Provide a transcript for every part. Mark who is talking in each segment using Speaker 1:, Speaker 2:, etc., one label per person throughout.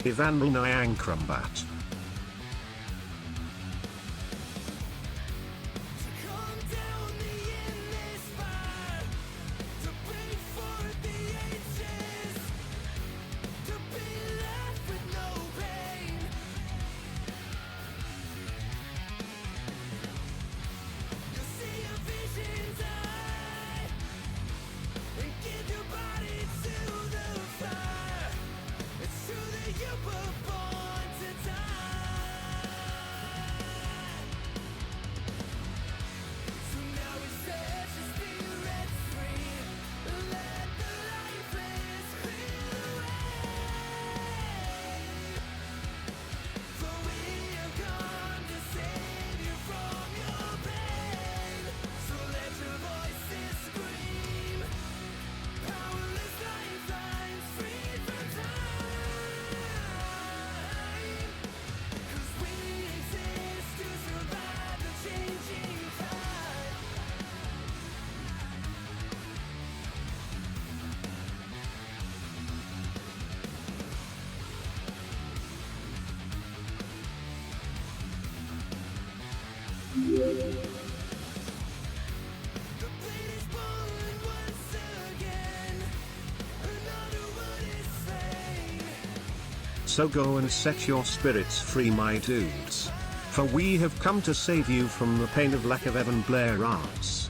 Speaker 1: Ivan Nayankrumbat. So go and set your spirits free, my dudes. For we have come to save you from the pain of lack of Evan Blair arts.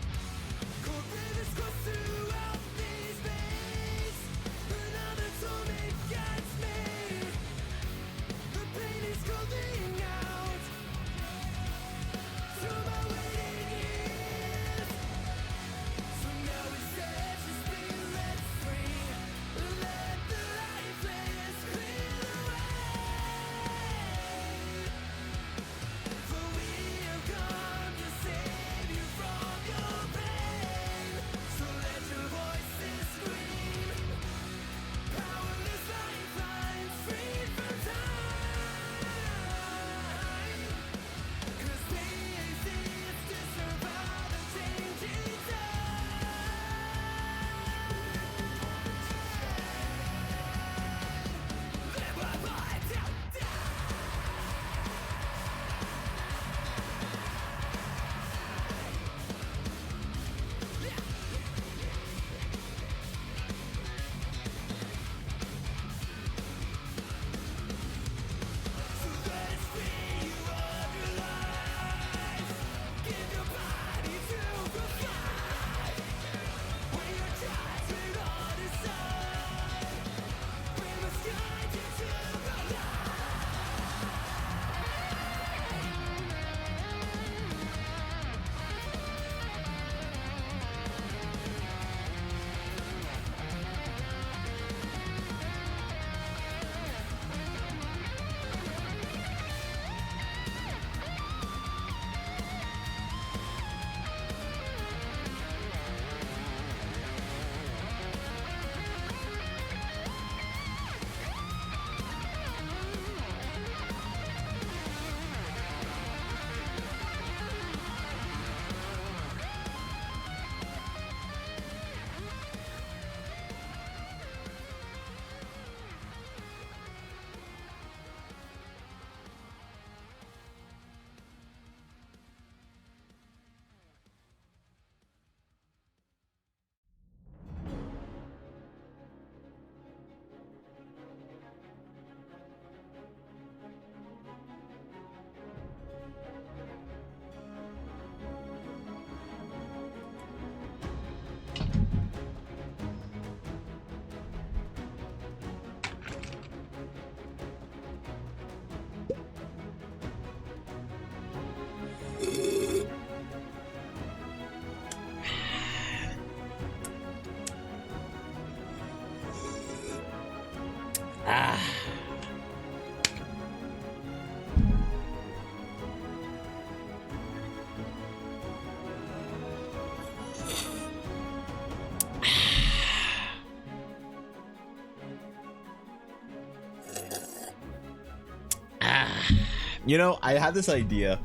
Speaker 2: You know, I had this idea.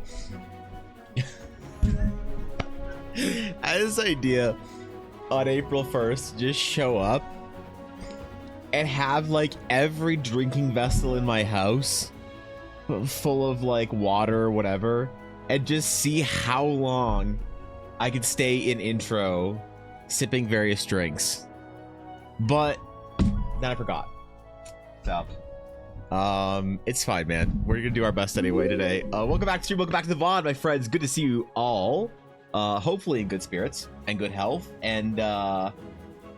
Speaker 2: I had this idea on April 1st. Just show up and have like every drinking vessel in my house full of like water or whatever, and just see how long I could stay in intro sipping various drinks. But then I forgot. So it's fine, man. We're gonna do our best anyway today. Welcome back to stream, welcome back to the VOD, my friends. Good to see you all. Hopefully in good spirits and good health, and I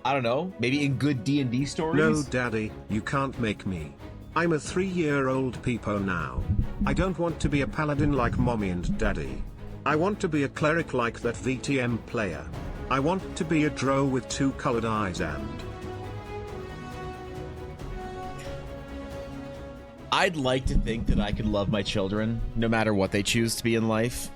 Speaker 2: don't know, maybe in good D&D stories.
Speaker 1: No, Daddy, you can't make me. I'm a 3-year-old peepo now. I don't want to be a paladin like Mommy and Daddy. I want to be a cleric like that VTM player. I want to be a drow with 2 colored eyes and...
Speaker 2: I'd like to think that I could love my children no matter what they choose to be in life.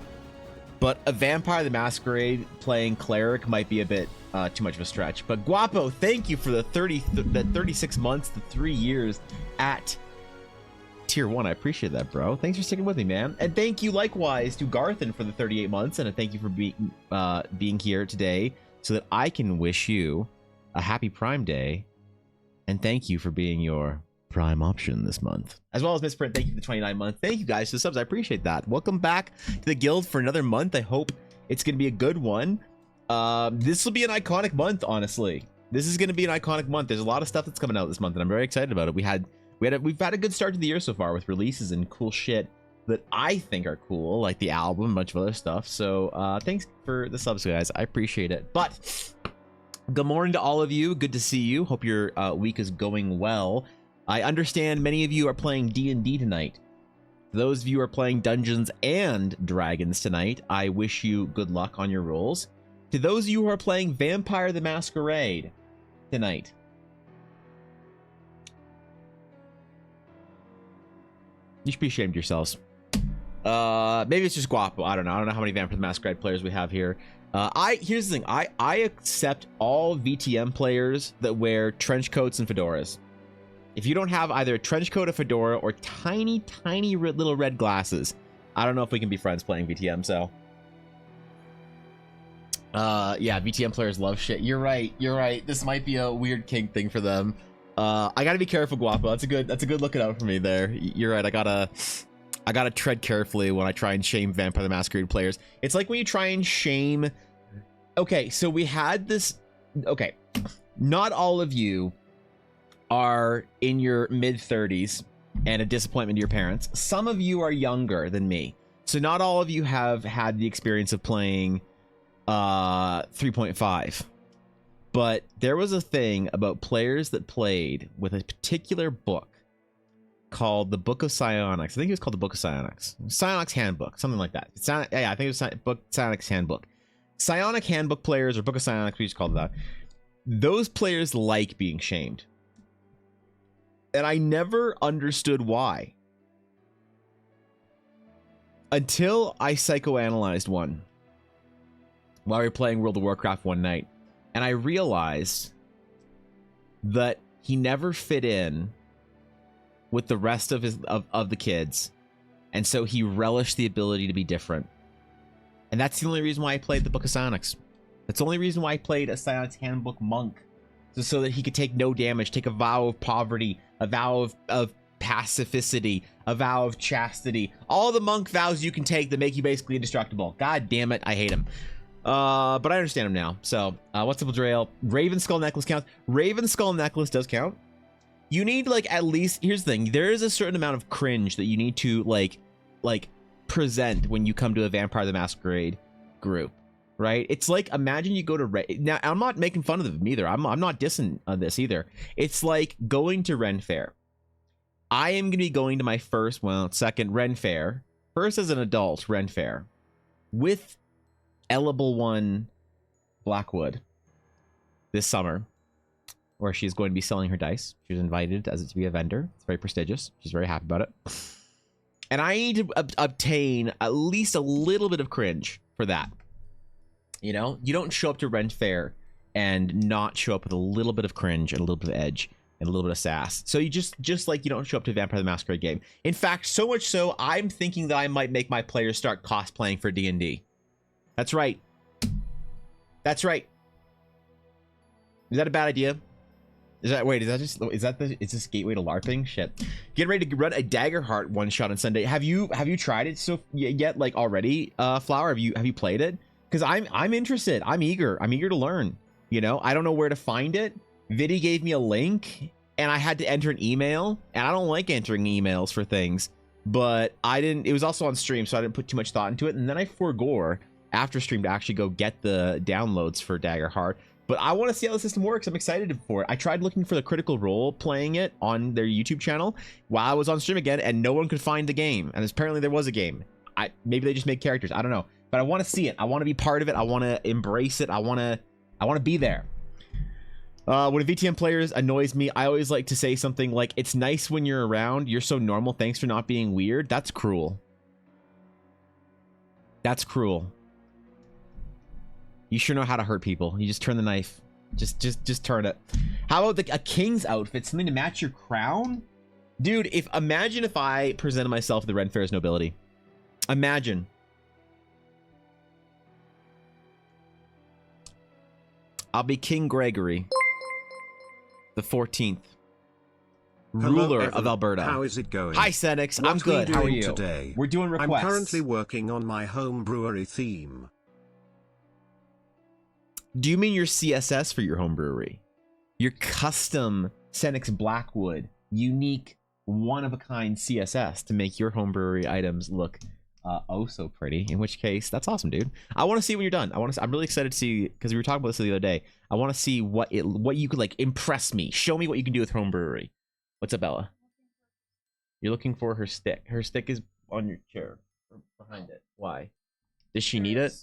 Speaker 2: But a Vampire the Masquerade playing cleric might be a bit too much of a stretch. But Guapo, thank you for the 36 months, the 3 years at tier 1. I appreciate that, bro. Thanks for sticking with me, man. And thank you likewise to Garthen for the 38 months. And thank you for being here today so that I can wish you a happy Prime Day. And thank you for being your Prime option this month. As well as Miss Print, thank you for the 29 months. Thank you guys for the subs. I appreciate that. Welcome back to the guild for another month. I hope it's going to be a good one. This will be an iconic month, honestly. This is going to be an iconic month. There's a lot of stuff that's coming out this month, and I'm very excited about it. We've had a good start to the year so far with releases and cool shit that I think are cool, like the album, a bunch of other stuff. So thanks for the subs, guys. I appreciate it. But good morning to all of you. Good to see you. Hope your week is going well. I understand many of you are playing D&D tonight. For those of you who are playing Dungeons and Dragons tonight, I wish you good luck on your rolls. To those of you who are playing Vampire the Masquerade tonight, you should be ashamed of yourselves. Maybe it's just Guapo. I don't know. I don't know how many Vampire the Masquerade players we have here. Here's the thing. I accept all VTM players that wear trench coats and fedoras. If you don't have either a trench coat, a fedora, or tiny little red glasses, I don't know if we can be friends playing VTM. So, yeah, VTM players love shit. You're right. This might be a weird kink thing for them. I gotta be careful, Guapo. That's a good looking out for me there. You're right. I gotta tread carefully when I try and shame Vampire the Masquerade players. It's like when you try and shame. Okay, so we had this. Okay, not all of you are in your mid-30s and a disappointment to your parents. Some of you are younger than me, so not all of you have had the experience of playing 3.5. But there was a thing about players that played with a particular book called the Book of Psionics. I think it was called the Book of Psionics. Psionics Handbook, something like that. Yeah, I think it was Book Psionics Handbook. Psionic Handbook players, or Book of Psionics, we just called it that. Those players like being shamed. And I never understood why. Until I psychoanalyzed one while we were playing World of Warcraft one night. And I realized that he never fit in with the rest of the kids. And so he relished the ability to be different. And that's the only reason why I played the Book of Psionics. That's the only reason why I played a Psionics Handbook monk. So that he could take no damage, take a vow of poverty, a vow of pacificity, a vow of chastity. All the monk vows you can take that make you basically indestructible. God damn it, I hate him. But I understand him now. So, what's up, Drail? Raven Skull Necklace counts. Raven Skull Necklace does count. You need, like, at least... Here's the thing. There is a certain amount of cringe that you need to, like present when you come to a Vampire the Masquerade group. Right? It's like, imagine you go to now, I'm not making fun of them either. I'm not dissing on this either. It's like going to Ren Fair. I am going to be going to my second Ren Fair. First as an adult Ren Fair. With Elible One Blackwood this summer. Where she's going to be selling her dice. She was invited as to be a vendor. It's very prestigious. She's very happy about it. And I need to obtain at least a little bit of cringe for that. You know, you don't show up to Ren Fair and not show up with a little bit of cringe and a little bit of edge and a little bit of sass. So you just like you don't show up to Vampire the Masquerade game. In fact, so much so, I'm thinking that I might make my players start cosplaying for D&D. That's right. That's right. Is that a bad idea? Is that wait? Is this gateway to LARPing? Shit. Get ready to run a Daggerheart one shot on Sunday. Have you tried it yet? Like already, Flower? Have you played it? Because I'm interested. I'm eager to learn. You know, I don't know where to find it. Viddy gave me a link, and I had to enter an email, and I don't like entering emails for things. But I didn't. It was also on stream, so I didn't put too much thought into it. And then I forgore after stream to actually go get the downloads for Daggerheart. But I want to see how the system works. I'm excited for it. I tried looking for the Critical Role playing it on their YouTube channel while I was on stream again, and no one could find the game. And apparently there was a game. Maybe they just made characters. I don't know. But I want to see it. I want to be part of it. I want to embrace it. I want to be there. When a VTM player annoys me, I always like to say something like, "It's nice when you're around. You're so normal. Thanks for not being weird." That's cruel. That's cruel. You sure know how to hurt people. You just turn the knife. Just turn it. How about a king's outfit? Something to match your crown? Dude, imagine if I presented myself the Ren Fair's nobility. Imagine. I'll be King Gregory the 14th. Ruler of Alberta.
Speaker 1: How is it going?
Speaker 2: Hi, Senix.
Speaker 1: What
Speaker 2: I'm good. How are you?
Speaker 1: Today?
Speaker 2: We're doing requests.
Speaker 1: I'm currently working on my home brewery theme.
Speaker 2: Do you mean your CSS for your home brewery? Your custom Senix Blackwood, unique, one-of-a-kind CSS to make your home brewery items look oh so pretty. In which case, that's awesome, dude. I want to see when you're done. I'm really excited to see, because we were talking about this the other day. I want to see what you could, like, impress me. Show me what you can do with home brewery. What's up, Bella? You're looking for her stick. Her stick is on your chair, or behind it. Why? Does she need it?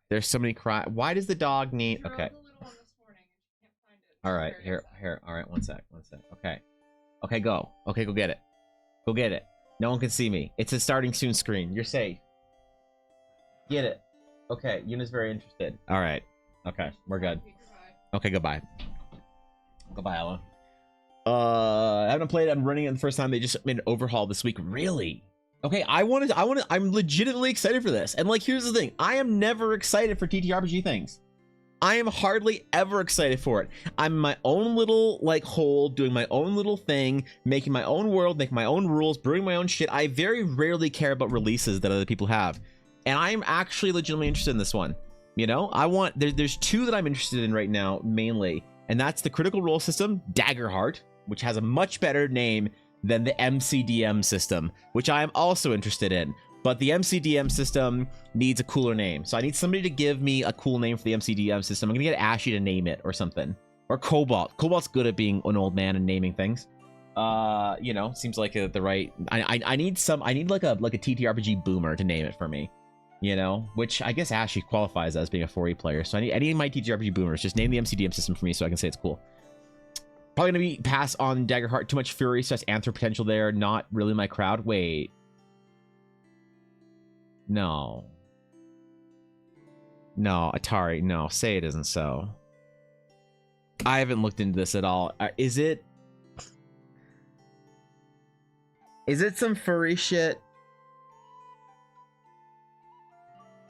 Speaker 2: There's so many cry. Why does the dog need? Okay. All right, here. All right, one sec. Okay, go. Okay, go get it. Go get it. No one can see me. It's a starting soon screen. You're safe. Get it. Okay, Yuna's very interested. All right. Okay, we're good. Okay, goodbye. Goodbye, Ella. I haven't played it. I'm running it the first time. They just made an overhaul this week. Really? Okay, I'm legitimately excited for this. And like, here's the thing. I am never excited for TTRPG things. I am hardly ever excited for it. I'm in my own little, like, hole, doing my own little thing, making my own world, making my own rules, brewing my own shit. I very rarely care about releases that other people have. And I'm actually legitimately interested in this one. You know, there's two that I'm interested in right now, mainly. And that's the Critical Role system, Daggerheart, which has a much better name than the MCDM system, which I am also interested in. But the MCDM system needs a cooler name. So I need somebody to give me a cool name for the MCDM system. I'm gonna get Ashy to name it or something. Or Cobalt. Cobalt's good at being an old man and naming things. You know, seems like the right. I need like a TTRPG boomer to name it for me. You know, which I guess Ashy qualifies as being a 4E player. So I need my TTRPG boomers. Just name the MCDM system for me so I can say it's cool. Probably gonna be pass on Daggerheart. Too much fury, so that's Anther potential there. Not really my crowd. Wait. No, Atari, no, say it isn't so. I haven't looked into this at all. Is it some furry shit?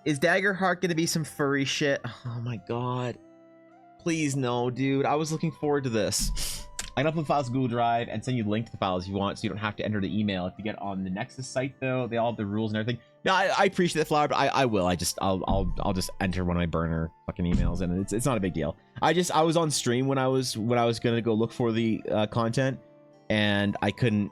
Speaker 2: Is Daggerheart gonna be some furry shit? Oh my god. Please no, dude. I was looking forward to this. I can upload files to Google Drive and send you the link to the files if you want, so you don't have to enter the email. If you get on the Nexus site, though, they all have the rules and everything. No, I appreciate that, Flower, but I will. I'll just enter one of my burner fucking emails, and it's not a big deal. I was on stream when I was gonna go look for the content, and I couldn't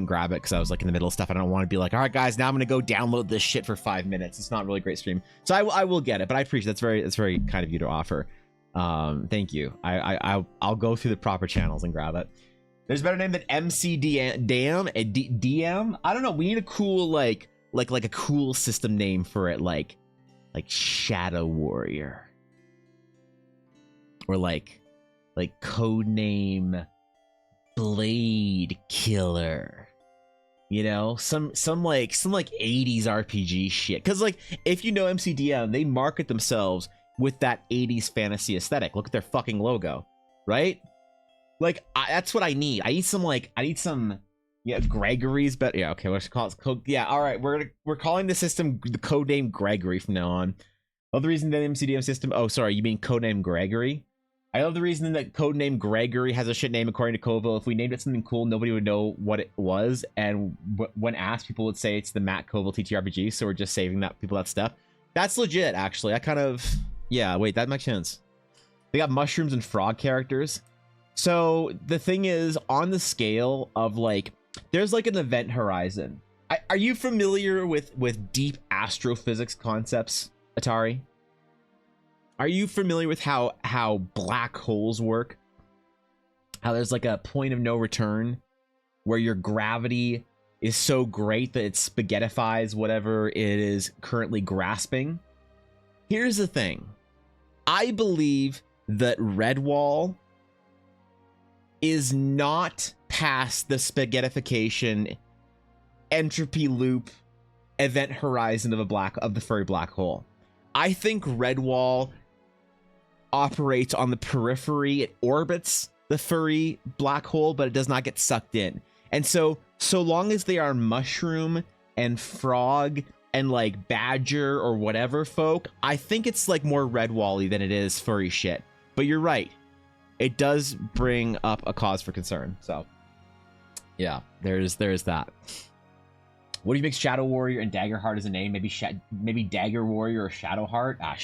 Speaker 2: grab it because I was like in the middle of stuff. I don't want to be like, all right, guys, now I'm gonna go download this shit for 5 minutes. It's not really a great stream, so I will get it. But I appreciate that's very kind of you to offer. Thank you. I'll go through the proper channels and grab it. There's a better name than DM. I don't know. We need a cool like a cool system name for it, like Shadow Warrior, or like codename Blade Killer. You know, some like 80s RPG shit. Because like, if you know MCDM, they market themselves with that 80s fantasy aesthetic. Look at their fucking logo, right? Like, that's what I need. I need some yeah, Gregory's better. Yeah, okay, let's call it yeah, all right, we're calling the system the codename Gregory from now on. Oh, the reason the MCDM system, oh sorry, you mean codename Gregory? I love the reason that codename Gregory has a shit name according to Kovo. If we named it something cool, nobody would know what it was. And when asked, people would say it's the Matt Koval TTRPG. So we're just saving that stuff. That's legit, actually. I kind of... Yeah, wait, that makes sense. They got mushrooms and frog characters. So the thing is, on the scale of like... There's like an event horizon. Are you familiar with deep astrophysics concepts, Atari? Are you familiar with how black holes work? How there's like a point of no return where your gravity is so great that it spaghettifies whatever it is currently grasping? Here's the thing. I believe that Redwall is not past the spaghettification entropy loop event horizon of the furry black hole. I think Redwall operates on the periphery. It orbits the furry black hole, but it does not get sucked in. And so long as they are mushroom and frog and like badger or whatever folk, I think it's like more Redwall-y than it is furry shit. But you're right. It does bring up a cause for concern. So yeah, there's that. What do you make Shadow Warrior and Daggerheart as a name? Maybe Dagger Warrior or Shadowheart? Ah,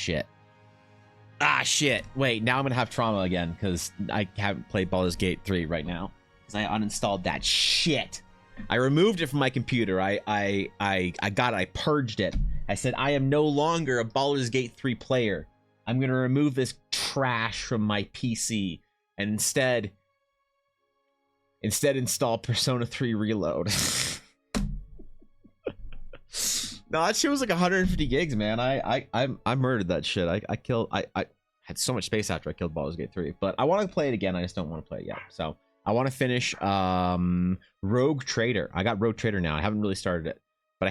Speaker 2: shit. Wait, now I'm going to have trauma again because I haven't played Baldur's Gate 3 right now because I uninstalled that shit. I removed it from my computer. I purged it. I said, I am no longer a Baldur's Gate 3 player. I'm going to remove this trash from my PC and instead install Persona 3 Reload. No, that shit was like 150 gigs, man. I murdered that shit. I had so much space after I killed Baldur's Gate 3, but I want to play it again. I just don't want to play it yet. So I want to finish Rogue Trader. I got Rogue Trader now. I haven't really started it, but I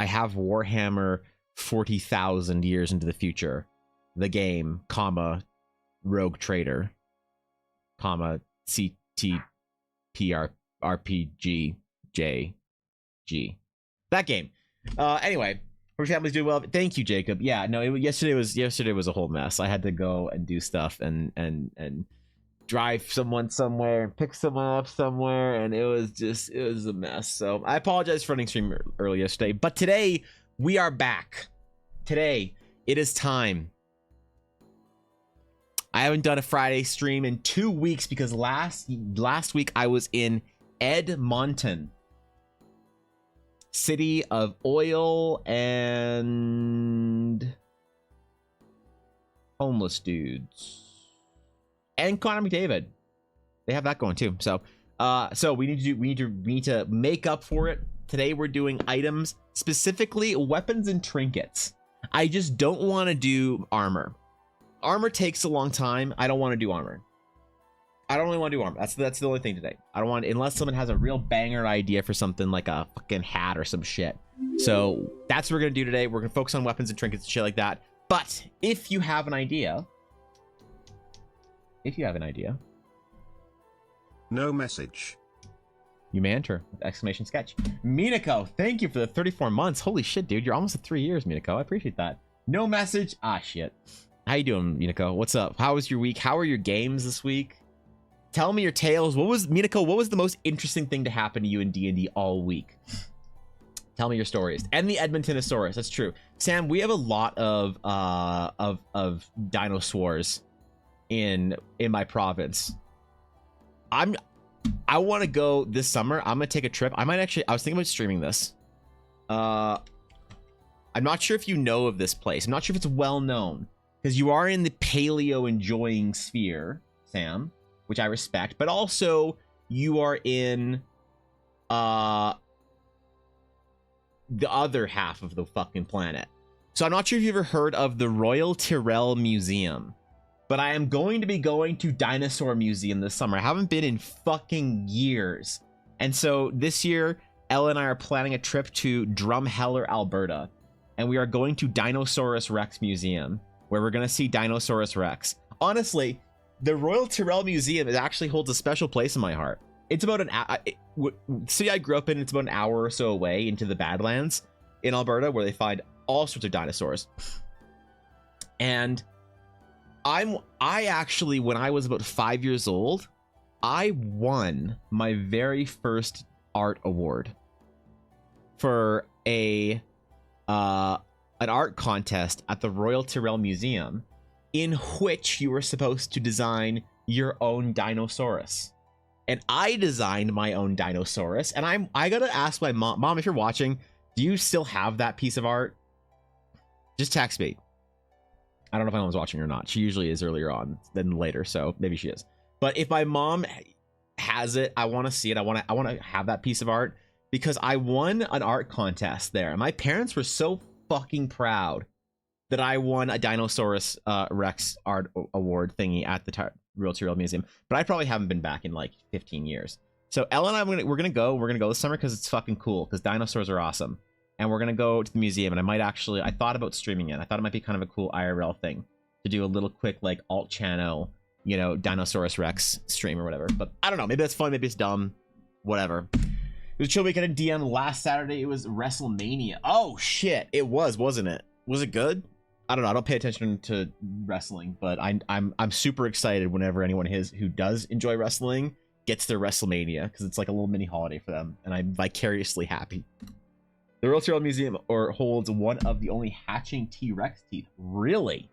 Speaker 2: have Warhammer 40,000 years into the future, the game, comma Rogue Trader, comma CTPRPG JG. That game. Anyway, hope your family's doing well. Thank you, Jacob. Yeah, no, yesterday was a whole mess. I had to go and do stuff and drive someone somewhere and pick someone up somewhere, and it was a mess. So I apologize for running stream early yesterday, but today we are back. Today it is time. I haven't done a Friday stream in 2 weeks because last week I was in Edmonton, city of oil and homeless dudes, and Connor McDavid. They have that going too. So we need to make up for it. Today we're doing items, specifically weapons and trinkets. I just don't want to do armor. Armor takes a long time. I don't want to do armor. I don't really want to do armor. That's the only thing today. I don't want, unless someone has a real banger idea for something like a fucking hat or some shit. So that's what we're gonna do today. We're gonna focus on weapons and trinkets and shit like that. But if you have an idea,
Speaker 1: no message,
Speaker 2: you may enter with exclamation sketch. Minako, thank you for the 34 months. Holy shit, dude, you're almost at 3 years, Minako. I appreciate that. No message. Ah, shit. How you doing, Minako? What's up? How was your week? How are your games this week? Tell me your tales. Minako, what was the most interesting thing to happen to you in D&D all week? Tell me your stories. And the Edmontonosaurus. That's true. Sam, we have a lot of dinosaurs in my province. I want to go this summer. I'm gonna take a trip. I was thinking about streaming this. I'm not sure if you know of this place. I'm not sure if it's well known, because you are in the paleo enjoying sphere, Sam, which I respect, but also you are in the other half of the fucking planet. So I'm not sure if you've ever heard of the Royal Tyrrell Museum, but I am going to be going to Dinosaur Museum this summer. I haven't been in fucking years. And so this year, Ella and I are planning a trip to Drumheller, Alberta, and we are going to Dinosaurus Rex Museum, where we're going to see Dinosaurus Rex. Honestly, the Royal Tyrrell Museum actually holds a special place in my heart. It's about the city I grew up in, it's about an hour or so away into the Badlands in Alberta, where they find all sorts of dinosaurs. And I actually, when I was about 5 years old, I won my very first art award for an art contest at the Royal Tyrrell Museum, in which you were supposed to design your own Dinosaurus. And I designed my own Dinosaurus, and I gotta ask my mom, if you're watching, do you still have that piece of art? Just text me. I don't know if my mom's watching or not. She usually is earlier on than later, so maybe she is. But if my mom has it, I want to see it. I want to have that piece of art because I won an art contest there. And my parents were so fucking proud that I won a Dinosaurus Rex art award thingy at the Royal Tyrrell Museum. But I probably haven't been back in like 15 years. So Ella and I, we're gonna go this summer because it's fucking cool. Because dinosaurs are awesome, and we're gonna go to the museum. And I thought about streaming it. I thought it might be kind of a cool IRL thing to do a little quick like alt channel, you know, Dinosaurus Rex stream or whatever. But I don't know. Maybe that's fun. Maybe it's dumb. Whatever. It was a chill weekend in DM last Saturday. It was WrestleMania. Oh shit! It was, wasn't it? Was it good? I don't know. I don't pay attention to wrestling, but I'm super excited whenever anyone who does enjoy wrestling gets their WrestleMania, because it's like a little mini holiday for them, and I'm vicariously happy. The Royal Tyrrell Museum holds one of the only hatching T-Rex teeth. Really?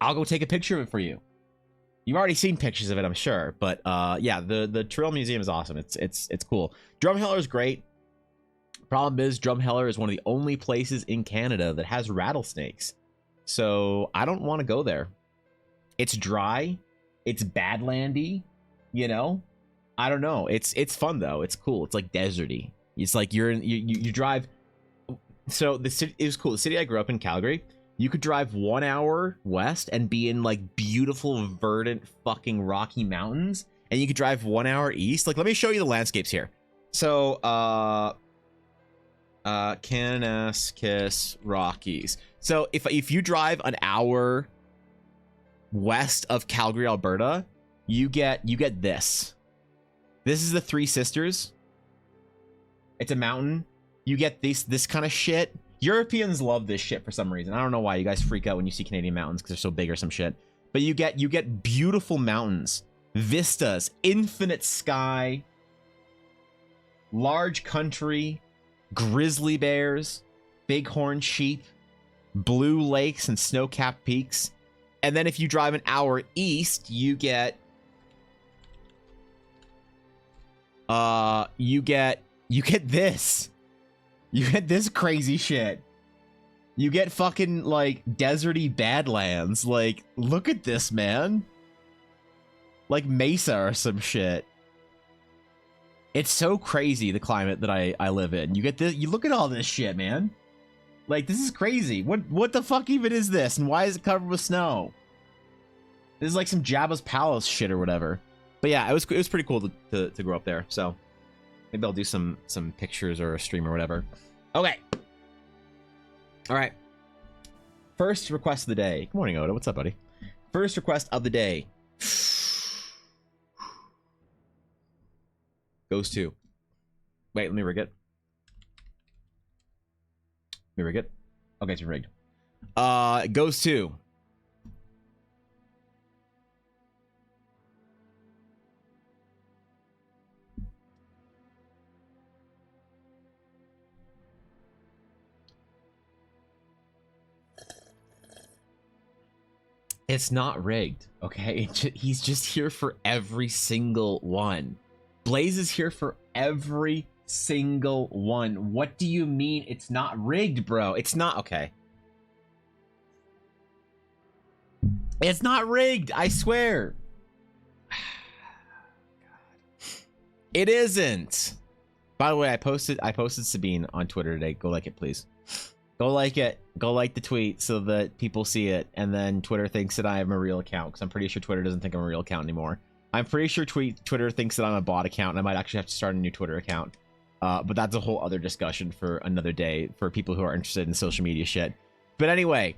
Speaker 2: I'll go take a picture of it for you. You've already seen pictures of it, I'm sure, but yeah, the Tyrrell Museum is awesome. It's cool. Drumheller is great. Problem is, Drumheller is one of the only places in Canada that has rattlesnakes, so I don't want to go there. It's dry. It's badlandy, you know. I don't know. It's fun though. It's cool. It's like deserty. It's like you drive. So the city, it was cool. The city I grew up in, Calgary, you could drive 1 hour west and be in like beautiful, verdant, fucking Rocky Mountains, and you could drive 1 hour east. Like, let me show you the landscapes here. So, Kananaskis Rockies. So if you drive an hour west of Calgary, Alberta, you get this. This is the Three Sisters. It's a mountain. You get this kind of shit. Europeans love this shit for some reason. I don't know why you guys freak out when you see Canadian mountains because they're so big or some shit. But you get beautiful mountains, vistas, infinite sky, large country, grizzly bears, bighorn sheep, blue lakes and snow-capped peaks. And then if you drive an hour east, you get this. You get this crazy shit. You get fucking like deserty badlands. Like, look at this, man. Like Mesa or some shit. It's so crazy, the climate that I live in. You get this, you look at all this shit, man. Like, this is crazy. What the fuck even is this? And why is it covered with snow? This is like some Jabba's Palace shit or whatever. But yeah, it was pretty cool to grow up there. So maybe I'll do some pictures or a stream or whatever. Okay. All right. First request of the day. Good morning, Oda. What's up, buddy? First request of the day goes to. Wait, let me rig it. Let me rig it. Okay, it's rigged. It goes to. It's not rigged, okay? He's just here for every single one. Blaze is here for every single one. What do you mean it's not rigged, bro? It's not, okay. It's not rigged, I swear. It isn't. By the way, I posted Sabine on Twitter today. Go like it, please. Go like it. Go like the tweet so that people see it, and then Twitter thinks that I am a real account, because I'm pretty sure Twitter doesn't think I'm a real account anymore. I'm pretty sure Twitter thinks that I'm a bot account, and I might actually have to start a new Twitter account. But that's a whole other discussion for another day for people who are interested in social media shit. But anyway,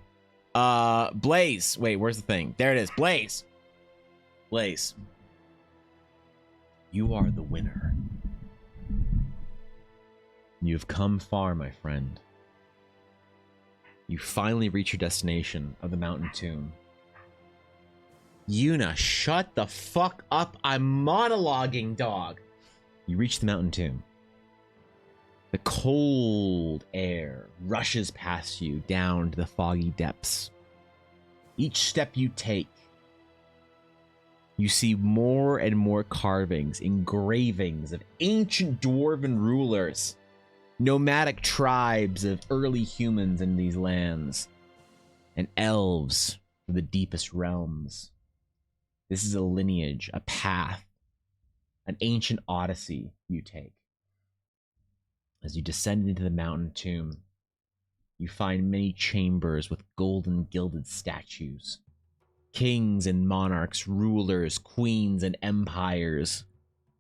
Speaker 2: Blaze. Wait, where's the thing? There it is. Blaze. Blaze. You are the winner. You've come far, my friend. You finally reach your destination of the Mountain Tomb. Yuna, shut the fuck up. I'm monologuing, dog. You reach the Mountain Tomb. The cold air rushes past you down to the foggy depths. Each step you take, you see more and more carvings, engravings of ancient dwarven rulers, nomadic tribes of early humans in these lands, and elves from the deepest realms. This is a lineage, a path, an ancient odyssey you take. As you descend into the Mountain Tomb, you find many chambers with golden gilded statues. Kings and monarchs, rulers, queens, and empires,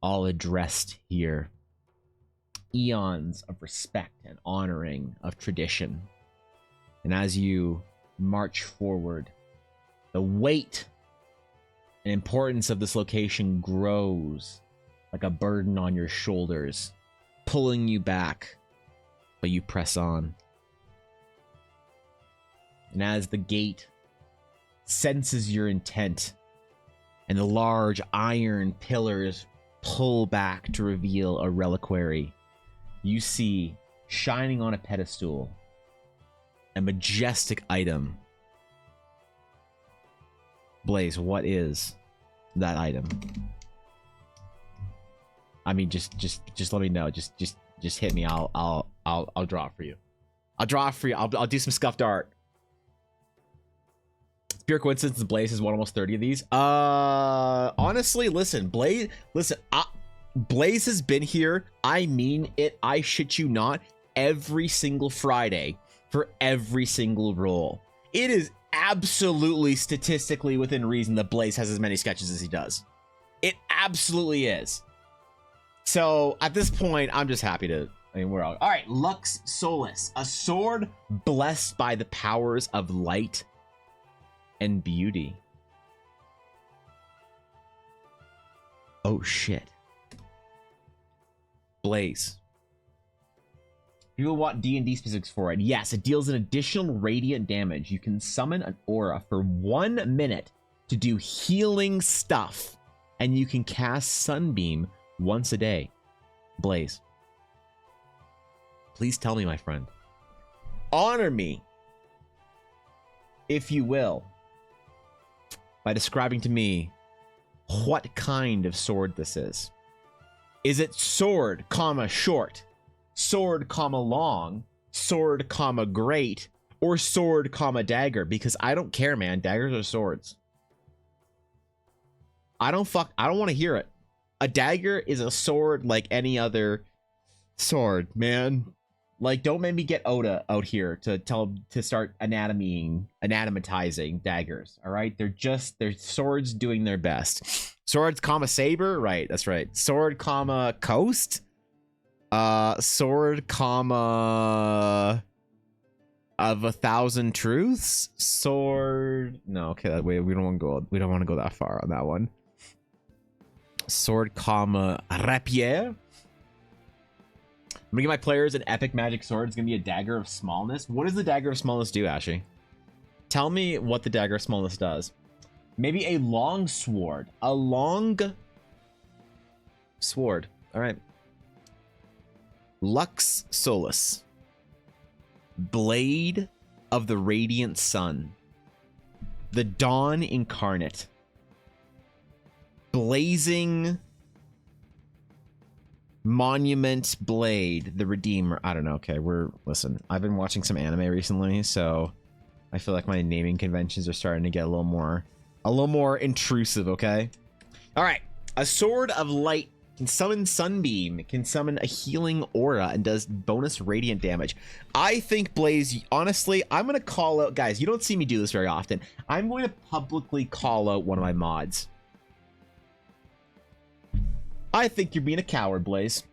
Speaker 2: all addressed here. Eons of respect and honoring of tradition. And as you march forward, the weight and importance of this location grows like a burden on your shoulders, pulling you back, but you press on. And as the gate senses your intent, and the large iron pillars pull back to reveal a reliquary, you see, shining on a pedestal, a majestic item. Blaze, what is that item? I mean, just let me know. Just hit me. I'll draw it for you. I'll draw it for you. I'll do some scuffed art. Pure coincidence Blaze has won almost 30 of these. Honestly, listen, Blaze has been here. I mean it. I shit you not. Every single Friday for every single role. It is absolutely statistically within reason that Blaze has as many sketches as he does. It absolutely is. So at this point, I'm just happy to. I mean, we're all right. Lux Solus, a sword blessed by the powers of light and beauty. Oh shit. Blaze. People want D&D specifics for it. Yes, it deals an additional radiant damage. You can summon an aura for 1 minute to do healing stuff, and you can cast Sunbeam once a day. Blaze, please tell me, my friend. Honor me, if you will, by describing to me what kind of sword this is. Is it sword, comma, short, sword, comma, long, sword, comma, great, or sword, comma, dagger? Because I don't care, man. Daggers are swords. I don't want to hear it. A dagger is a sword like any other sword, man. Like, don't make me get Oda out here to start anatomizing daggers. All right, they're swords doing their best. Swords, comma, saber, right? That's right. Sword, comma, coast. Sword, comma, of 1,000 truths. Sword. No, okay, wait, we don't want to go that far on that one. Sword, comma, rapier. I'm gonna give my players an epic magic sword. It's gonna be a dagger of smallness. What does the dagger of smallness do, Ashy? Tell me what the dagger of smallness does. Maybe a long sword. A long sword. All right. Lux Solus. Blade of the Radiant Sun. The Dawn Incarnate. Blazing Monument Blade, the Redeemer. I don't know. Okay, listen, I've been watching some anime recently, so I feel like my naming conventions are starting to get a little more intrusive, okay? All right. A sword of light can summon Sunbeam, can summon a healing aura, and does bonus radiant damage. I think, Blaze, honestly, I'm going to call out, guys, you don't see me do this very often. I'm going to publicly call out one of my mods. I think you're being a coward, Blaze.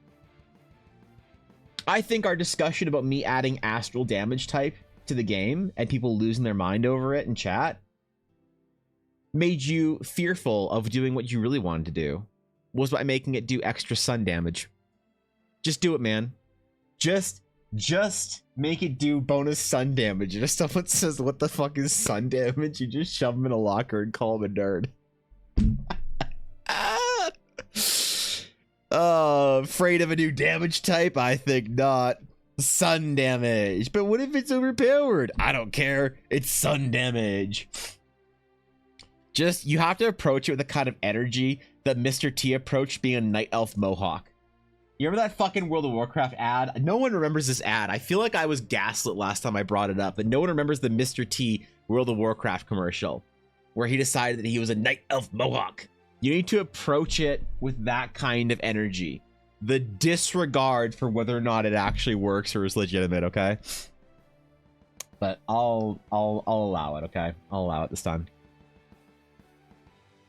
Speaker 2: I think our discussion about me adding astral damage type to the game and people losing their mind over it in chat made you fearful of doing what you really wanted to do, was by making it do extra sun damage. Just do it, man. Just Make it do bonus sun damage. And if someone says, what the fuck is sun damage? You just shove them in a locker and call them a nerd. Afraid of a new damage type? I think not. Sun damage. But what if it's overpowered? I don't care. It's sun damage. Just, you have to approach it with the kind of energy that Mr. T approached being a Night Elf Mohawk. You remember that fucking World of Warcraft ad? No one remembers this ad. I feel like I was gaslit last time I brought it up, but no one remembers the Mr. T World of Warcraft commercial where he decided that he was a Night Elf Mohawk. You need to approach it with that kind of energy. The disregard for whether or not it actually works or is legitimate, okay? But I'll allow it, okay? I'll allow it this time.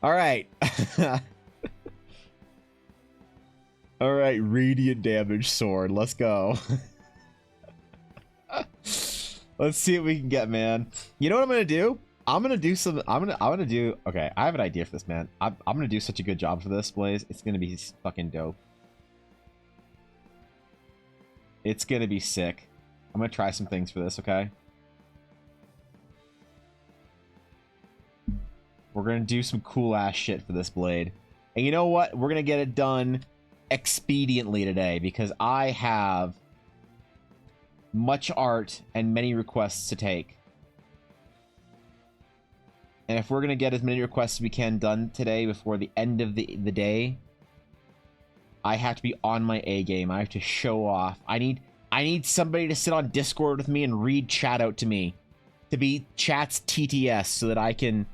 Speaker 2: All right. All right, radiant damage sword. Let's go. Let's see what we can get, man. You know what I'm gonna do? I'm gonna do. Okay, I have an idea for this, man. I'm gonna do such a good job for this, Blaze. It's gonna be fucking dope. It's gonna be sick. I'm gonna try some things for this, okay? We're gonna do some cool ass shit for this blade. And you know what? We're gonna get it done expediently today because I have much art and many requests to take. And if we're gonna get as many requests as we can done today before the end of the day, I have to be on my A game. I have to show off. I need somebody to sit on Discord with me and read chat out to me, to be chat's TTS, so that I can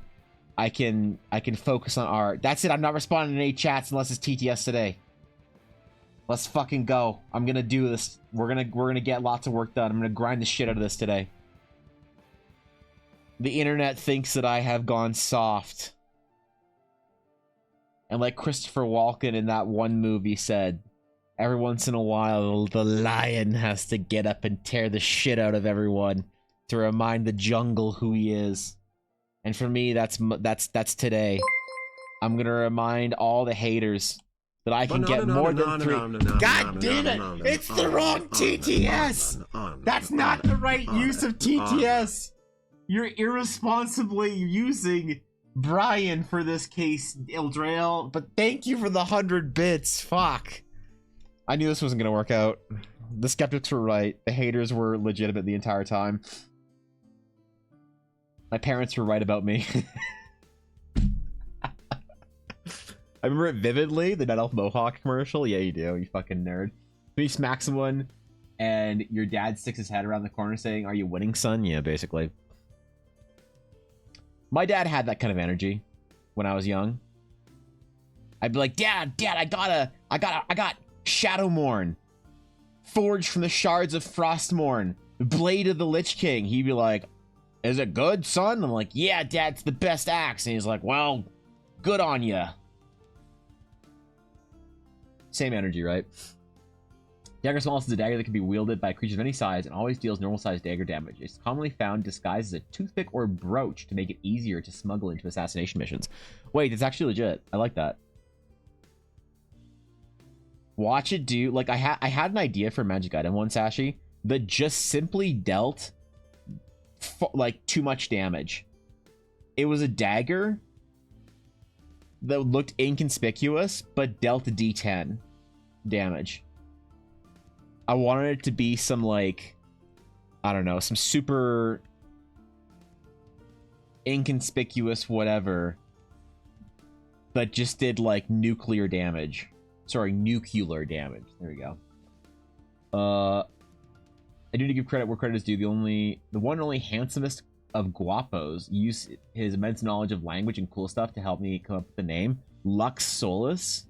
Speaker 2: focus on art. That's it. I'm not responding to any chats unless it's TTS today. Let's fucking go. I'm gonna do this. We're gonna get lots of work done. I'm gonna grind the shit out of this today. The internet thinks that I have gone soft. And like Christopher Walken in that one movie said, every once in a while the lion has to get up and tear the shit out of everyone to remind the jungle who he is. And for me, that's today. I'm gonna remind all the haters that I can get more than 3. God damn it! It's the wrong TTS! That's not the right use of TTS! You're irresponsibly using Brian for this case, Ildrail, but thank you for the 100 bits. Fuck. I knew this wasn't gonna work out. The skeptics were right. The haters were legitimate the entire time. My parents were right about me. I remember it vividly, the Night Elf Mohawk commercial. Yeah, you do, you fucking nerd. You smack someone, and your dad sticks his head around the corner saying, "Are you winning, son?" Yeah, basically. My dad had that kind of energy when I was young. I'd be like, Dad, I got Shadowmourne, forged from the shards of Frostmourne, blade of the Lich King. He'd be like, "Is it good, son?" I'm like, "Yeah, Dad, it's the best axe." And he's like, "Well, good on ya." Same energy, right? Dagger Smallest is a dagger that can be wielded by creatures of any size and always deals normal-sized dagger damage. It's commonly found disguised as a toothpick or brooch to make it easier to smuggle into assassination missions. Wait, it's actually legit. I like that. Watch it do... Like, I had an idea for a magic item once, Sashi, that just simply dealt, like, too much damage. It was a dagger that looked inconspicuous, but dealt a D10 damage. I wanted it to be some, like, I don't know, some super inconspicuous whatever, but just did, like, nuclear damage. Sorry, nuclear damage. There we go. I do need to give credit where credit is due. The one and only handsomest of guapos used his immense knowledge of language and cool stuff to help me come up with the name. Lux Solus.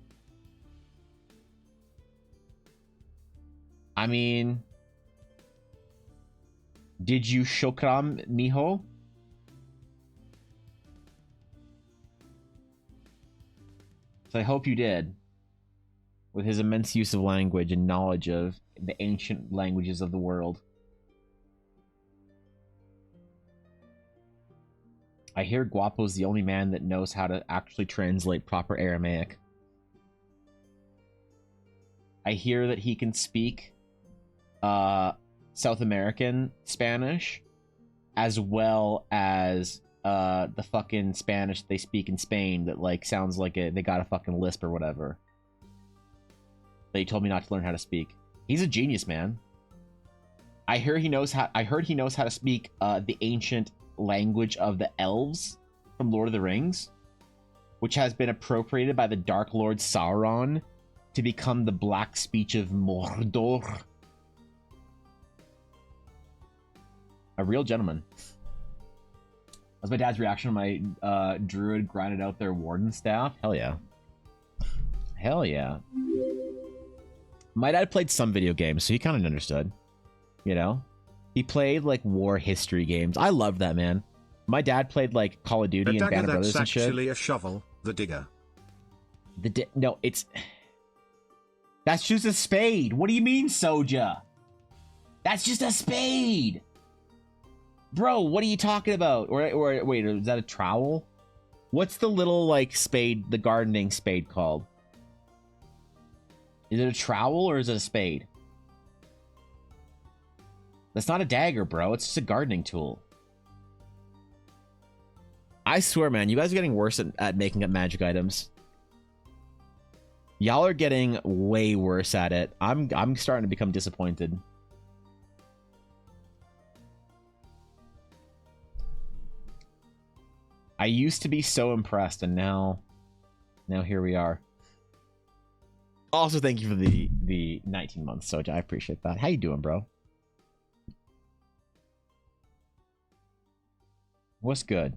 Speaker 2: I mean, did you shokram, mijo? So I hope you did. With his immense use of language and knowledge of the ancient languages of the world. I hear Guapo's the only man that knows how to actually translate proper Aramaic. I hear that he can speak South American Spanish, as well as the fucking Spanish they speak in Spain that like sounds like they got a fucking lisp or whatever. They told me not to learn how to speak. He's a genius, man. I heard he knows how to speak the ancient language of the elves from Lord of the Rings, which has been appropriated by the Dark Lord Sauron to become the black speech of Mordor. A real gentleman. That's my dad's reaction when my druid grinded out their warden staff. Hell yeah. Hell yeah. My dad played some video games, so he kind of understood. You know? He played, like, war history games. I loved that, man. My dad played, like, Call of Duty and Band of Brothers and shit.
Speaker 1: That's actually a shovel, the digger.
Speaker 2: No, it's... That's just a spade. What do you mean, Soja? That's just a spade! Bro, what are you talking about? Or wait, is that a trowel? What's the little, like, spade, the gardening spade called? Is it a trowel or is it a spade? That's not a dagger, bro. It's just a gardening tool. I swear, man, you guys are getting worse at making up magic items. Y'all are getting way worse at it. I'm starting to become disappointed. I used to be so impressed, and now here we are. Also, thank you for the 19 months, Soja. I appreciate that. How you doing, bro? What's good?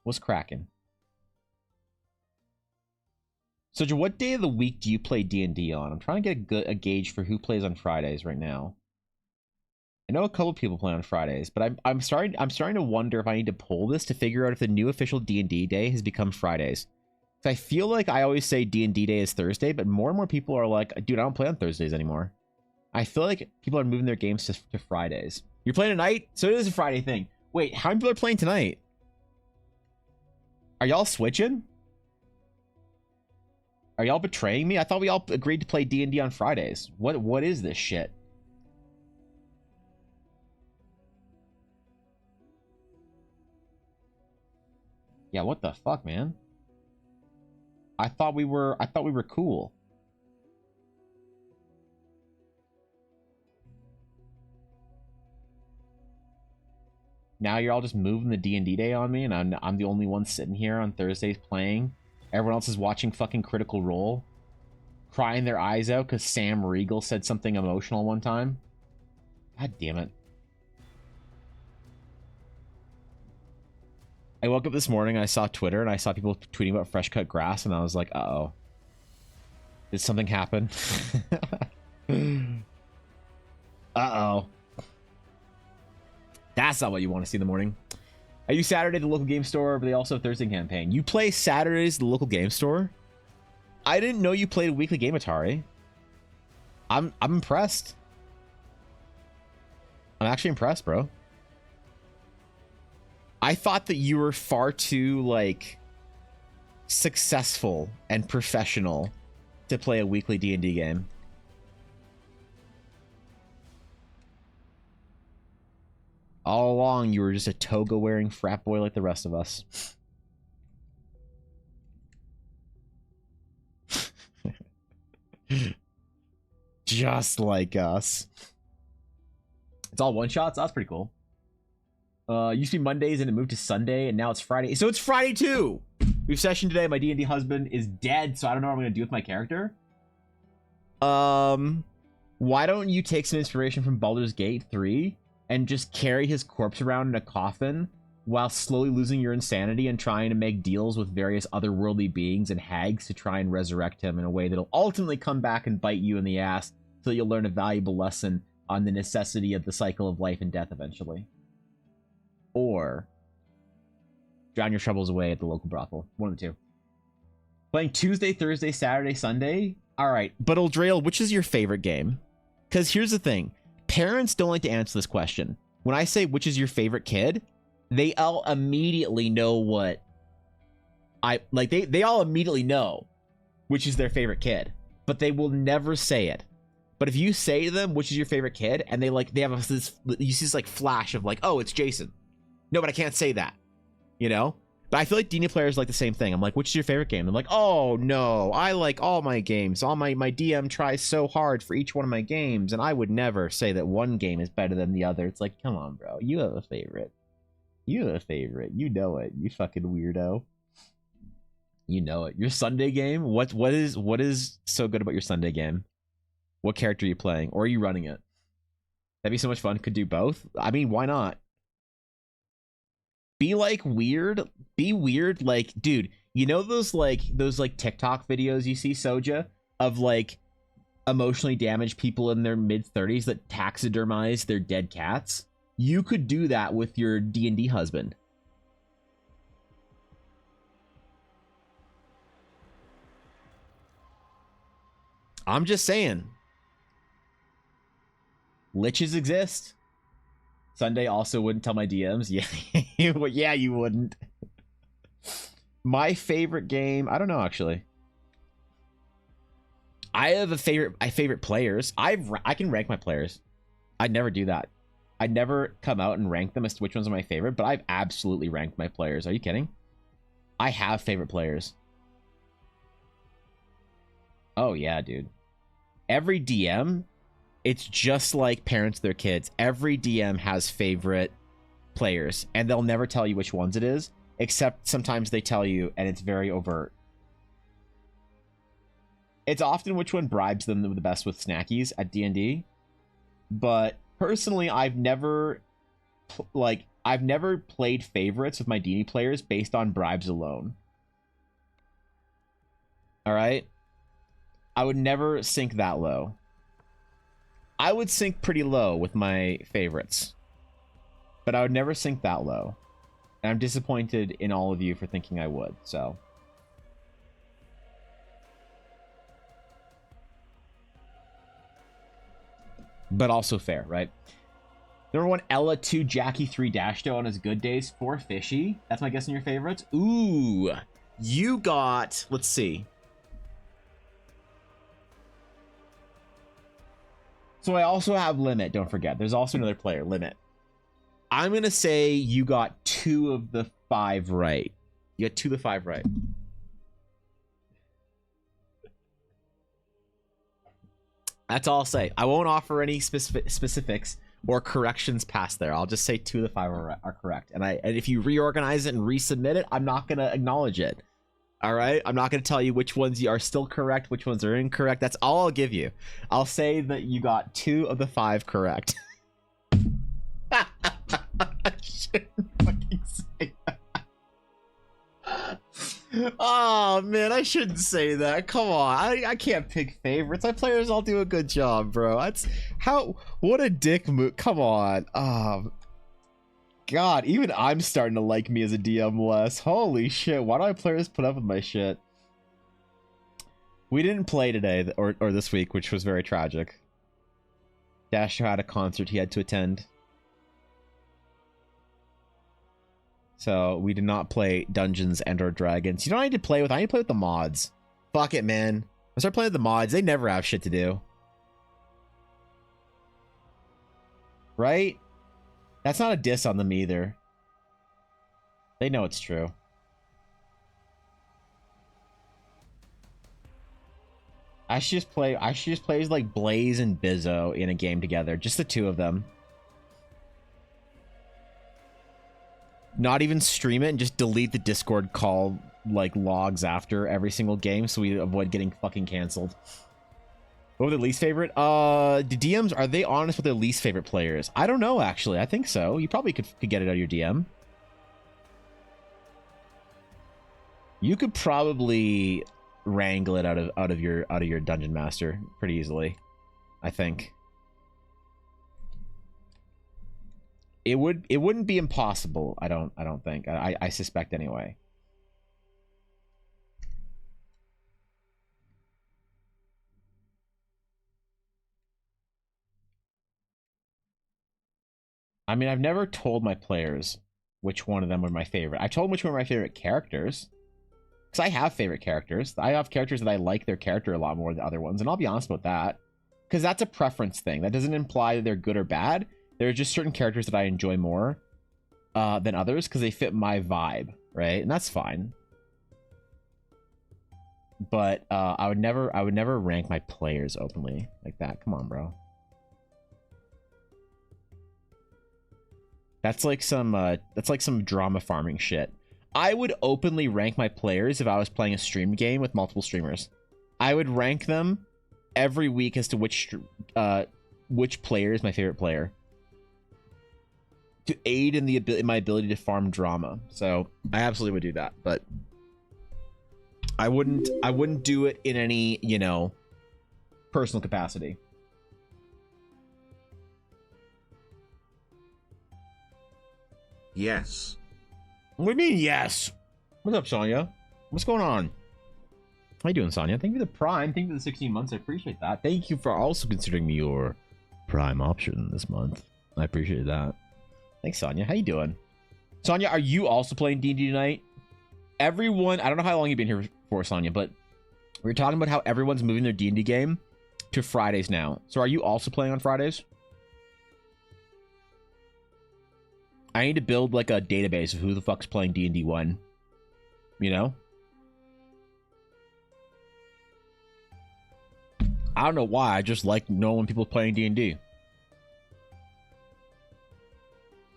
Speaker 2: What's cracking? Soja, what day of the week do you play D&D on? I'm trying to get a gauge for who plays on Fridays right now. I know a couple people play on Fridays, but I'm starting to wonder if I need to pull this to figure out if the new official D&D day has become Fridays. I feel like I always say D&D day is Thursday, but more and more people are like, dude, I don't play on Thursdays anymore. I feel like people are moving their games to Fridays. You're playing tonight? So it is a Friday thing. Wait, how many people are playing tonight? Are y'all switching? Are y'all betraying me? I thought we all agreed to play D&D on Fridays. What is this shit? Yeah, what the fuck, man? I thought we were cool. Now you're all just moving the D&D day on me, and I'm the only one sitting here on Thursdays playing. Everyone else is watching fucking Critical Role, crying their eyes out because Sam Riegel said something emotional one time. God damn it. I woke up this morning, I saw Twitter, and I saw people tweeting about fresh cut grass, and I was like, uh-oh. Did something happen? Uh-oh. That's not what you want to see in the morning. I use Saturday at the local game store, but they also have Thursday campaign. You play Saturdays at the local game store? I didn't know you played a weekly game, Atari. I'm impressed. I'm actually impressed, bro. I thought that you were far too, like, successful and professional to play a weekly D&D game. All along, you were just a toga-wearing frat boy like the rest of us. Just like us. It's all one-shots? That's pretty cool. Used to be Mondays and it moved to Sunday, and now it's Friday. So it's Friday too! We have session today. My D&D husband is dead, so I don't know what I'm going to do with my character. Why don't you take some inspiration from Baldur's Gate 3 and just carry his corpse around in a coffin while slowly losing your insanity and trying to make deals with various otherworldly beings and hags to try and resurrect him in a way that'll ultimately come back and bite you in the ass so you'll learn a valuable lesson on the necessity of the cycle of life and death eventually. Or drown your troubles away at the local brothel. One of the two. Playing Tuesday, Thursday, Saturday, Sunday? Alright, but Eldrail, which is your favorite game? Because here's the thing. Parents don't like to answer this question. When I say which is your favorite kid, they all immediately know what they all immediately know which is their favorite kid, but they will never say it. But if you say to them, which is your favorite kid, and they have this, you see this like flash of like, oh, it's Jason. No, but I can't say that, you know? But I feel like D&D players like the same thing. I'm like, which is your favorite game? I'm like, oh no, I like all my games. All my DM tries so hard for each one of my games, and I would never say that one game is better than the other. It's like, come on, bro. You have a favorite. You have a favorite. You know it. You fucking weirdo. You know it. Your Sunday game? What is so good about your Sunday game? What character are you playing? Or are you running it? That'd be so much fun. Could do both. I mean, why not? Be like weird. Be weird. Like, dude, you know those TikTok videos you see, Soja, of like emotionally damaged people in their mid-30s that taxidermize their dead cats? You could do that with your D&D husband. I'm just saying. Liches exist. Sunday also wouldn't tell my DMs. Yeah, yeah, you wouldn't. My favorite game, I don't know actually. I have a favorite players. I can rank my players. I'd never do that. I'd never come out and rank them as to which ones are my favorite, but I've absolutely ranked my players. Are you kidding? I have favorite players. Oh yeah, dude. Every DM, it's just like parents their kids. Every DM has favorite players, and they'll never tell you which ones it is, except sometimes they tell you, and it's very overt. It's often which one bribes them the best with snackies at D&D, but personally, I've never played favorites with my D&D players based on bribes alone. All right? I would never sink that low. I would sink pretty low with my favorites, but I would never sink that low. And I'm disappointed in all of you for thinking I would, so. But also fair, right? Number 1, Ella. 2, Jackie. 3, Dashto on his good days. 4, Fishy. That's my guess in your favorites. Ooh, you got, let's see. So I also have Limit, don't forget. There's also another player, Limit. I'm going to say you got 2 of the 5 right. You got 2 of the 5 right. That's all I'll say. I won't offer any specifics or corrections past there. I'll just say 2 of the 5 are correct. And if you reorganize it and resubmit it, I'm not going to acknowledge it. All right, I'm not going to tell you which ones you are still correct, which ones are incorrect. That's all I'll give you. I'll say that you got 2 of the 5 correct. I shouldn't fucking say that. Oh man, I shouldn't say that. Come on, I can't pick favorites. My players all do a good job, bro. That's what a dick move. Come on. God, even I'm starting to like me as a DM less. Holy shit, why do my players put up with my shit? We didn't play today, or this week, which was very tragic. Dasher had a concert he had to attend. So, we did not play Dungeons and or Dragons. You know what I need to play with? I need to play with the mods. Fuck it, man. I start playing with the mods. They never have shit to do. Right? That's not a diss on them either. They know it's true. I should just play as like Blaze and Bizzo in a game together. Just the 2 of them. Not even stream it and just delete the Discord call like logs after every single game so we avoid getting fucking canceled. What were their least favorite? The DMs, are they honest with their least favorite players? I don't know, actually. I think so. You probably could get it out of your DM. You could probably wrangle it out of your dungeon master pretty easily, I think. It wouldn't be impossible, I don't think. I suspect anyway. I mean, I've never told my players which one of them were my favorite. I told them which one were my favorite characters. Because I have favorite characters. I have characters that I like their character a lot more than other ones, and I'll be honest about that. because that's a preference thing. That doesn't imply that they're good or bad. There are just certain characters that I enjoy more than others because they fit my vibe, right? And that's fine. But I would never rank my players openly like that. Come on, bro. That's like some drama farming shit. I would openly rank my players if I was playing a streamed game with multiple streamers. I would rank them every week as to which player is my favorite player, to aid in my ability to farm drama. So I absolutely would do that, but I wouldn't do it in any, you know, personal capacity.
Speaker 1: Yes.
Speaker 2: What do you mean, yes? What's up, Sonya? What's going on? How you doing, Sonya? Thank you for the Prime. Thank you for the 16 months. I appreciate that. Thank you for also considering me your Prime option this month. I appreciate that. Thanks, Sonya. How you doing? Sonya, are you also playing D&D tonight? Everyone, I don't know how long you've been here for, Sonya, but we were talking about how everyone's moving their D&D game to Fridays now. So are you also playing on Fridays? I need to build like a database of who the fuck's playing D&D 1. You know? I don't know why. I just like knowing people playing D&D.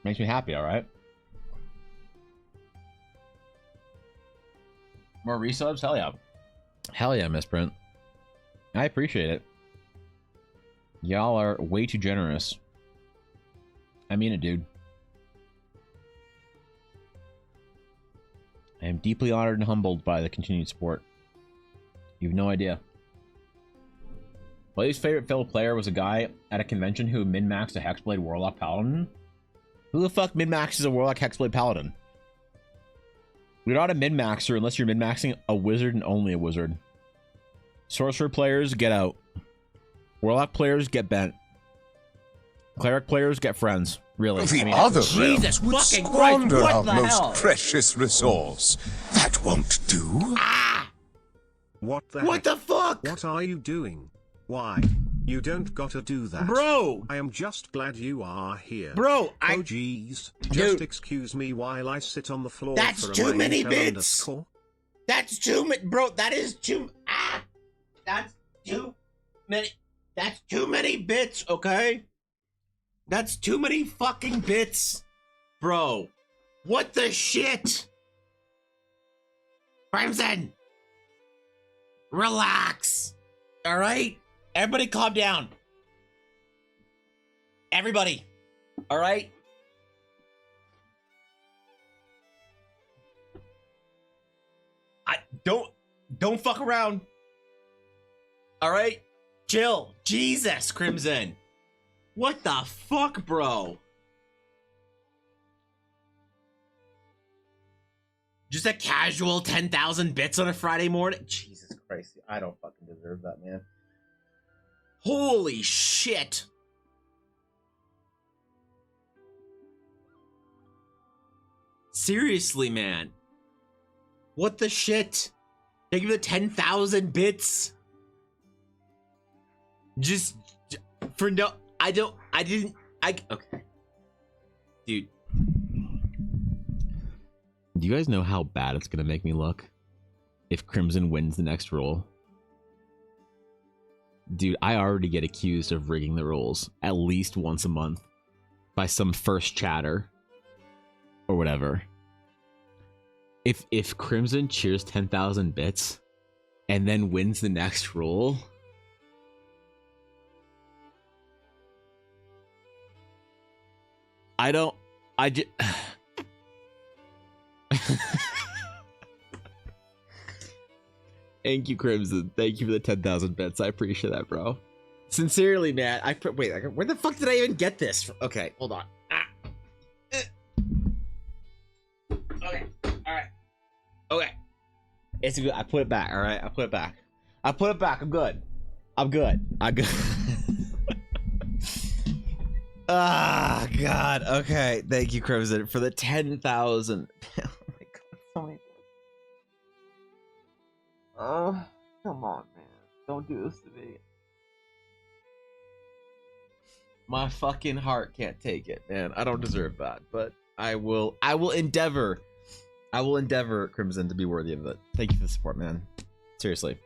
Speaker 2: Makes me happy, alright? More resubs? Hell yeah. Hell yeah, Miss Brent. I appreciate it. Y'all are way too generous. I mean it, dude. I am deeply honored and humbled by the continued support. You have no idea. Blaze's favorite fellow player was a guy at a convention who min-maxed a Hexblade Warlock Paladin. Who the fuck min-maxes a Warlock Hexblade Paladin? You're not a min-maxer unless you're min-maxing a wizard and only a wizard. Sorcerer players, get out. Warlock players, get bent. Cleric players, get friends. Really.
Speaker 3: The other
Speaker 4: Jesus
Speaker 3: realms would
Speaker 4: fucking
Speaker 3: squander
Speaker 4: Christ,
Speaker 3: our
Speaker 4: what the
Speaker 3: most
Speaker 4: hell?
Speaker 3: precious resource. That won't do.
Speaker 1: What the
Speaker 4: What
Speaker 1: heck?
Speaker 4: the fuck?
Speaker 1: What are you doing? Why? You don't gotta do that.
Speaker 4: Bro!
Speaker 1: I am just glad you are here.
Speaker 4: Bro,
Speaker 1: Oh jeez. Just
Speaker 4: Dude.
Speaker 1: excuse me while I sit on the floor
Speaker 4: That's
Speaker 1: for a
Speaker 4: too many
Speaker 1: Minecraft
Speaker 4: bits.
Speaker 1: underscore.
Speaker 4: That's too many, bro. That is too. That's too many. That's too many bits. Okay. That's too many fucking bits, bro. What the shit? Crimson, relax. All right, everybody, calm down. Everybody, all right. Don't fuck around. All right? Chill. Jesus, Crimson. What the fuck, bro? Just a casual 10,000 bits on a Friday morning? Jesus Christ. I don't fucking deserve that, man. Holy shit. Seriously, man. What the shit? Thank you for the 10,000 bits. Just for no, okay. Dude.
Speaker 2: Do you guys know how bad it's gonna make me look if Crimson wins the next roll? Dude, I already get accused of rigging the rolls at least once a month by some first chatter or whatever. If Crimson cheers 10,000 bits and then wins the next roll, Thank you, Crimson. Thank you for the 10,000 bits. I appreciate that, bro. Sincerely, man. Wait, where the fuck did I even get this from? Okay, hold on. Okay, alright. Okay. It's good. I put it back, alright? I put it back. I'm good. I'm good. Ah, God. Okay. Thank you, Crimson, for the 10,000. Oh my God. Oh, come on, man. Don't do this to me. My fucking heart can't take it, man. I don't deserve that, but I will endeavor. I will endeavor, Crimson, to be worthy of it. Thank you for the support, man. Seriously.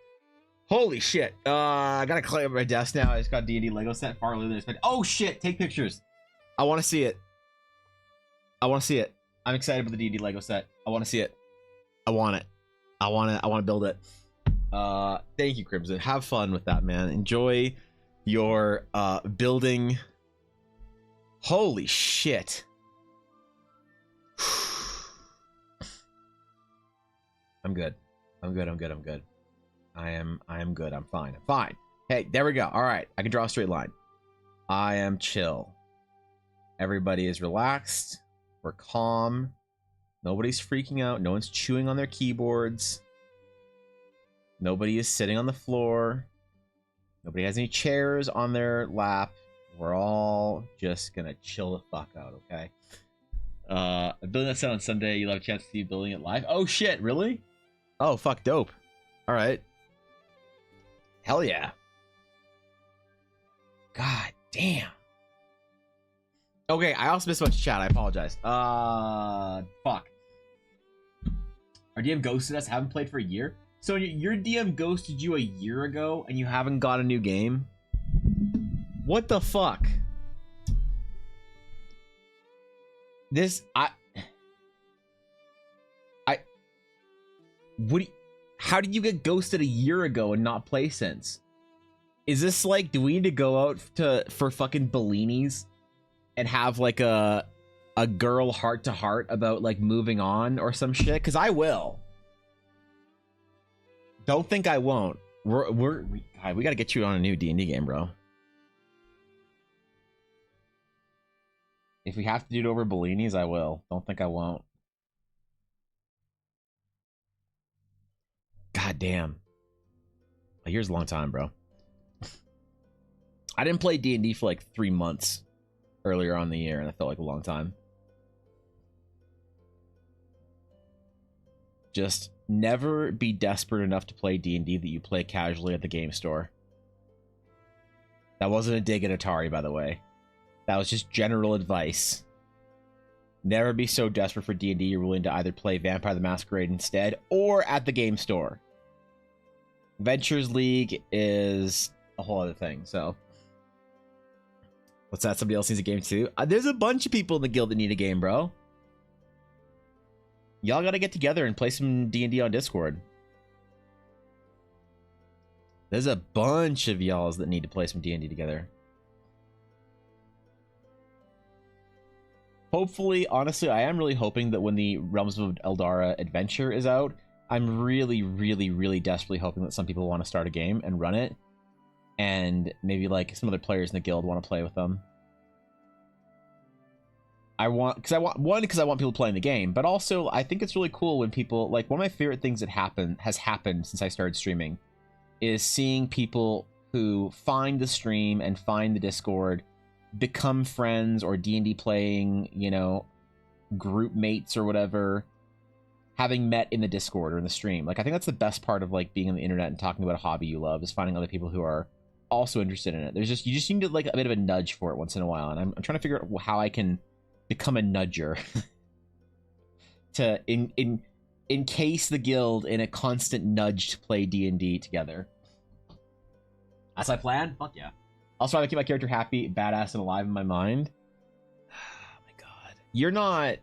Speaker 2: Holy shit. I gotta clean up my desk now. I just got D&D Lego set far earlier than expected. Oh shit, take pictures. I want to see it. I want to see it. I'm excited about the D&D Lego set. I want to see it. I want it. I want to build it. Thank you, Crimson. Have fun with that, man. Enjoy your building. Holy shit. I'm good. I'm good. I am good. I'm fine. Hey, there we go. All right. I can draw a straight line. I am chill. Everybody is relaxed. We're calm. Nobody's freaking out. No one's chewing on their keyboards. Nobody is sitting on the floor. Nobody has any chairs on their lap. We're all just gonna chill the fuck out, okay? Building that set on Sunday, you'll have a chance to see you building it live. Oh shit, really? Oh fuck, dope. All right. Hell yeah. God damn. Okay, I also missed a bunch of chat. I apologize. Fuck. Our DM ghosted us. Haven't played for a year. So your DM ghosted you a year ago, and you haven't got a new game. What the fuck? How did you get ghosted a year ago and not play since? Is this like, do we need to go out for fucking Bellinis and have like a girl heart to heart about like moving on or some shit? Cause I will. Don't think I won't. We gotta get you on a new D&D game, bro. If we have to do it over Bellinis, I will. Don't think I won't. God damn. A year's a long time, bro. I didn't play D&D for like 3 months earlier on in the year, and I felt like a long time. Just never be desperate enough to play D&D that you play casually at the game store. That wasn't a dig at Atari, by the way. That was just general advice. Never be so desperate for D&D you're willing to either play Vampire the Masquerade instead or at the game store. Ventures League is a whole other thing, so... What's that? Somebody else needs a game too? There's a bunch of people in the guild that need a game, bro. Y'all gotta get together and play some D&D on Discord. There's a bunch of y'alls that need to play some D&D together. Hopefully, honestly, I am really hoping that when the Realms of Eldara adventure is out, I'm really, really, really desperately hoping that some people want to start a game and run it. And maybe like some other players in the guild want to play with them. Because I want people playing the game, but also I think it's really cool when people, like, one of my favorite things that has happened since I started streaming is seeing people who find the stream and find the Discord, become friends or D&D playing, you know, group mates or whatever, having met in the Discord or in the stream. Like, I think that's the best part of like being on the internet and talking about a hobby you love, is finding other people who are also interested in it. You just need to, like, a bit of a nudge for it once in a while, and I'm trying to figure out how I can become a nudger to encase the guild in a constant nudge to play D&D together. That's my plan. Fuck yeah. I'll try to keep my character happy, badass, and alive in my mind. Oh my god. You're not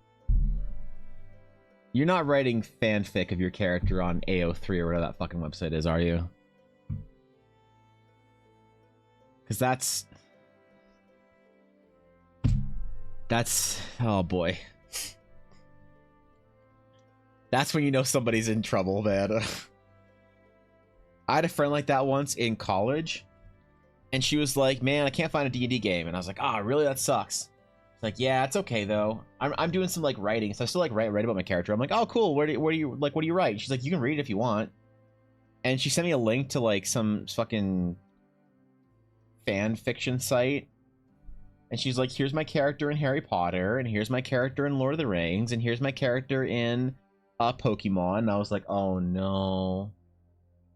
Speaker 2: writing fanfic of your character on AO3 or whatever that fucking website is, are you? Because that's... Oh boy. That's when you know somebody's in trouble, man. I had a friend like that once in college, and she was like, man, I can't find a D&D game. And I was like, oh, really? That sucks. It's like, yeah, it's okay though. I'm doing some like writing, so I still like write about my character. I'm like, oh, cool. What do you write? She's like, you can read it if you want. And she sent me a link to like some fucking fan fiction site. And she's like, here's my character in Harry Potter, and here's my character in Lord of the Rings, and here's my character in Pokemon. And I was like, oh no.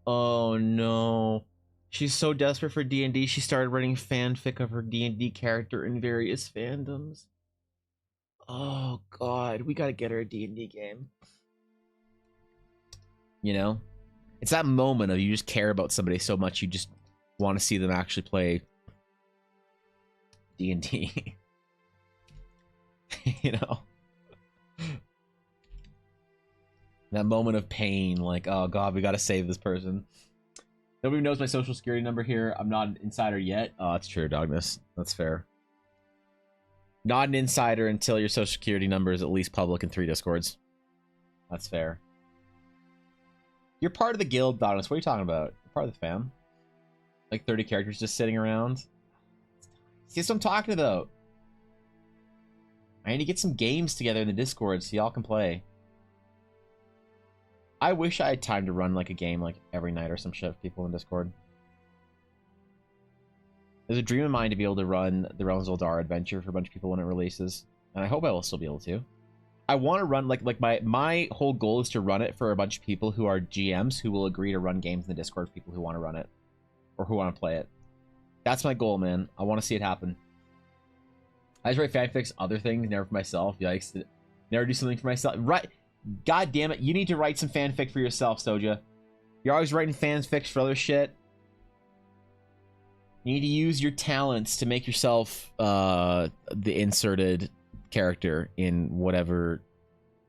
Speaker 2: Oh no. She's so desperate for D&D, she started writing fanfic of her D&D character in various fandoms. Oh god, we gotta get her a D&D game. You know? It's that moment of you just care about somebody so much you just want to see them actually play D&D. You know? That moment of pain, like, oh god, we gotta save this person. Nobody knows my social security number here. I'm not an insider yet. Oh, that's true, Dogness. That's fair. Not an insider until your social security number is at least public in 3 Discords. That's fair. You're part of the guild, Dogness. What are you talking about? You're part of the fam. Like 30 characters just sitting around. See what I'm talking about. I need to get some games together in the Discord so y'all can play. I wish I had time to run like a game like every night or some shit with people in Discord. There's a dream of mine to be able to run the Realms of Eldar adventure for a bunch of people when it releases. And I hope I will still be able to. I want to run like my whole goal is to run it for a bunch of people who are GMs who will agree to run games in the Discord for people who want to run it. Or who want to play it. That's my goal, man. I want to see it happen. I just write fanfics, other things, never for myself. Yikes. Never do something for myself. Right. God damn it. You need to write some fanfic for yourself, Soja. You're always writing fanfics for other shit. You need to use your talents to make yourself the inserted character in whatever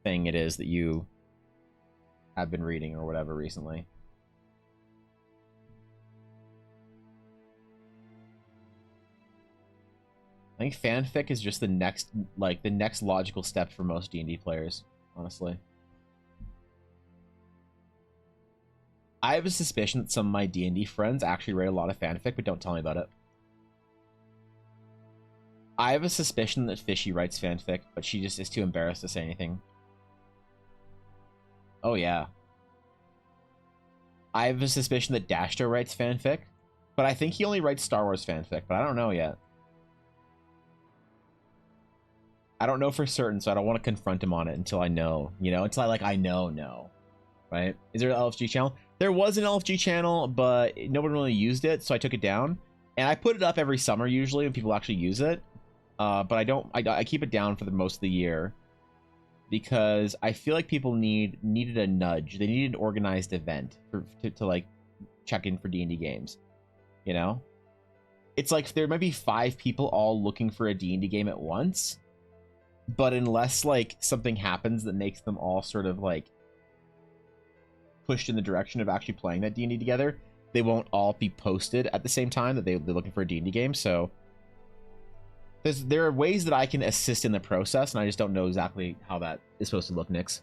Speaker 2: thing it is that you have been reading or whatever recently. I think fanfic is just the next logical step for most D&D players, honestly. I have a suspicion that some of my D&D friends actually write a lot of fanfic, but don't tell me about it. I have a suspicion that Fishy writes fanfic, but she just is too embarrassed to say anything. Oh yeah. I have a suspicion that Dashter writes fanfic, but I think he only writes Star Wars fanfic, but I don't know yet. I don't know for certain, so I don't want to confront him on it until I know. You know, until I know. Right? Is there an LFG channel? There was an LFG channel, but nobody really used it, so I took it down. And I put it up every summer usually when people actually use it. But I keep it down for the most of the year. Because I feel like people needed a nudge. They needed an organized event to like check in for D&D games. You know? It's like there might be 5 people all looking for a D&D game at once. But unless like something happens that makes them all sort of like pushed in the direction of actually playing that D&D together, they won't all be posted at the same time that they're looking for a D&D game. So there are ways that I can assist in the process, and I just don't know exactly how that is supposed to look, Nix.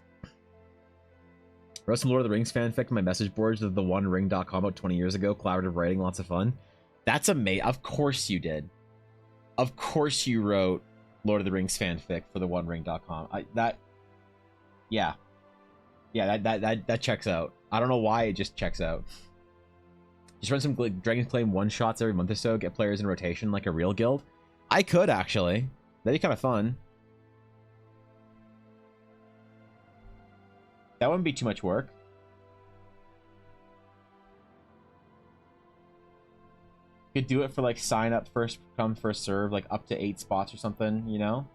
Speaker 2: Wrote some Lord of the Rings fanfic in my message boards of theonering.com about 20 years ago. Collaborative writing, lots of fun. That's amazing. Of course you did. Of course you wrote Lord of the Rings fanfic for theonering.com. That checks out. I don't know why, it just checks out. Just run some Dragon's Claim one-shots every month or so, get players in rotation like a real guild. I could, actually. That'd be kind of fun. That wouldn't be too much work. Could do it for like sign up, first come, first serve, like up to 8 spots or something, you know?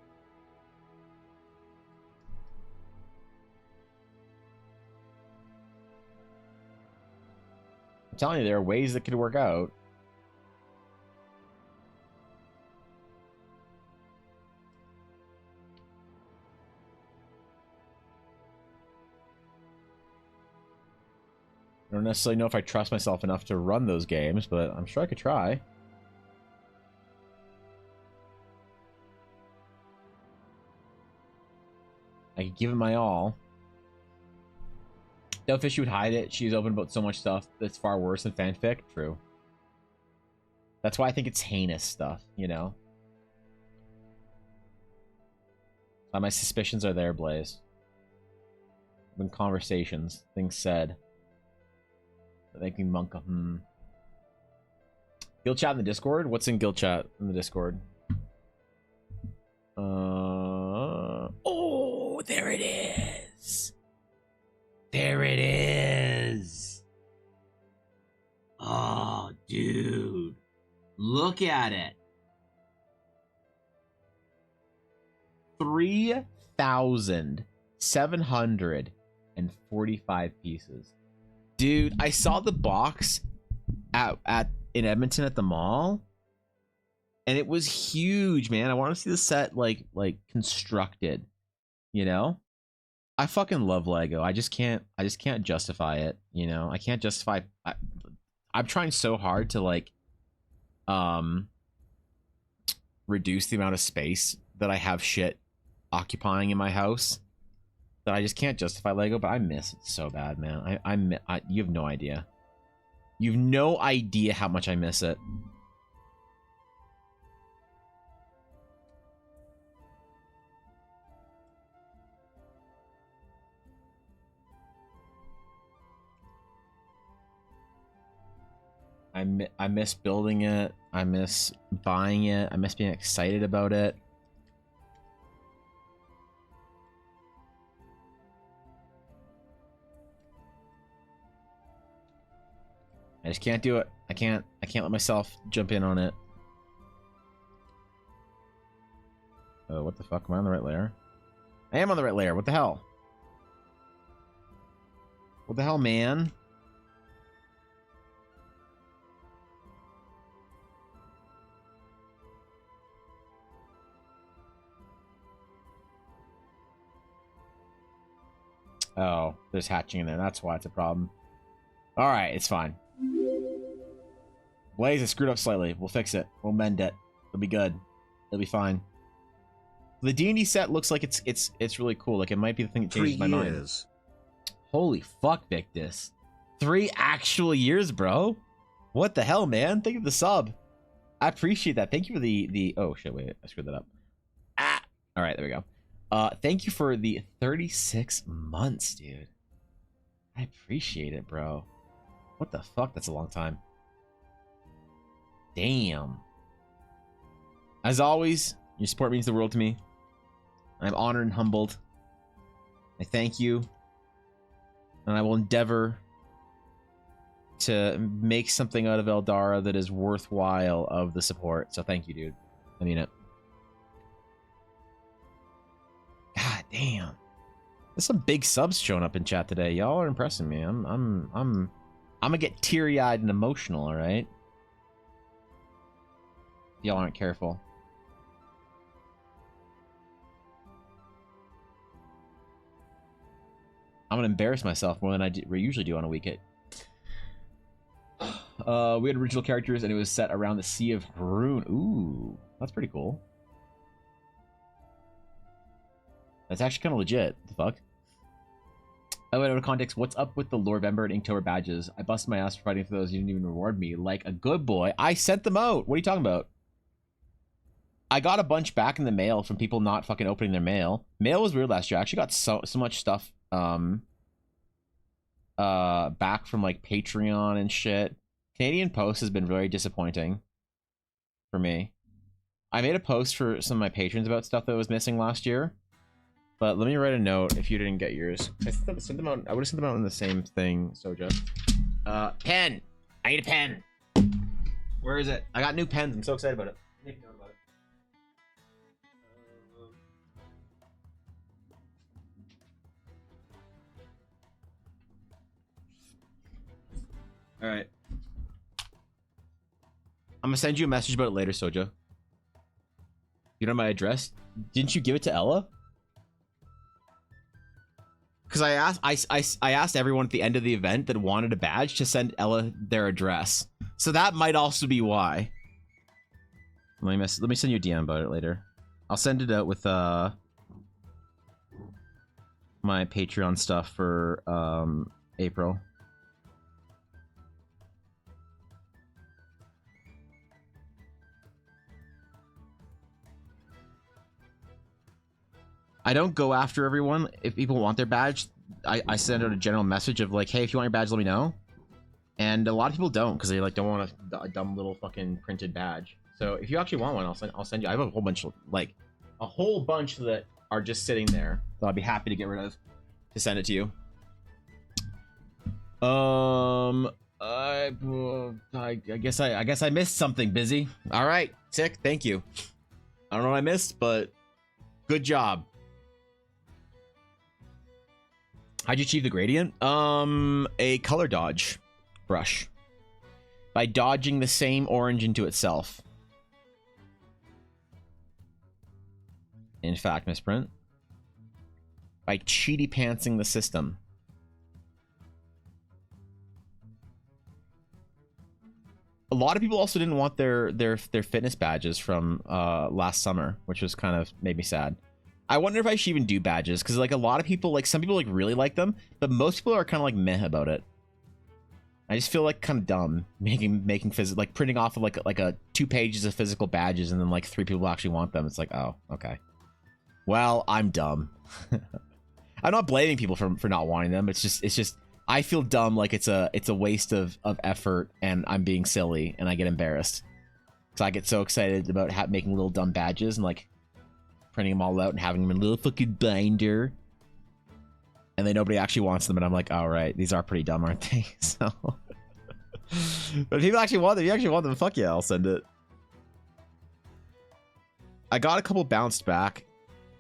Speaker 2: I'm telling you, there are ways that could work out. I don't necessarily know if I trust myself enough to run those games, but I'm sure I could try. I could give it my all. Delphish would hide it. She's open about so much stuff that's far worse than fanfic. True. That's why I think it's heinous stuff, you know? My suspicions are there, Blaze. Been conversations, things said. Making monk guild chat in the Discord? What's in guild chat in the Discord? Oh, there it is. There it is.
Speaker 4: Oh, dude.
Speaker 2: Look at it. 3,745 pieces. Dude, I saw the box at in Edmonton at the mall, and it was huge, man. I want to see the set like constructed, you know? I fucking love Lego. I just can't justify it, you know? I can't justify I'm trying so hard to like reduce the amount of space that I have shit occupying in my house, that I just can't justify Lego, but I miss it so bad, man. I you have no idea. You've no idea how much I miss it. I miss building it. I miss buying it. I miss being excited about it. I just can't do it. I can't let myself jump in on it. Oh, what the fuck? Am I on the right layer? I am on the right layer. What the hell? What the hell, man? Oh, there's hatching in there. That's why it's a problem. Alright, it's fine. Blaze is screwed up slightly. We'll fix it. We'll mend it. It'll be good. It'll be fine. The D&D set looks like it's really cool. Like, it might be the thing that changed my mind. Holy fuck, Victus. 3 actual years, bro. What the hell, man? Thank you for the sub. I appreciate that. Thank you for the oh shit, wait, I screwed that up. Ah! Alright, there we go. Thank you for the 36 months, dude. I appreciate it, bro. What the fuck? That's a long time. Damn. As always, your support means the world to me. I'm honored and humbled. I thank you. And I will endeavor to make something out of Eldara that is worthwhile of the support. So thank you, dude. I mean it. God damn. There's some big subs showing up in chat today. Y'all are impressing me. I'm gonna get teary-eyed and emotional, all right? Y'all aren't careful. I'm gonna embarrass myself more than I usually do on a weekend. We had original characters, and it was set around the Sea of Haroon. Ooh, that's pretty cool. That's actually kind of legit. What the fuck? Oh, wait, out of context, what's up with the Lorvember and Inktober badges? I busted my ass for fighting for those. You didn't even reward me. Like a good boy. I sent them out. What are you talking about? I got a bunch back in the mail from people not fucking opening their mail. Mail was weird last year. I actually got so much stuff back from like Patreon and shit. Canadian Post has been very disappointing for me. I made a post for some of my patrons about stuff that was missing last year. But let me write a note if you didn't get yours. I sent them out. I would have sent them out in the same thing, Soja. Pen. I need a pen. Where is it? I got new pens. I'm so excited about it. Make a note about it. All right. I'm gonna send you a message about it later, Soja. You know my address? Didn't you give it to Ella? Because I asked everyone at the end of the event that wanted a badge to send Ella their address. So that might also be why. Let me send you a DM about it later. I'll send it out with my Patreon stuff for April. I don't go after everyone. If people want their badge, I send out a general message of like, hey, if you want your badge, let me know. And a lot of people don't because they like don't want a dumb little fucking printed badge. So if you actually want one, I'll send you. I have a whole bunch that are just sitting there that I'll be happy to get rid of to send it to you. I guess I missed something. Busy. All right, sick. Thank you. I don't know what I missed, but good job. How'd you achieve the gradient? A color dodge brush by dodging the same orange into itself. In fact, misprint. By cheaty pantsing the system. A lot of people also didn't want their fitness badges from last summer, which was kind of made me sad. I wonder if I should even do badges, because like a lot of people, like some people like really like them, but most people are kind of like meh about it. I just feel like kind of dumb making like printing off of like a 2 pages of physical badges and then like 3 people actually want them. It's like, oh, okay. Well, I'm dumb. I'm not blaming people for not wanting them. It's just I feel dumb, like it's a waste of effort, and I'm being silly, and I get embarrassed because I get so excited about making little dumb badges and like printing them all out and having them in a little fucking binder, and then nobody actually wants them, and I'm like, all right, these are pretty dumb, aren't they? So, but if people actually want them, fuck yeah, I'll send it. I got a couple bounced back,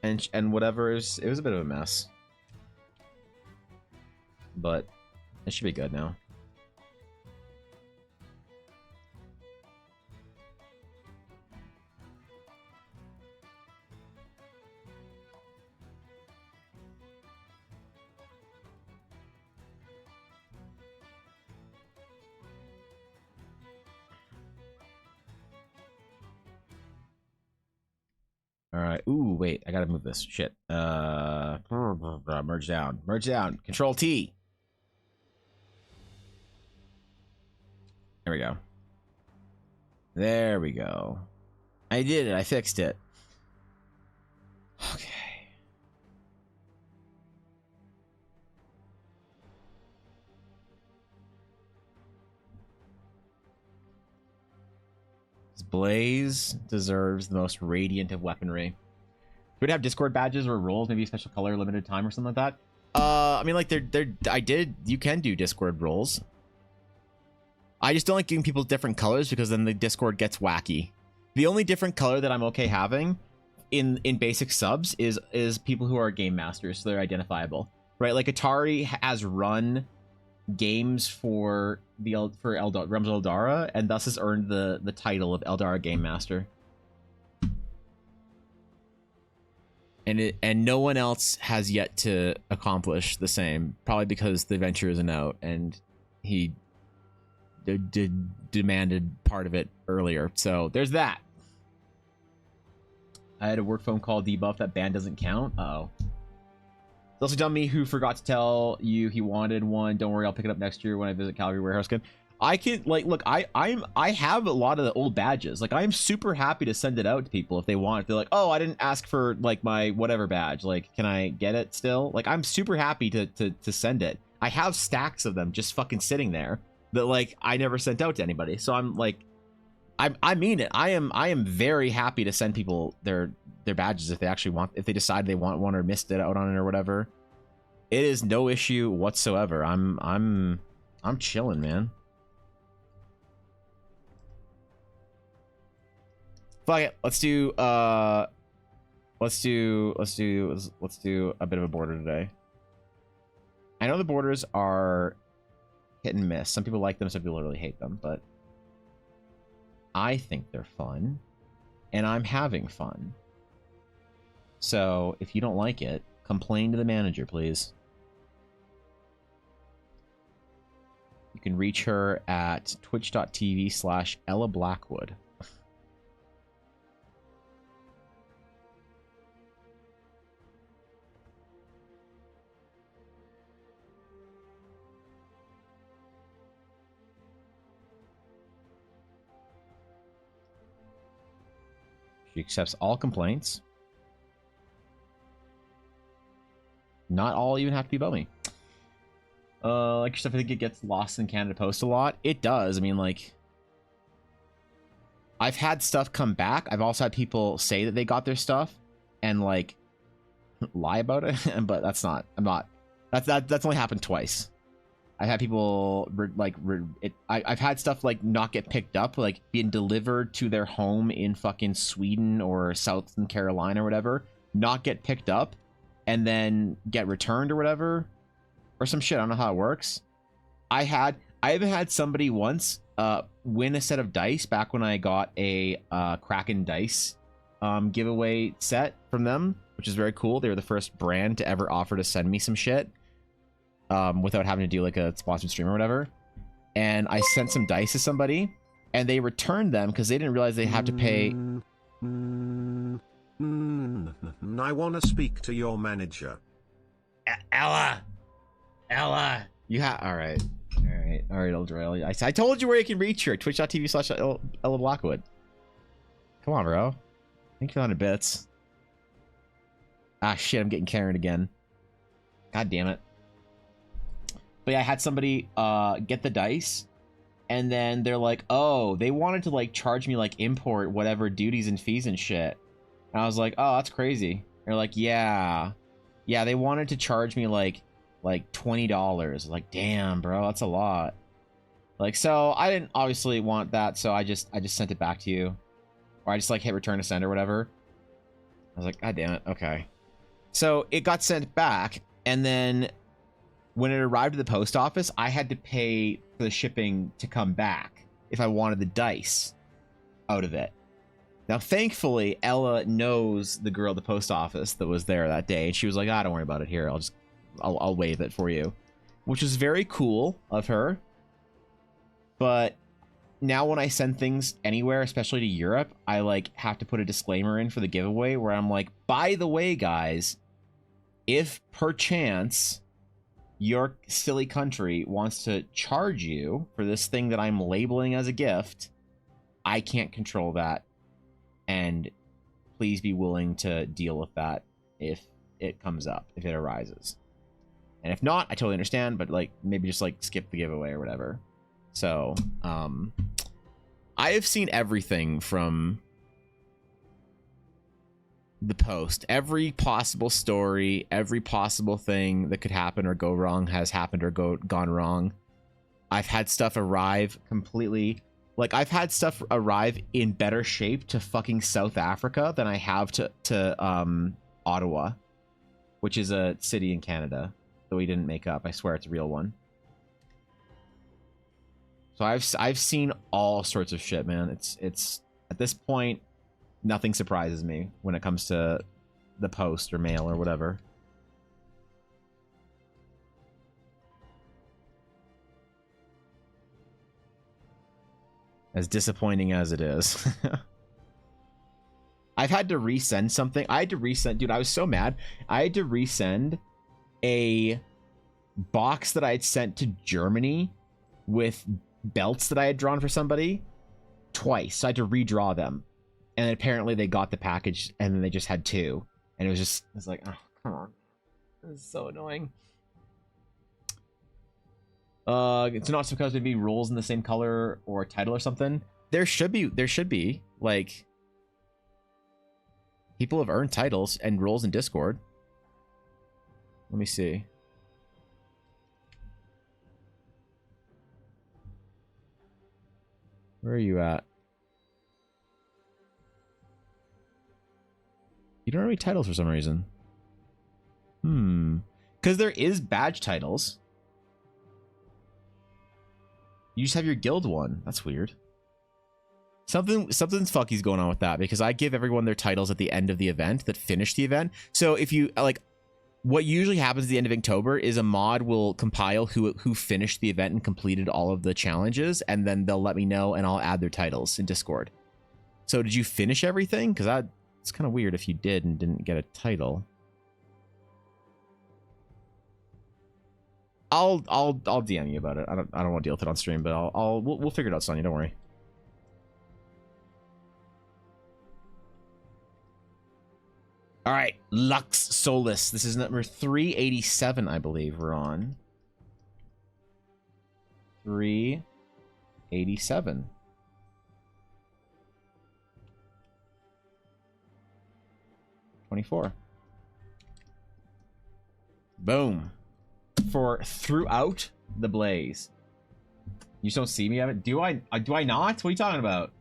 Speaker 2: and whatever, it was a bit of a mess, but it should be good now. All right. Ooh, wait. I gotta move this. Shit. Merge down. Merge down. Control T. There we go. There we go. I did it. I fixed it. Okay. Blaze deserves the most radiant of weaponry. Would have Discord badges or roles, maybe a special color, limited time, or something like that. I mean, like you can do Discord roles. I just don't like giving people different colors because then the Discord gets wacky. The only different color that I'm okay having in basic subs is people who are game masters, so they're identifiable, right? Like Atari has run games for Realms of Eldara, and thus has earned the title of Eldara Game Master. And no one else has yet to accomplish the same, probably because the adventure isn't out, and he demanded part of it earlier. So there's that. I had a work phone call debuff. That ban doesn't count. Uh-oh. It's also dumb me who forgot to tell you he wanted one. Don't worry, I'll pick it up next year when I visit Calgary Warehouse again. I can, like, look, I have a lot of the old badges. Like, I'm super happy to send it out to people if they want. If they're like, oh, I didn't ask for like my whatever badge. Like, can I get it still? Like, I'm super happy to send it. I have stacks of them just fucking sitting there that like I never sent out to anybody. So I'm like, I mean it. I am very happy to send people their badges if they actually want, if they decide they want one or missed it out on it or whatever. It is no issue whatsoever. I'm chilling, man. Fuck it. Let's do a bit of a border today. I know the borders are hit and miss. Some people like them, some people really hate them, but I think they're fun, and I'm having fun. So if you don't like it, complain to the manager, please. You can reach her at twitch.tv/Ella Blackwood. She accepts all complaints. Not all even have to be about me. Like your stuff, I think it gets lost in Canada Post a lot. It does. I mean, like, I've had stuff come back. I've also had people say that they got their stuff and like lie about it. But that's only happened twice. I've had people I've had stuff like not get picked up, like being delivered to their home in fucking Sweden or South Carolina or whatever, not get picked up, and then get returned or whatever, or some shit. I don't know how it works. I even had somebody once win a set of dice back when I got a Kraken dice giveaway set from them, which is very cool. They were the first brand to ever offer to send me some shit without having to do like a sponsored stream or whatever. And I sent some dice to somebody, and they returned them because they didn't realize they had to pay.
Speaker 1: I want to speak to your manager.
Speaker 4: Ella.
Speaker 2: You have all right, Eldroil. I told you where you can reach her. Twitch.tv/Ella Blackwood. Come on, bro. Thank you for 100 bits. Ah, shit, I'm getting Karen again. God damn it. But yeah, I had somebody get the dice, and then they're like, oh, they wanted to like charge me like import whatever duties and fees and shit. And I was like, oh, that's crazy. They're like, yeah, they wanted to charge me like $20. Like, damn, bro, that's a lot. Like, so I didn't obviously want that, so I just sent it back to you, or I just like hit return to send or whatever. I was like, god damn it, okay. So it got sent back, and then when it arrived at the post office, I had to pay for the shipping to come back if I wanted the dice out of it. Now, thankfully, Ella knows the girl at the post office that was there that day, and she was like, don't worry about it. Here, I'll waive it for you, which is very cool of her. But now when I send things anywhere, especially to Europe, I like have to put a disclaimer in for the giveaway where I'm like, by the way, guys, if perchance your silly country wants to charge you for this thing that I'm labeling as a gift, I can't control that. And please be willing to deal with that if it comes up, if it arises. And if not, I totally understand, but like maybe just like skip the giveaway or whatever. So, I have seen everything from the post. Every possible story, every possible thing that could happen or go wrong has happened or gone wrong. I've had stuff arrive completely, like I've had stuff arrive in better shape to fucking South Africa than I have to Ottawa, which is a city in Canada that we didn't make up. I swear it's a real one. So I've seen all sorts of shit, man. It's at this point, nothing surprises me when it comes to the post or mail or whatever. As disappointing as it is. I've had to resend something. I had to resend, dude, I was so mad. I had to resend a box that I had sent to Germany with belts that I had drawn for somebody twice. So I had to redraw them. And apparently they got the package and then they just had two. And it was like, oh, come on. This is so annoying. It's not supposed to be rules in the same color or title or something. There should be like, people have earned titles and roles in Discord. Let me see. Where are you at? You don't have any titles for some reason. Because there is badge titles. You just have your guild one. That's weird. Something's fucky's going on with that, because I give everyone their titles at the end of the event that finish the event. So if you like, what usually happens at the end of October is a mod will compile who finished the event and completed all of the challenges, and then they'll let me know and I'll add their titles in Discord. So did you finish everything? Because it's kind of weird if you did and didn't get a title. I'll DM you about it. I don't want to deal with it on stream, but we'll figure it out, Sonya. Don't worry. All right, Lux Solus. This is number 387, I believe we're on. 387. $24. Boom. For throughout the Blaze. You just don't see me, Evan? Do I not? What are you talking about?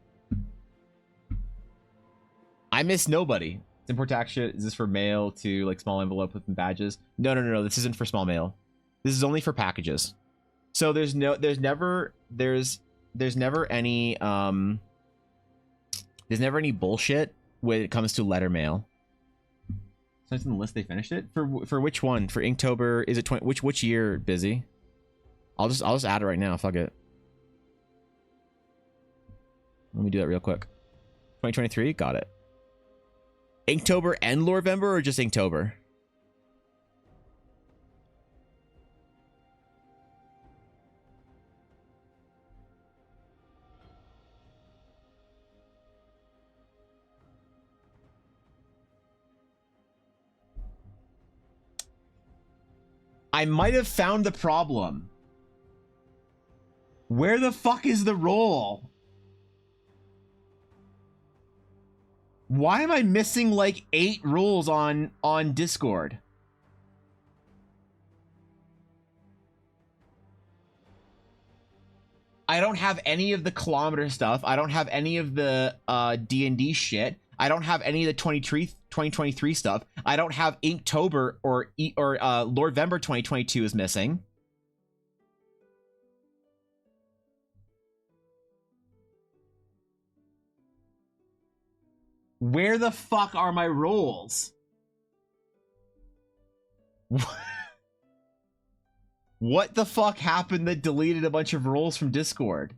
Speaker 2: I miss nobody. It's import tax shit. Is this for mail to like small envelope with badges? No. This isn't for small mail. This is only for packages. So there's never any bullshit when it comes to letter mail. So it's in the list. They finished it for which one? For Inktober? Is it 20? Which year? Busy. I'll just add it right now. Fuck it. Let me do that real quick. 2023. Got it. Inktober and Lorvember, or just Inktober? I might have found the problem. Where the fuck is the roll? Why am I missing like 8 rules on Discord? I don't have any of the kilometer stuff. I don't have any of the D&D shit. I don't have any of the 2023 stuff. I don't have Inktober or Lorvember 2022 is missing. Where the fuck are my rolls? What the fuck happened that deleted a bunch of rolls from Discord?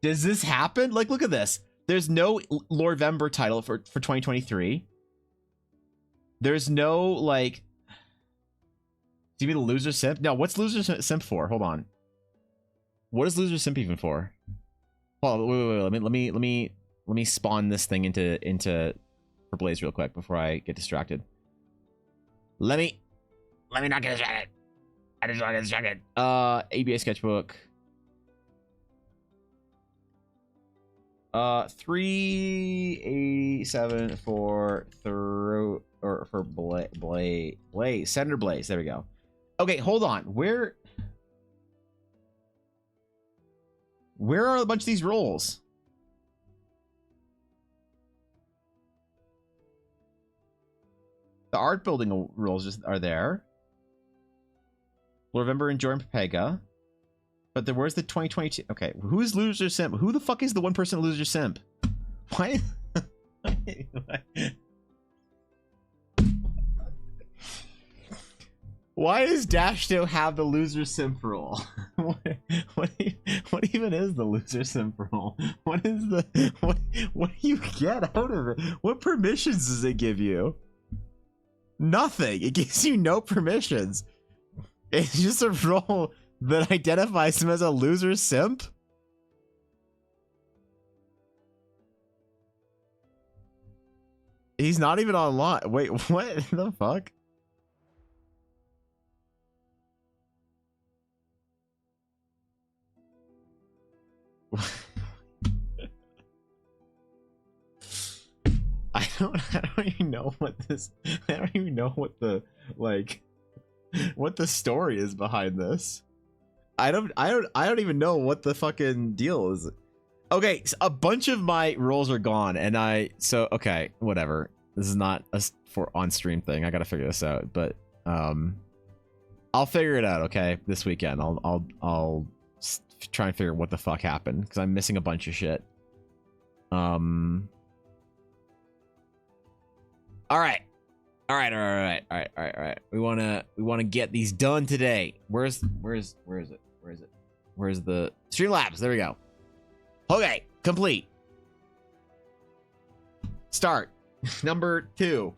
Speaker 2: Does this happen? Like, look at this. There's no Lorvember title for 2023. There's no, like... Do you mean the Loser Simp? No, what's Loser Simp for? Hold on. What is Loser Simp even for? Hold on, wait. Let me spawn this thing into for Blaze real quick before I get distracted. Let me not get distracted. I just want to get distracted. ABA sketchbook. 387 for Blaze. Senator Blaze. There we go. Okay, hold on. Where are a bunch of these rolls? The art building rules just are there. Lorvember and Jordan Pepega. But then where's the 2022? Okay, who is Loser Simp? Who the fuck is the 1% Loser Simp? Why? Why does Dashto have the Loser Simp rule? What even is the Loser Simp rule? What do you get out of it? What permissions does it give you? Nothing. It gives you no permissions. It's just a role that identifies him as a loser simp. He's not even online. Wait, what the fuck? I don't even know what this. I don't even know what the what the story is behind this. I don't even know what the fucking deal is. Okay, so a bunch of my roles are gone, and okay, whatever. This is not a for on stream thing. I gotta figure this out, but I'll figure it out. Okay, this weekend I'll try and figure out what the fuck happened because I'm missing a bunch of shit. All right. We wanna get these done today. Where's it? Where's the Streamlabs? There we go. Okay, complete. Start. Number 2.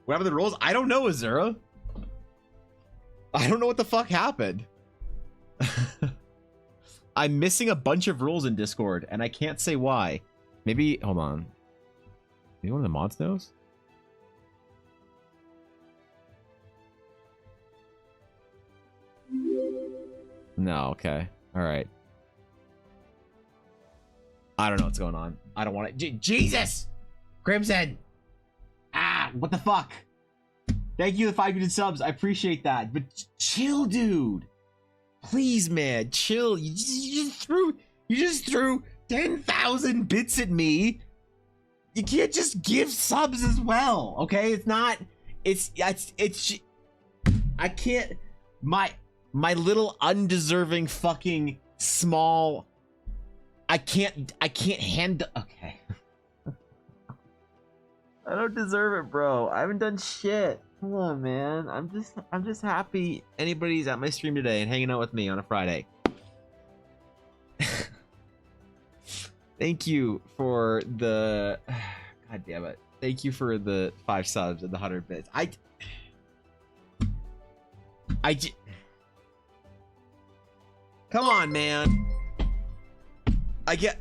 Speaker 2: What happened to the rules? I don't know, Azura. I don't know what the fuck happened. I'm missing a bunch of rules in Discord, and I can't say why. Maybe, hold on. Maybe one of the mods knows? No, okay. Alright. I don't know what's going on. I don't want it. Jesus! Crimson! Ah, what the fuck? Thank you for the 5 minute subs. I appreciate that. But chill, dude. Please, man, chill. You just threw 10,000 bits at me. You can't just give subs as well, okay? It's not. It's. I can't. My little undeserving fucking small. I can't handle. Okay. I don't deserve it, bro. I haven't done shit. Come on, man. I'm just happy anybody's at my stream today and hanging out with me on a Friday. Thank you for the God damn it. Thank you for the 5 subs and the 100 bits. Come on, man. I get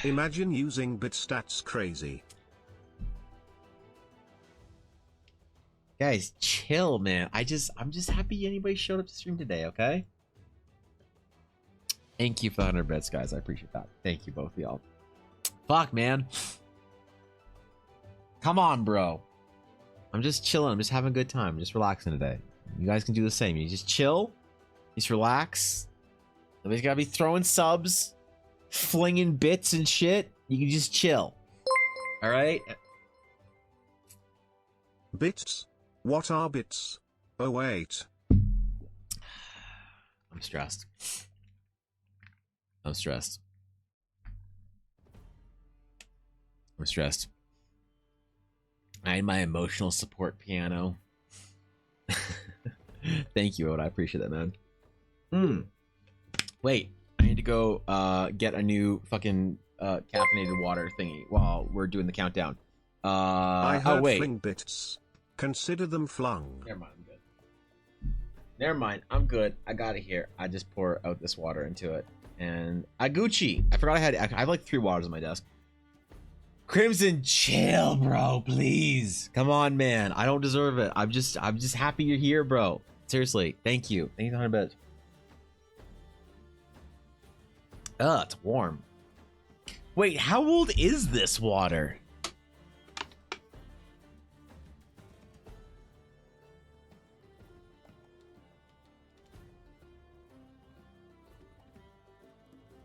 Speaker 1: Imagine using bit stats crazy.
Speaker 2: Guys, chill, man. I'm just happy anybody showed up to stream today, okay? Thank you for the 100 bits, guys. I appreciate that. Thank you, both of y'all. Fuck, man. Come on, bro. I'm just chilling. I'm just having a good time. I'm just relaxing today. You guys can do the same. You just chill. Just relax. Nobody's gotta be throwing subs, flinging bits and shit. You can just chill. All right?
Speaker 1: Bits? What are bits? Oh wait.
Speaker 2: I'm stressed. I'm stressed. I'm stressed. I need my emotional support piano. Thank you, Oda. I appreciate that, man. Wait, I need to go get a new fucking caffeinated water thingy while we're doing the countdown.
Speaker 1: I heard
Speaker 2: wait.
Speaker 1: fling bits. Consider them flung.
Speaker 2: Never mind, I'm good. Never mind, I'm good. I got it here. I just pour out this water into it. And Gucci. I forgot I have like 3 waters on my desk. Crimson, chill, bro, please. Come on, man. I don't deserve it. I'm just happy you're here, bro. Seriously, thank you. Thank you for 100 bits. It's warm. Wait, how old is this water?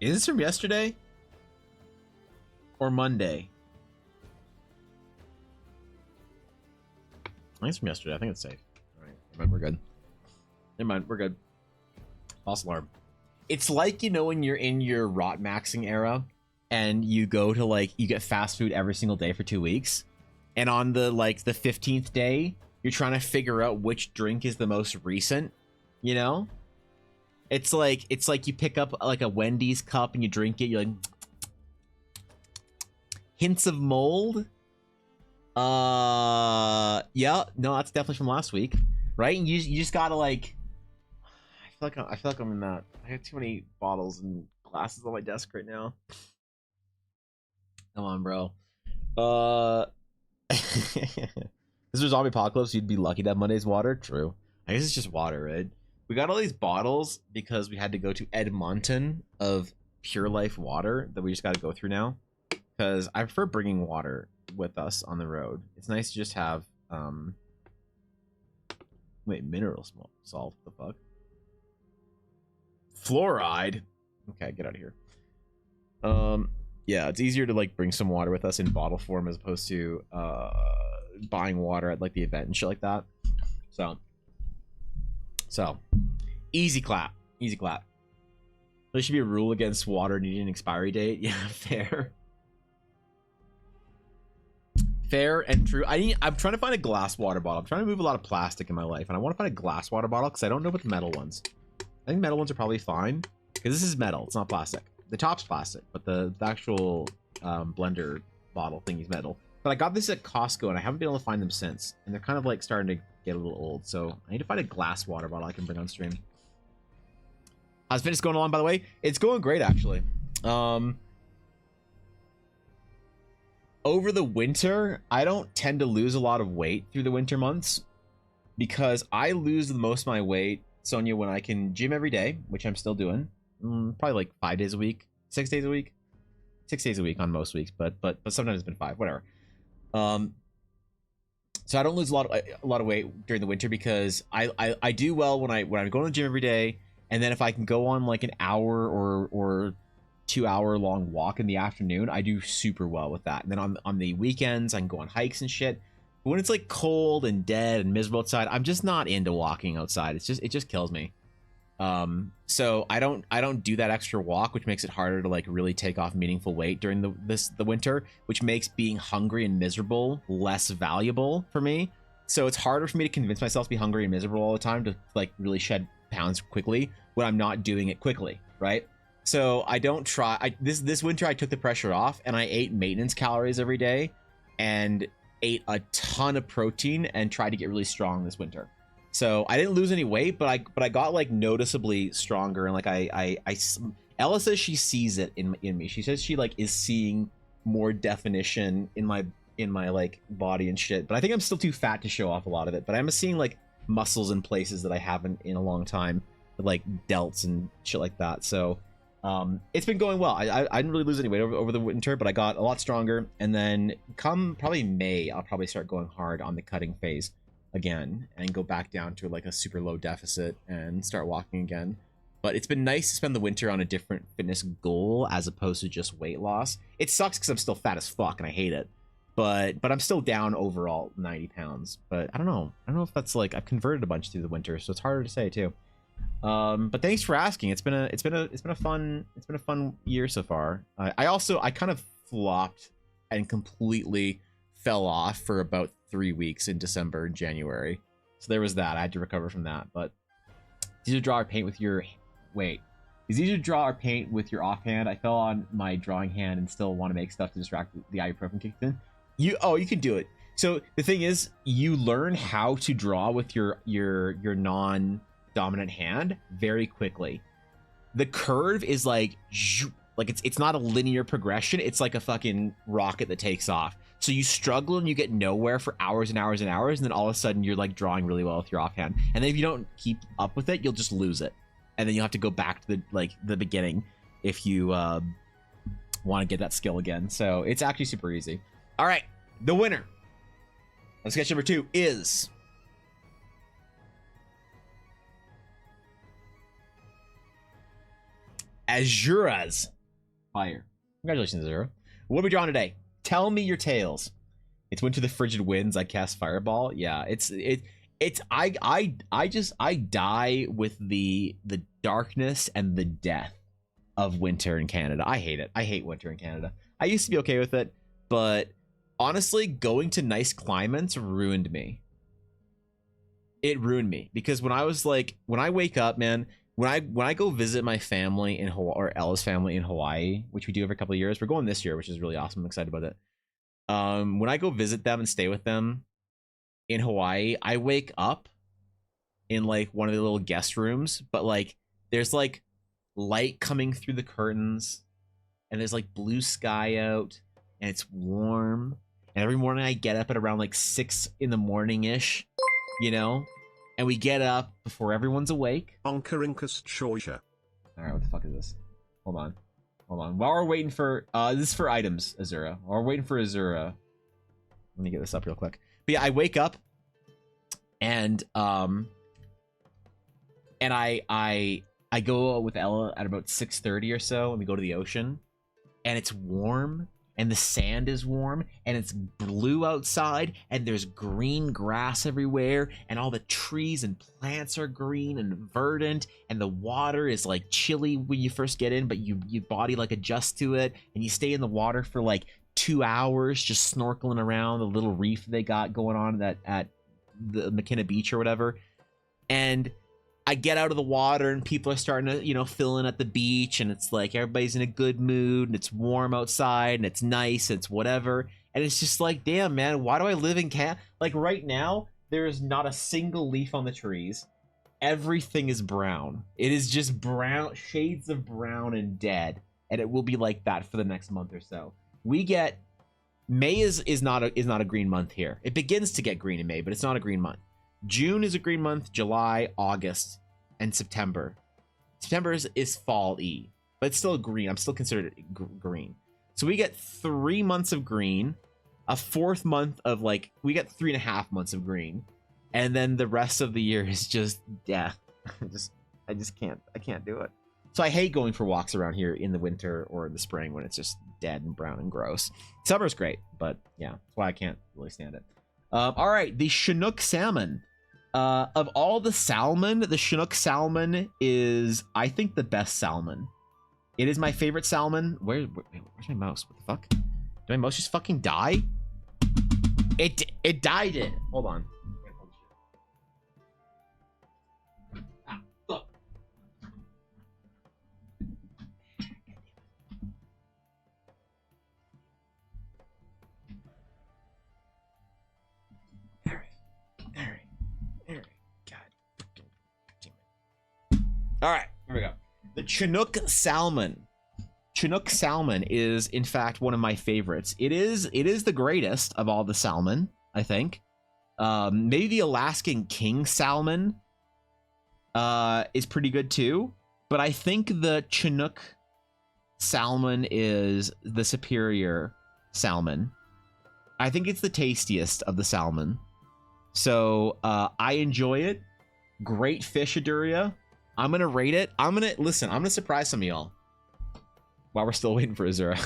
Speaker 2: Is this from yesterday? Or Monday? I think it's from yesterday. I think it's safe. Alright, never mind, we're good. Never mind, we're good. False alarm. It's like, you know, when you're in your rot maxing era and you go to like, you get fast food every single day for 2 weeks. And on the like the 15th day, you're trying to figure out which drink is the most recent, you know? It's like you pick up like a Wendy's cup and you drink it, you're like hints of mold. Yeah, no, that's definitely from last week, right? And you just gotta like, I feel like I'm in that. I have too many bottles and glasses on my desk right now. Come on, bro. This was zombie apocalypse. You'd be lucky to have Monday's water. True. I guess it's just water, right? We got all these bottles because we had to go to Edmonton of Pure Life water that we just got to go through now. Because I prefer bringing water with us on the road. It's nice to just have wait, mineral salt. What the fuck? Fluoride. Okay, get out of here. Yeah, it's easier to like bring some water with us in bottle form as opposed to buying water at like the event and shit like that. So easy clap. There should be a rule against water needing an expiry date. Yeah, fair. Fair and true. I'm trying to find a glass water bottle. I'm trying to move a lot of plastic in my life, and I want to find a glass water bottle because I don't know about the metal ones. I think metal ones are probably fine because this is metal. It's not plastic. The top's plastic, but the actual blender bottle thing is metal. But I got this at Costco, and I haven't been able to find them since. And they're kind of like starting to get a little old. So I need to find a glass water bottle I can bring on stream. How's fitness going along, by the way? It's going great, actually. Over the winter, I don't tend to lose a lot of weight through the winter months because I lose the most of my weight, Sonia, when I can gym every day, which I'm still doing. Probably like 5 days a week, 6 days a week, 6 days a week on most weeks, but sometimes it's been 5, whatever. So I don't lose a lot of weight during the winter because I do well when I'm going to the gym every day And then if I can go on like an hour or 2 hour long walk in the afternoon, I do super well with that. And then on the weekends, I can go on hikes and shit. But when it's like cold and dead and miserable outside, I'm just not into walking outside. It just kills me. So I don't do that extra walk, which makes it harder to like really take off meaningful weight during the winter, which makes being hungry and miserable less valuable for me. So it's harder for me to convince myself to be hungry and miserable all the time to like really shed pounds quickly when I'm not doing it quickly, right? So I don't try. This winter I took the pressure off and I ate maintenance calories every day and ate a ton of protein and tried to get really strong this winter. So I didn't lose any weight, but I got like noticeably stronger. And like Ella says she sees it in me. She says she like is seeing more definition in my like body and shit. But I think I'm still too fat to show off a lot of it. But I'm seeing like muscles in places that I haven't in a long time, like delts and shit like that. So it's been going well. I didn't really lose any weight over the winter, but I got a lot stronger. And then come probably May, I'll probably start going hard on the cutting phase again and go back down to like a super low deficit and start walking again. But it's been nice to spend the winter on a different fitness goal as opposed to just weight loss. It sucks because I'm still fat as fuck and I hate it. But I'm still down overall 90 pounds. But I don't know if that's like I've converted a bunch through the winter, so it's harder to say too. But thanks for asking. It's been a fun year so far. I kind of flopped and completely fell off for about 3 weeks in December and January. So there was that. I had to recover from that. But it's easier to draw or paint with your It's easier to draw or paint with your offhand. I fell on my drawing hand and still want to make stuff to distract the ibuprofen kicked in. You can do it. So the thing is, you learn how to draw with your non-dominant hand very quickly. The curve is like it's not a linear progression. It's like a fucking rocket that takes off. So you struggle and you get nowhere for hours and hours and hours, and then all of a sudden you're like drawing really well with your offhand. And then if you don't keep up with it, you'll just lose it, and then you'll have to go back to the beginning if you want to get that skill again. So it's actually super easy. All right, the winner of sketch number 2 is Azura's Fire. Congratulations, Azura. What are we drawing today? Tell me your tales. It's Winter the Frigid Winds. I cast Fireball. Yeah, I die with the darkness and the death of winter in Canada. I hate it. I hate winter in Canada. I used to be okay with it, but honestly, going to nice climates ruined me. It ruined me because when I wake up, man, when I go visit my family in Hawaii, or Ella's family in Hawaii, which we do every couple of years, we're going this year, which is really awesome. I'm excited about it. When I go visit them and stay with them in Hawaii, I wake up in like one of the little guest rooms, but like there's like light coming through the curtains and there's like blue sky out and it's warm. And every morning I get up at around like 6 in the morning ish, and we get up before everyone's awake.
Speaker 1: Onkarinkus Shorsha.
Speaker 2: All right, what the fuck is this? Hold on. While we're waiting for this is for items, Azura. While we're waiting for Azura, let me get this up real quick. But yeah, I wake up and I go with Ella at about 6:30 or so, and we go to the ocean, and it's warm. And the sand is warm, and it's blue outside, and there's green grass everywhere, and all the trees and plants are green and verdant, and the water is like chilly when you first get in, but your body like adjusts to it, and you stay in the water for like 2 hours just snorkeling around the little reef they got going on at the McKenna Beach or whatever. And I get out of the water and people are starting to, fill in at the beach, and it's like everybody's in a good mood and it's warm outside and it's nice, and it's whatever. And it's just like, damn, man, why do I live in like right now, there is not a single leaf on the trees. Everything is brown. It is just brown, shades of brown and dead. And it will be like that for the next month or so. May is not a green month here. It begins to get green in May, but it's not a green month. June is a green month, July, August, and September. September is fall-y, but it's still green. I'm still considered green. So we get 3 months of green, a 4th month of we get 3.5 months of green, and then the rest of the year is just death. Just I just can't. I can't do it. So I hate going for walks around here in the winter or in the spring when it's just dead and brown and gross. Summer's great, but yeah, that's why I can't really stand it. All right, the Chinook salmon. Of all the salmon, the Chinook salmon is, I think, the best salmon. It is my favorite salmon. Where's my mouse? What the fuck? Did my mouse just fucking die? It died it. Hold on. Ah, fuck. All right, here we go. The Chinook salmon. Chinook salmon is, in fact, one of my favorites. It is the greatest of all the salmon, I think. Maybe the Alaskan king salmon is pretty good too, but I think the Chinook salmon is the superior salmon. I think it's the tastiest of the salmon. So I enjoy it. Great fish, Aduria. I'm gonna rate it. I'm gonna surprise some of y'all while we're still waiting for Azura.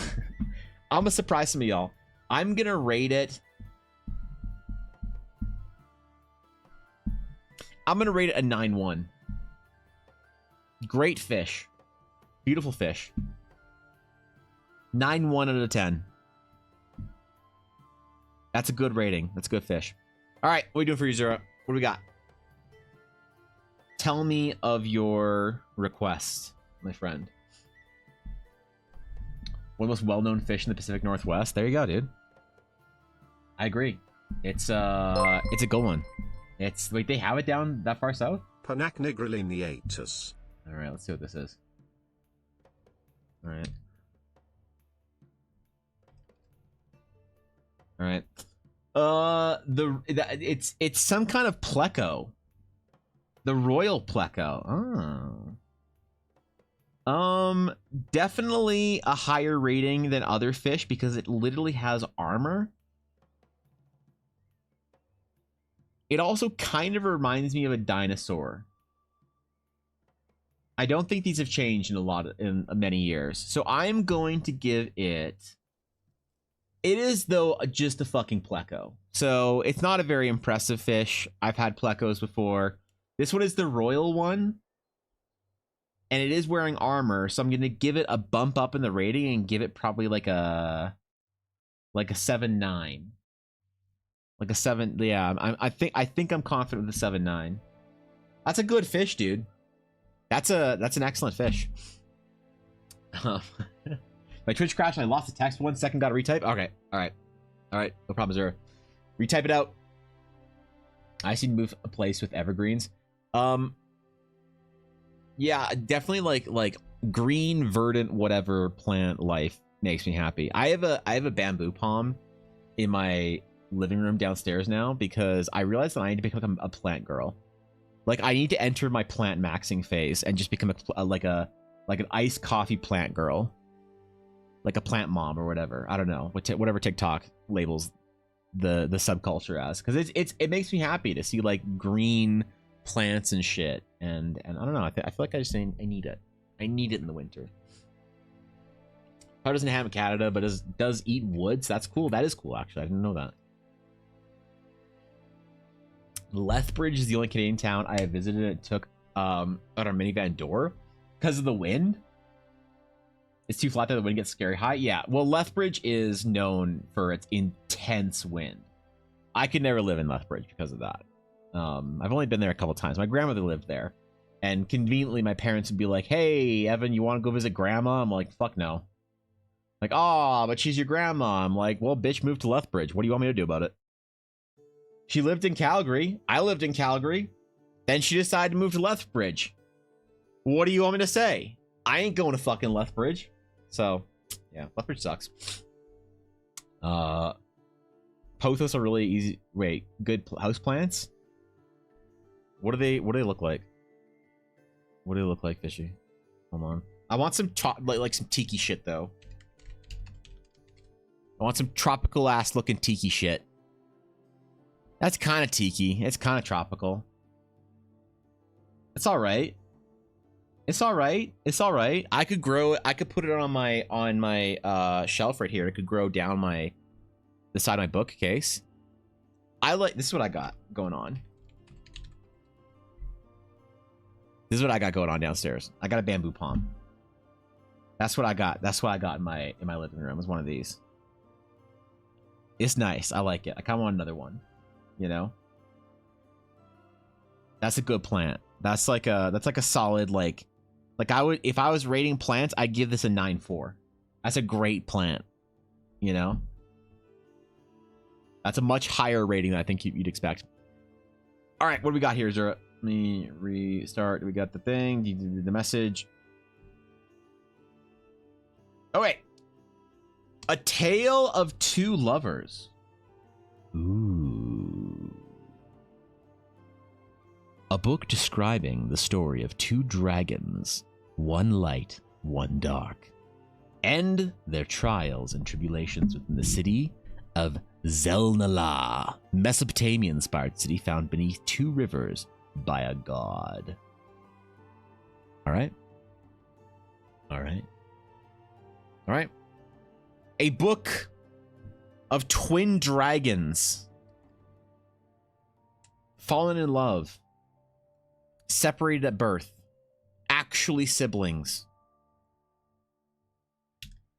Speaker 2: I'm gonna surprise some of y'all. I'm gonna rate it. I'm gonna rate it a 9-1. Great fish. Beautiful fish. 9-1 out of 10. That's a good rating. That's a good fish. All right, what are we doing for you, Azura? What do we got? Tell me of your request, my friend. One of the most well-known fish in the Pacific Northwest. There you go, dude. I agree. It's a good one. Wait, they have it down that far south?
Speaker 1: Panacnigrilliniatus.
Speaker 2: All right, let's see what this is. All right. All right. It's some kind of pleco. The royal pleco. Oh. Definitely a higher rating than other fish because it literally has armor. It also kind of reminds me of a dinosaur. I don't think these have changed in many years. So I'm going to give it. It is though just a fucking pleco. So it's not a very impressive fish. I've had plecos before. This one is the royal one. And it is wearing armor, so I'm going to give it a bump up in the rating and give it probably like a 7-9. Like a 7, yeah, I think I'm confident with the 7-9. That's a good fish, dude. That's an excellent fish. My Twitch crashed and I lost the text 1 second, got to retype. Okay, all right, no problem, Zero. Retype it out. I just need to move a place with evergreens. Yeah, definitely like green, verdant, whatever plant life makes me happy. I have a bamboo palm in my living room downstairs now because I realized that I need to become a plant girl. Like I need to enter my plant maxing phase and just become like an iced coffee plant girl, like a plant mom or whatever. I don't know whatever TikTok labels the subculture as, because it makes me happy to see like green plants and shit, and I don't know. I feel like I need it. I need it in the winter. Probably doesn't have in Canada, but does eat woods. That's cool. That is cool, actually. I didn't know that. Lethbridge is the only Canadian town I have visited. It took on our minivan door because of the wind. It's too flat there. The wind gets scary high. Yeah. Well, Lethbridge is known for its intense wind. I could never live in Lethbridge because of that. I've only been there a couple times. My grandmother lived there, and conveniently my parents would be like, "Hey, Evan, you want to go visit grandma?" I'm like, "Fuck no." Like, "Oh, but she's your grandma." I'm like, "Well, bitch, move to Lethbridge. What do you want me to do about it?" She lived in Calgary. I lived in Calgary. Then she decided to move to Lethbridge. What do you want me to say? I ain't going to fucking Lethbridge. So, yeah, Lethbridge sucks. Pothos are really easy. Wait, good house plants? What do they look like? What do they look like, Fishy? Hold on. I want some like some tiki shit though. I want some tropical ass looking tiki shit. That's kind of tiki. It's kind of tropical. It's all right. It's all right. It's all right. I could grow it. I could put it on my shelf right here. It could grow down the side of my bookcase. This is what I got going on. This is what I got going on downstairs. I got a bamboo palm. That's what I got. That's what I got in my living room. Was one of these. It's nice. I like it. I kind of want another one. You know. That's a good plant. That's like a solid like I would, if I was rating plants, I'd give this a 9.4. That's a great plant. You know. That's a much higher rating than I think you'd expect. All right, what do we got here, Zura? Let me restart. We got the thing, the message. Oh, wait. A Tale of Two Lovers. Ooh. A book describing the story of two dragons, one light, one dark, and their trials and tribulations within the city of Zelnala, Mesopotamian-inspired city found beneath two rivers by a god. All right. All right. All right. A book of twin dragons fallen in love, separated at birth, actually siblings.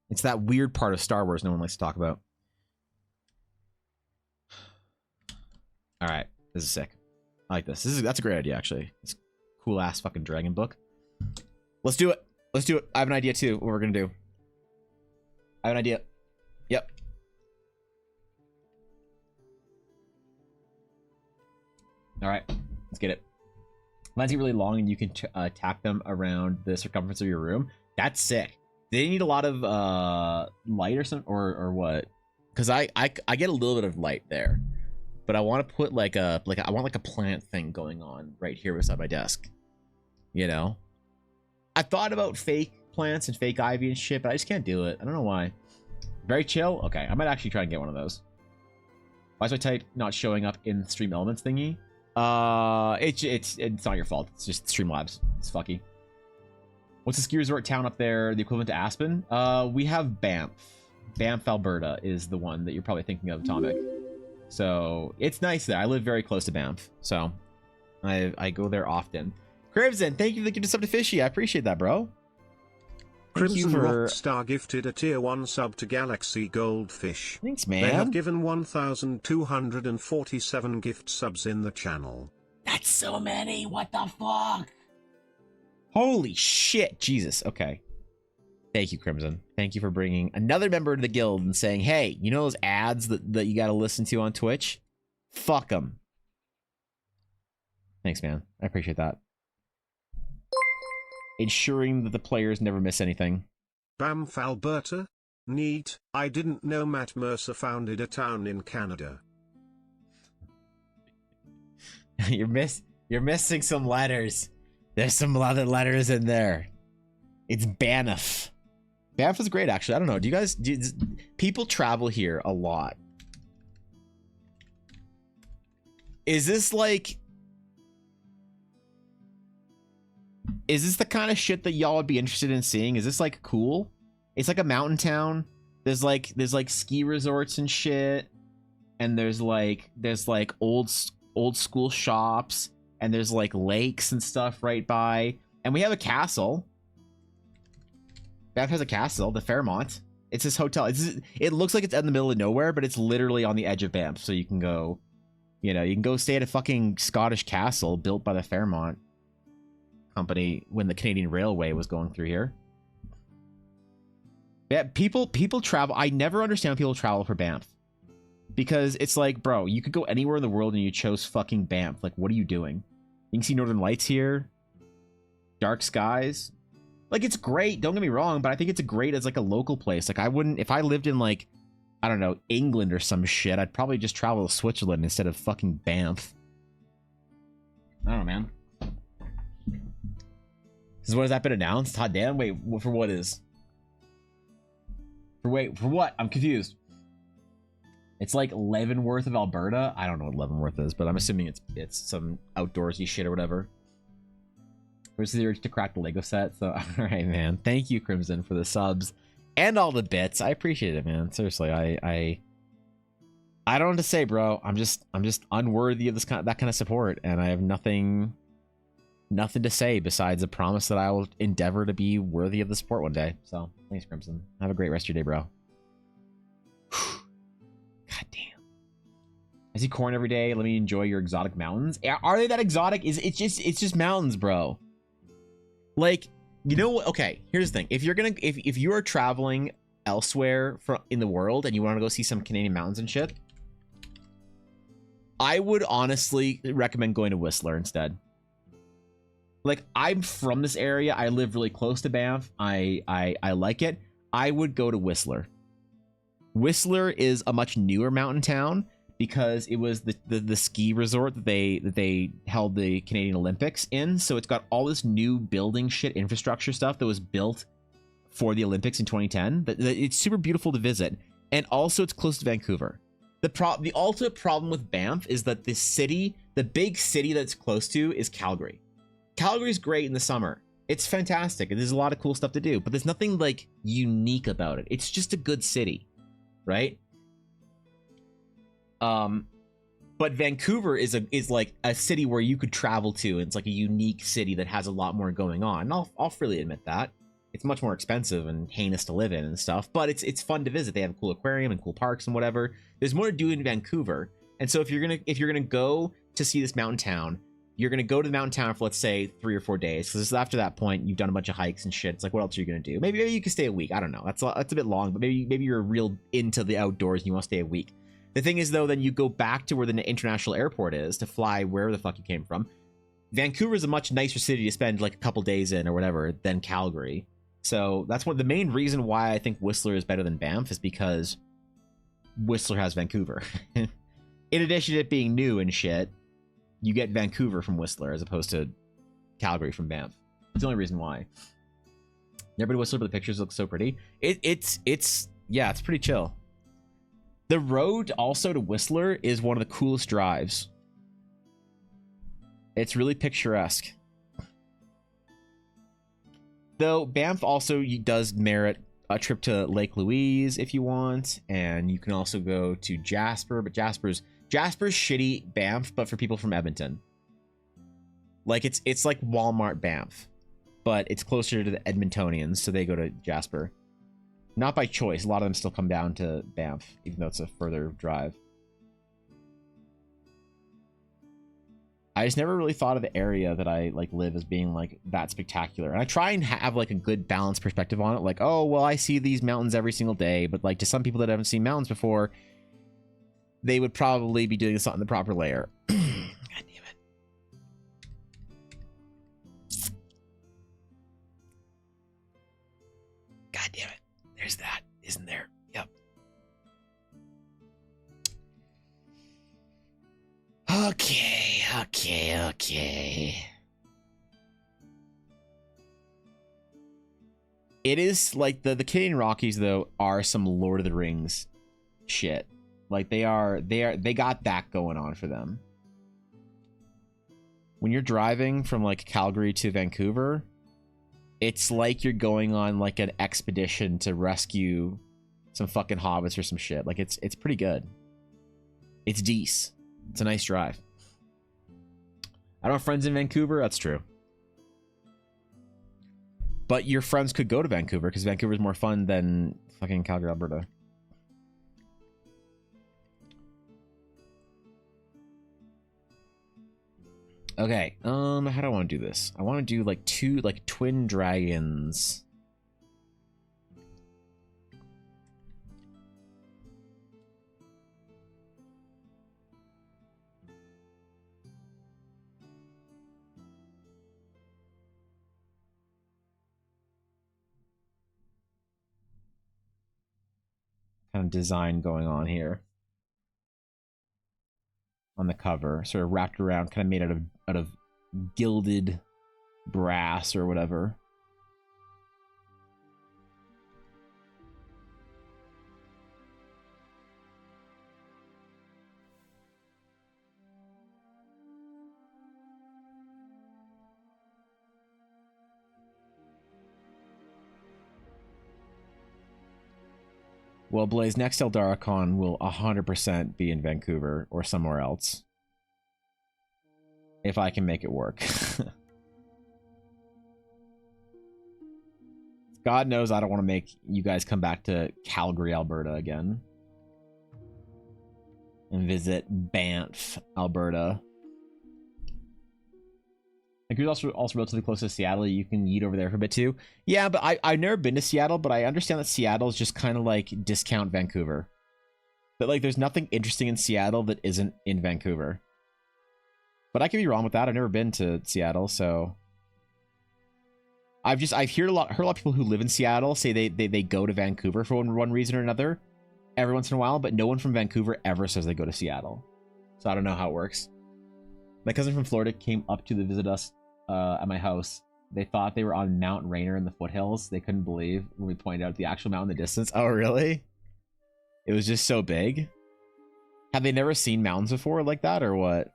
Speaker 2: It's that weird part of Star Wars no one likes to talk about. All right, this is sick. I like this. That's a great idea, actually. It's a cool ass fucking dragon book. Let's do it. Let's do it. I have an idea too. What we're gonna do. I have an idea. Yep. All right, let's get it. Lines get really long, and you can tap them around the circumference of your room. That's sick. Do they need a lot of light or something, or what? Because I get a little bit of light there. But I want to put I want like a plant thing going on right here beside my desk. You know? I thought about fake plants and fake ivy and shit, but I just can't do it. I don't know why. Very chill? Okay, I might actually try and get one of those. Why is my type not showing up in Stream Elements thingy? It's not your fault. It's just Streamlabs. It's fucky. What's the ski resort town up there, the equivalent to Aspen? We have Banff. Banff, Alberta is the one that you're probably thinking of, Atomic. So it's nice there. I live very close to Banff, so I go there often. Crimson, thank you for the gift of sub to Fishy. I appreciate that, bro.
Speaker 1: Crimson Rockstar gifted a tier 1 sub to Galaxy Goldfish.
Speaker 2: Thanks, man.
Speaker 1: They have given 1,247 gift subs in the channel.
Speaker 2: That's so many. What the fuck? Holy shit. Jesus. Okay. Thank you, Crimson. Thank you for bringing another member to the guild and saying, hey, you know those ads that you got to listen to on Twitch? Fuck them. Thanks, man. I appreciate that. Ensuring that the players never miss anything.
Speaker 1: Banff, Alberta? Neat. I didn't know Matt Mercer founded a town in Canada.
Speaker 2: You're missing some letters. There's some other letters in there. It's Banff. Banff is great, actually. I don't know. People travel here a lot. Is this the kind of shit that y'all would be interested in seeing? Is this like cool? It's like a mountain town. There's like ski resorts and shit, and there's like old school shops, and there's like lakes and stuff right by, and we have a castle. Banff has a castle, the Fairmont. It's this hotel. It looks like it's in the middle of nowhere, but it's literally on the edge of Banff, so you can go, you can go stay at a fucking Scottish castle built by the Fairmont company when the Canadian Railway was going through here. Yeah, people travel. I never understand when people travel for Banff, because it's like, bro, you could go anywhere in the world and you chose fucking Banff. Like, what are you doing? You can see Northern Lights here, dark skies. Like, it's great, don't get me wrong, but I think it's great as like a local place. Like, I wouldn't, if I lived in like, I don't know, England or some shit, I'd probably just travel to Switzerland instead of fucking Banff. I don't know, man. What has that been announced? Hot damn. Wait, for what is? For what? I'm confused. It's like Leavenworth of Alberta. I don't know what Leavenworth is, but I'm assuming it's some outdoorsy shit or whatever. Or is the urge to crack the Lego set? So, all right, man. Thank you, Crimson, for the subs and all the bits. I appreciate it, man. Seriously, I don't know what to say, bro. I'm just unworthy of that kind of support, and I have nothing to say besides a promise that I will endeavor to be worthy of the support one day. So, thanks, Crimson. Have a great rest of your day, bro. God damn. I see corn every day. Let me enjoy your exotic mountains. Are they that exotic? It's just mountains, bro. Like, you know what? Okay, here's the thing. If you are traveling elsewhere in the world and you want to go see some Canadian mountains and shit, I would honestly recommend going to Whistler instead. Like, I'm from this area. I live really close to Banff. I like it. I would go to Whistler. Whistler is a much newer mountain town because it was the ski resort that they held the Canadian Olympics in. So it's got all this new building shit, infrastructure stuff that was built for the Olympics in 2010. It's super beautiful to visit, and also it's close to Vancouver. The ultimate problem with Banff is that the big city that's close to is Calgary. Calgary's great in the summer. It's fantastic. There's a lot of cool stuff to do, but there's nothing like unique about it. It's just a good city, right? But Vancouver is like a city where you could travel to. It's like a unique city that has a lot more going on. And I'll freely admit that. It's much more expensive and heinous to live in and stuff, but it's fun to visit. They have a cool aquarium and cool parks and whatever. There's more to do in Vancouver. And so if you're gonna go to see this mountain town, you're gonna go to the mountain town for, let's say, 3 or 4 days. Because after that point, you've done a bunch of hikes and shit. It's like, what else are you gonna do? Maybe you can stay a week. I don't know. That's a bit long, but maybe you're real into the outdoors and you want to stay a week. The thing is, though, then you go back to where the international airport is to fly wherever the fuck you came from. Vancouver is a much nicer city to spend like a couple days in or whatever than Calgary. So that's the main reason why I think Whistler is better than Banff, is because Whistler has Vancouver. In addition to it being new and shit, you get Vancouver from Whistler as opposed to Calgary from Banff. That's the only reason why. Never been to Whistler, but the pictures look so pretty. It's pretty chill. The road also to Whistler is one of the coolest drives. It's really picturesque. Though Banff also does merit a trip to Lake Louise if you want, and you can also go to Jasper, but Jasper's shitty Banff, but for people from Edmonton. Like it's like Walmart Banff, but it's closer to the Edmontonians, so they go to Jasper. Not by choice. A lot of them still come down to Banff, even though it's a further drive. I just never really thought of the area that I like live as being like that spectacular. And I try and have like a good balanced perspective on it. Like, oh, well, I see these mountains every single day. But like to some people that haven't seen mountains before, they would probably be doing something the proper layer. God damn it. God damn it. There's that, isn't there? Yep. Okay. It is like the Canadian Rockies though are some Lord of the Rings shit. Like they got that going on for them. When you're driving from like Calgary to Vancouver, it's like you're going on like an expedition to rescue some fucking hobbits or some shit. Like it's pretty good. It's decent. It's a nice drive. I don't have friends in Vancouver. That's true. But your friends could go to Vancouver because Vancouver is more fun than fucking Calgary, Alberta. Okay. How do I want to do this? I want to do like 2 like twin dragons. Kind of design going on here on the cover, sort of wrapped around, kind of made out of gilded brass or whatever. Well, Blaze, next ElDaraCon will 100% be in Vancouver or somewhere else. If I can make it work. God knows I don't want to make you guys come back to Calgary, Alberta again. And visit Banff, Alberta. Vancouver's also relatively close to Seattle. You can yeet over there for a bit too. Yeah, but I've never been to Seattle, but I understand that Seattle is just kind of like discount Vancouver. But like there's nothing interesting in Seattle that isn't in Vancouver. But I could be wrong with that. I've never been to Seattle, so I've heard a lot of people who live in Seattle say they go to Vancouver for one reason or another every once in a while, but no one from Vancouver ever says they go to Seattle. So I don't know how it works. My cousin from Florida came up to visit us at my house. They thought they were on Mount Rainier in the foothills. They couldn't believe when we pointed out the actual mountain in the distance. Oh, really? It was just so big. Have they never seen mountains before like that, or what?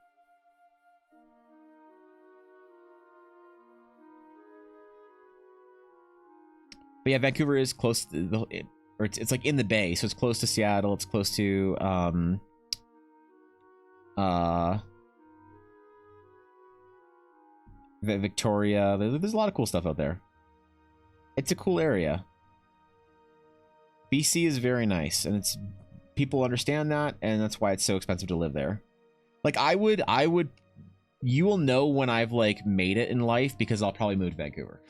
Speaker 2: But yeah, Vancouver is close to the, or it's like in the bay, so it's close to Seattle. It's close to Victoria. There's a lot of cool stuff out there. It's a cool area. BC is very nice, and it's people understand that, and that's why it's so expensive to live there. Like I would you will know when I've like made it in life because I'll probably move to Vancouver.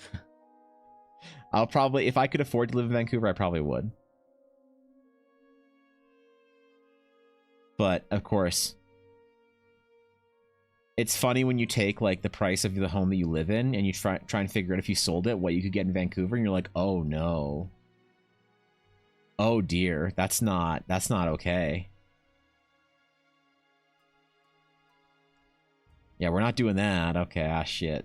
Speaker 2: I'll probably, if I could afford to live in Vancouver, I probably would. But of course, it's funny when you take like the price of the home that you live in and you try and figure out if you sold it, what you could get in Vancouver, and you're like, oh no. Oh dear, that's not okay. Yeah, we're not doing that. Okay, shit.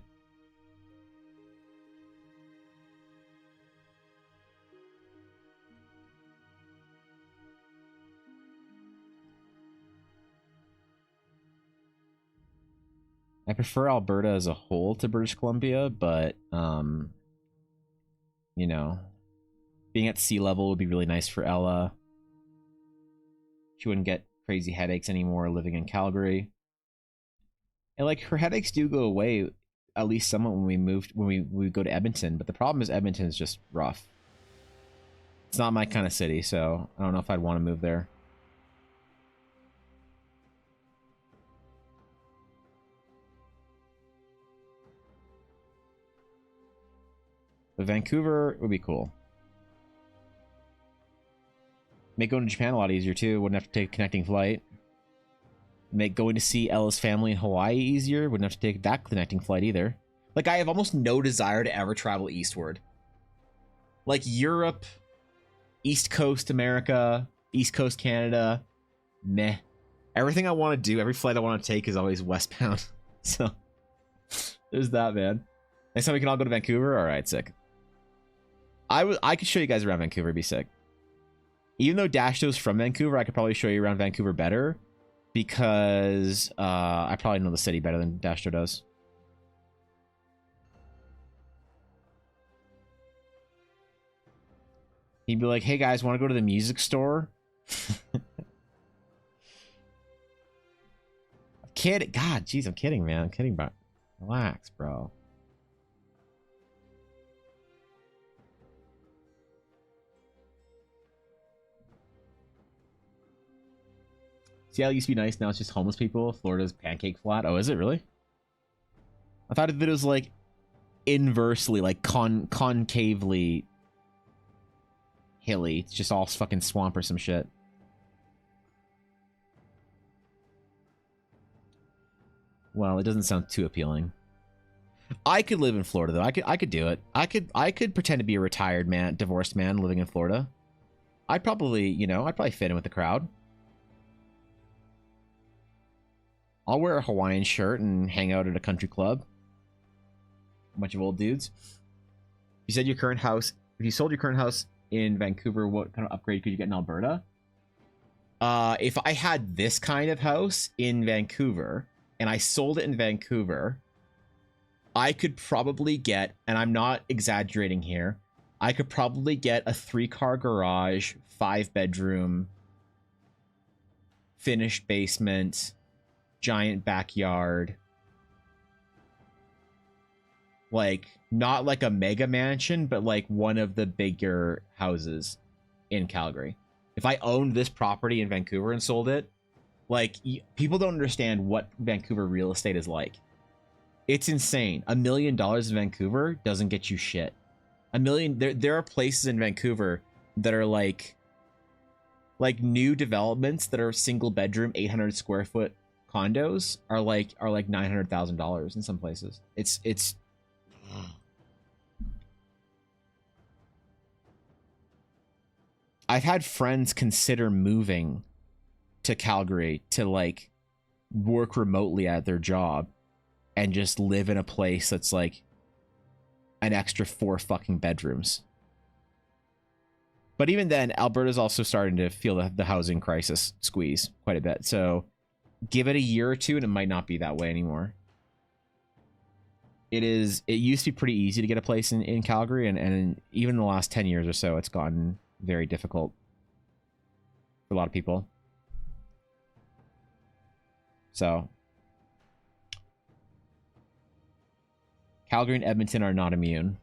Speaker 2: I prefer Alberta as a whole to British Columbia, but you know, being at sea level would be really nice for Ella. She wouldn't get crazy headaches anymore living in Calgary. And like her headaches do go away at least somewhat when we go to Edmonton, but the problem is Edmonton is just rough. It's not my kind of city, so I don't know if I'd want to move there. But Vancouver would be cool. Make going to Japan a lot easier too. Wouldn't have to take a connecting flight. Make going to see Ella's family in Hawaii easier. Wouldn't have to take that connecting flight either. Like I have almost no desire to ever travel eastward. Like Europe, East Coast America, East Coast Canada, meh. Everything I want to do, every flight I want to take is always westbound. So there's that, man. Next time we can all go to Vancouver. All right, sick. I could show you guys around Vancouver. It'd be sick. Even though Dashto's from Vancouver, I could probably show you around Vancouver better because I probably know the city better than Dashto does. He'd be like, "Hey guys, want to go to the music store?" I'm kidding. God, jeez, I'm kidding, man. I'm kidding, bro. Relax, bro. Seattle used to be nice. Now it's just homeless people. Florida's pancake flat. Oh, is it really? I thought that it was like inversely, like concavely hilly. It's just all fucking swamp or some shit. Well, it doesn't sound too appealing. I could live in Florida though. I could do it. I could pretend to be a retired man, divorced man living in Florida. I'd probably, you know, I'd probably fit in with the crowd. I'll wear a Hawaiian shirt and hang out at a country club. A bunch of old dudes. You said your current house. If you sold your current house in Vancouver, what kind of upgrade could you get in Alberta? If I had this kind of house in Vancouver and I sold it in Vancouver, I could probably get, and I'm not exaggerating here, I could probably get a 3-car garage, 5-bedroom, finished basement, giant backyard. Like, not like a mega mansion, but like one of the bigger houses in Calgary. If I owned this property in Vancouver and sold it, like, people don't understand what Vancouver real estate is like. It's insane. $1 million in Vancouver doesn't get you shit. There are places in Vancouver that are like new developments that are single bedroom, 800 square foot condos are like $900,000 in some places. It's I've had friends consider moving to Calgary to like work remotely at their job and just live in a place that's like an extra 4 fucking bedrooms. But even then, Alberta's also starting to feel the housing crisis squeeze quite a bit. So give it a year or two and it might not be that way anymore. It used to be pretty easy to get a place in Calgary, and even in the last 10 years or so, it's gotten very difficult for a lot of people. So Calgary and Edmonton are not immune.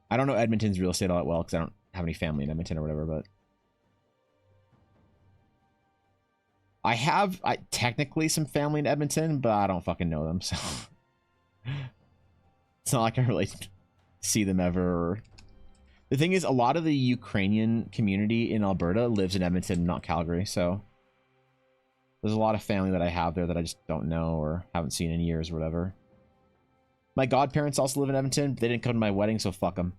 Speaker 2: I don't know Edmonton's real estate all that well because I don't have any family in Edmonton or whatever, but I have technically some family in Edmonton, but I don't fucking know them, so it's not like I really see them ever. The thing is, a lot of the Ukrainian community in Alberta lives in Edmonton, not Calgary, so there's a lot of family that I have there that I just don't know or haven't seen in years or whatever. My godparents also live in Edmonton, but they didn't come to my wedding, so fuck them.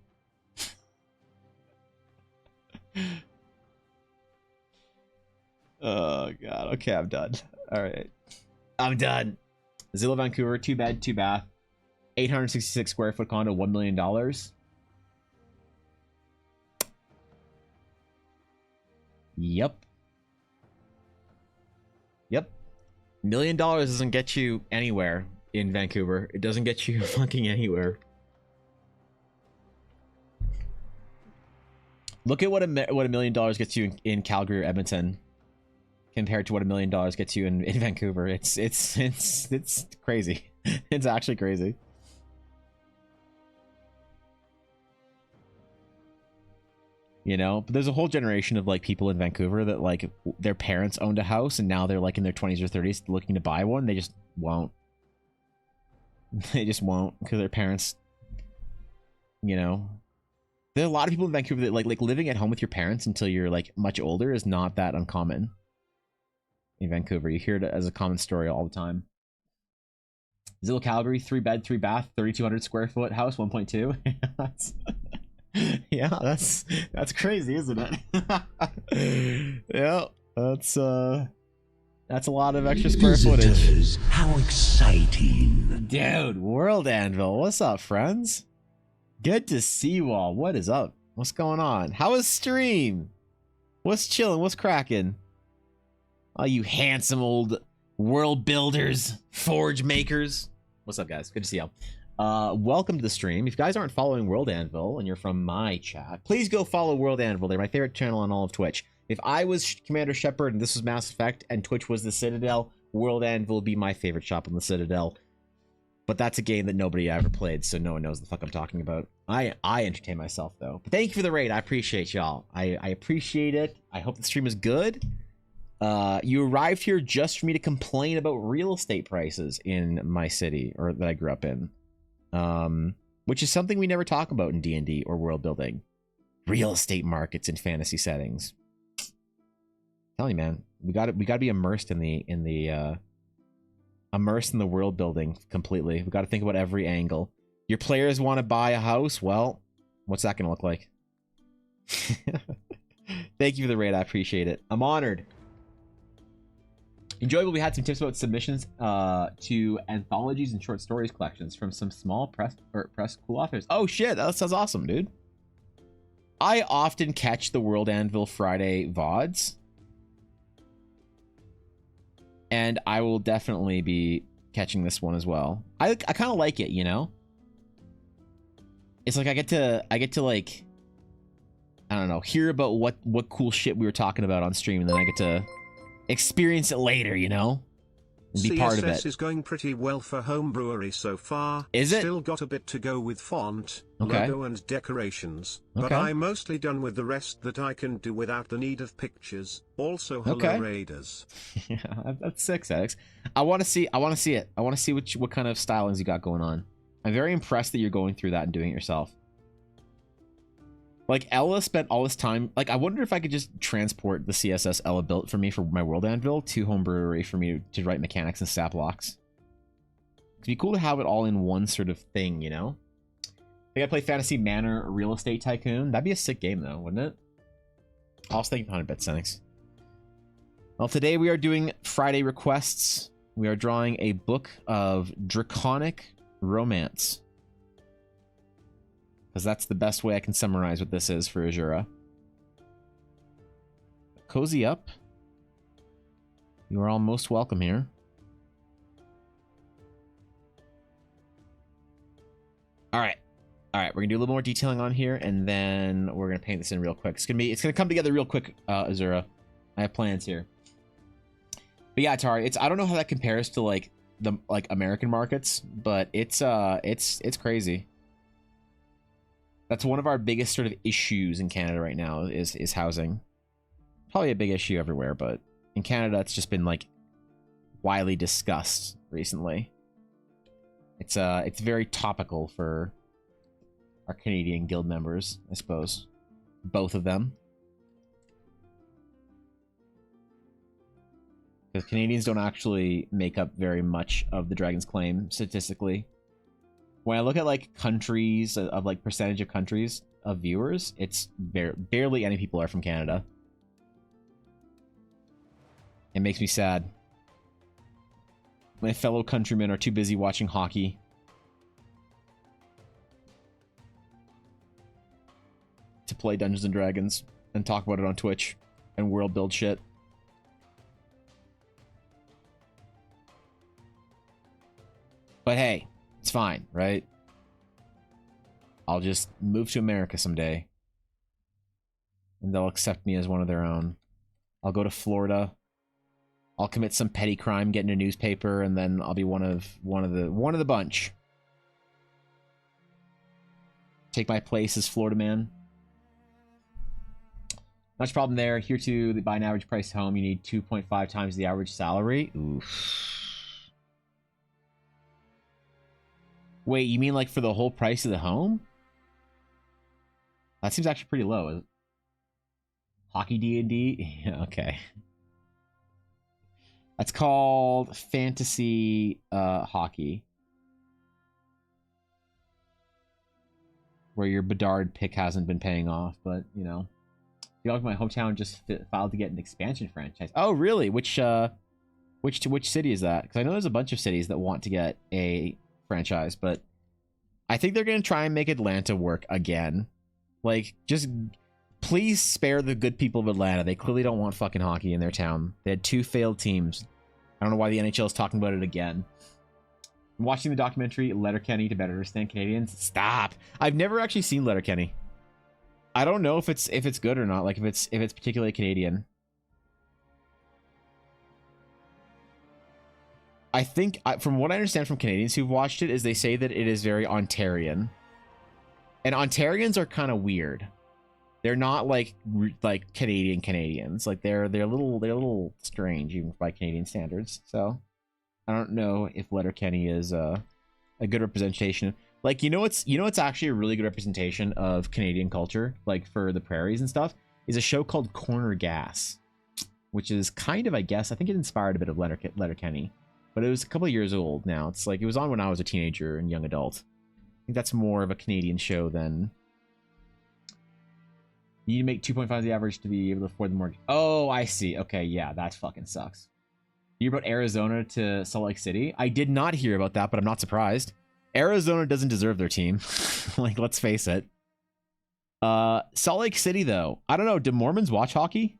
Speaker 2: Oh god, okay, I'm done. Alright. I'm done. Zilla, Vancouver, 2 bed, 2 bath, 866 square foot condo, $1 million. Yep. $1 million doesn't get you anywhere in Vancouver. It doesn't get you fucking anywhere. Look at what $1 million gets you in Calgary or Edmonton compared to what $1 million gets you in Vancouver. It's crazy. It's actually crazy. You know, but there's a whole generation of like people in Vancouver that like their parents owned a house and now they're like in their 20s or 30s looking to buy one. They just won't. They just won't because their parents, you know. There are a lot of people in Vancouver that like living at home with your parents until you're like much older is not that uncommon. In Vancouver, you hear it as a common story all the time. Zillow Calgary, 3 bed, 3 bath, 3,200 square foot house, 1.2. Yeah, that's crazy, isn't it? Yeah, that's a lot of extra square footage.
Speaker 3: How exciting.
Speaker 2: Dude, World Anvil, what's up, friends? Good to see you all. What is up? What's going on? How is stream? What's chilling? What's cracking? Oh, you handsome old world builders, forge makers. What's up, guys? Good to see y'all. Welcome to the stream. If you guys aren't following World Anvil and you're from my chat, please go follow World Anvil. They're my favorite channel on all of Twitch. If I was Commander Shepard and this was Mass Effect and Twitch was the Citadel, World Anvil would be my favorite shop on the Citadel. But that's a game that nobody ever played, so no one knows the fuck I'm talking about. I entertain myself, though. But thank you for the raid. I appreciate y'all. I appreciate it. I hope the stream is good. You arrived here just for me to complain about real estate prices in my city, or that I grew up in. Which is something we never talk about in D&D or world building. Real estate markets in fantasy settings. I'm telling you, man, we got to be immersed in the world building completely. We got to think about every angle. Your players want to buy a house. Well, what's that going to look like? Thank you for the raid. I appreciate it. I'm honored. Enjoyable. We had some tips about submissions to anthologies and short stories collections from some small press cool authors. Oh shit, that sounds awesome, dude. I often catch the World Anvil Friday VODs, and I will definitely be catching this one as well. I kind of like it, you know. it's like I get to like, I don't know, hear about what cool shit we were talking about on stream, and then I get to experience it later, you know, and be part of it.
Speaker 1: CSS is going pretty well for home brewery so far.
Speaker 2: Is it?
Speaker 1: Still got a bit to go with font,
Speaker 2: Okay.
Speaker 1: logo and decorations, but
Speaker 2: Okay.
Speaker 1: I'm mostly done with the rest that I can do without the need of pictures. Also, hello
Speaker 2: Okay.
Speaker 1: Raiders.
Speaker 2: Yeah, that's sick, Alex. I want to see it. I want to see what kind of stylings you got going on. I'm very impressed that you're going through that and doing it yourself. Like, Ella spent all this time. Like, I wonder if I could just transport the CSS Ella built for me for my World Anvil to Homebrewery for me to write mechanics and stat blocks. It'd be cool to have it all in one sort of thing, you know? I think I play Fantasy Manor Real Estate Tycoon. That'd be a sick game, though, wouldn't it? I was thinking 100 bits, thanks. Well, today we are doing Friday requests. We are drawing a book of Draconic Romance, because that's the best way I can summarize what this is for Azura. Cozy up. You are all most welcome here. All right. We're gonna do a little more detailing on here, and then we're gonna paint this in real quick. It's gonna come together real quick, Azura. I have plans here. But yeah, Atari, I don't know how that compares to like the American markets, but it's crazy. That's one of our biggest sort of issues in Canada right now is housing. Probably a big issue everywhere, but in Canada it's just been like widely discussed recently. It's very topical for our Canadian guild members, I suppose. Both of them. Because Canadians don't actually make up very much of the Dragon's Claim statistically. When I look at like countries of like percentage of countries of viewers, it's barely any people are from Canada. It makes me sad. My fellow countrymen are too busy watching hockey. To play Dungeons and Dragons and talk about it on Twitch and world build shit. But hey, it's fine, right? I'll just move to America someday. And they'll accept me as one of their own. I'll go to Florida. I'll commit some petty crime, get in a newspaper, and then I'll be one of the bunch. Take my place as Florida man. Much problem there. Here to buy an average price home, you need 2.5 times the average salary. Oof. Wait, you mean like for the whole price of the home? That seems actually pretty low. Hockey D&D? Yeah, okay. That's called fantasy hockey. Where your Bedard pick hasn't been paying off, but, you know. The my hometown just filed to get an expansion franchise. Oh, really? Which city is that? Because I know there's a bunch of cities that want to get a franchise, but I think they're going to try and make Atlanta work again. Like, just please spare the good people of Atlanta. They clearly don't want fucking hockey in their town. They had 2 failed teams. I don't know why the NHL is talking about it again. I'm watching the documentary Letterkenny to better understand Canadians. Stop. I've never actually seen Letterkenny. I don't know if it's good or not. Like if it's particularly Canadian. I think from what I understand from Canadians who've watched it is they say that it is very Ontarian. And Ontarians are kind of weird. They're not like Canadian Canadians. Like they're a little strange even by Canadian standards. So I don't know if Letterkenny is a good representation. Like, you know it's actually a really good representation of Canadian culture, like for the prairies and stuff, is a show called Corner Gas, which is kind of, I guess, I think it inspired a bit of Letterkenny, but it was a couple of years old now. It's like, it was on when I was a teenager and young adult. I think that's more of a Canadian show than... You need to make 2.5 the average to be able to afford the mortgage. Oh, I see. Okay, yeah, that fucking sucks. You hear about Arizona to Salt Lake City? I did not hear about that, but I'm not surprised. Arizona doesn't deserve their team. Like, let's face it. Salt Lake City, though. I don't know. Do Mormons watch hockey?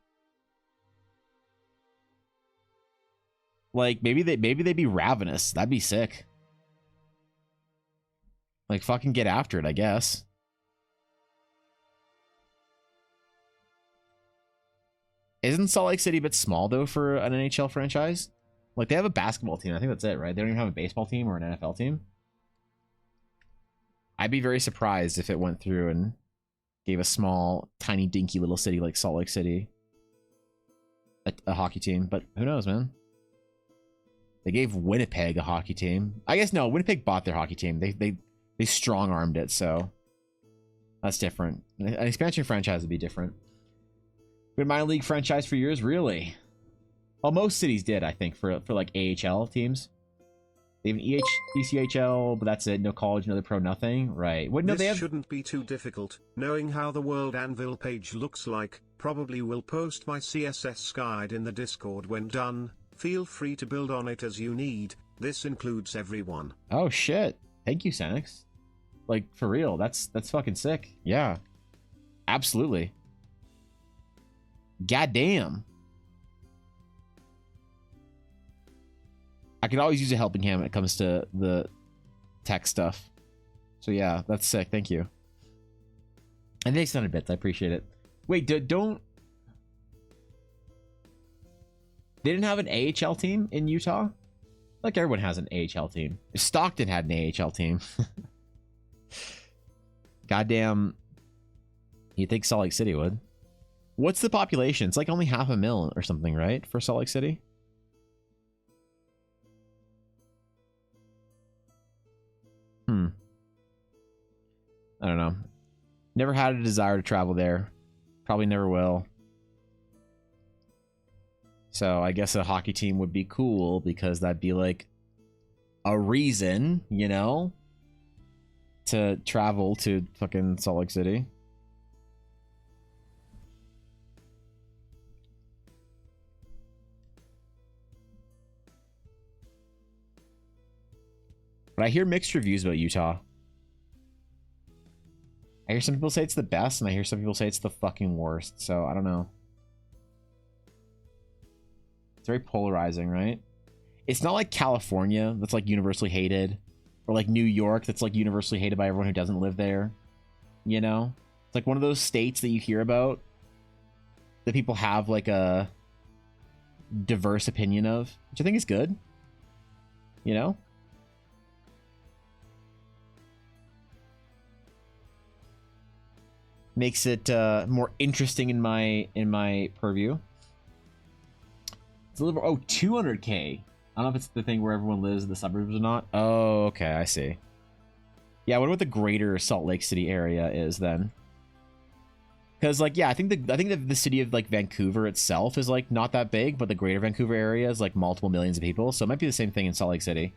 Speaker 2: Like, maybe they'd be ravenous. That'd be sick. Like, fucking get after it, I guess. Isn't Salt Lake City a bit small though for an NHL franchise? Like they have a basketball team. I think that's it, right? They don't even have a baseball team or an NFL team. I'd be very surprised if it went through and gave a small, tiny, dinky little city like Salt Lake City a hockey team. But who knows, man? They gave Winnipeg a hockey team. I guess no, Winnipeg bought their hockey team. They strong-armed it, so that's different. An expansion franchise would be different. Been minor league franchise for years, really? Well, most cities did, I think, for like AHL teams. They have an ECHL, but that's it. No college, no pro, nothing. Right. What? No,
Speaker 1: this
Speaker 2: they have.
Speaker 1: Shouldn't be too difficult. Knowing how the World Anvil page looks like, probably will post my CSS guide in the Discord when done. Feel free to build on it as you need. This includes everyone.
Speaker 2: Oh shit! Thank you, Sanix. Like for real, that's fucking sick. Yeah, absolutely. Goddamn. I could always use a helping hand when it comes to the tech stuff. So yeah, that's sick. Thank you. And thanks, 100 bits. I appreciate it. Wait, don't... They didn't have an AHL team in Utah? Like everyone has an AHL team. Stockton had an AHL team. Goddamn. You'd think Salt Lake City would. What's the population? It's like only 500,000 or something, right? For Salt Lake City? I don't know. Never had a desire to travel there. Probably never will. So I guess a hockey team would be cool because that'd be like a reason, you know, to travel to fucking Salt Lake City. But I hear mixed reviews about Utah. I hear some people say it's the best, and I hear some people say it's the fucking worst. So I don't know. It's very polarizing, right? It's not like California that's like universally hated, or like New York that's like universally hated by everyone who doesn't live there. You know, it's like one of those states that you hear about that people have like a diverse opinion of, which I think is good. You know. Makes it more interesting in my purview. It's a little 200k. I don't know if it's the thing where everyone lives in the suburbs or not. Oh, okay, I see. Yeah, I wonder what the greater Salt Lake City area is then. Because like, yeah, I think that the city of like Vancouver itself is like not that big, but the greater Vancouver area is like multiple millions of people. So it might be the same thing in Salt Lake City.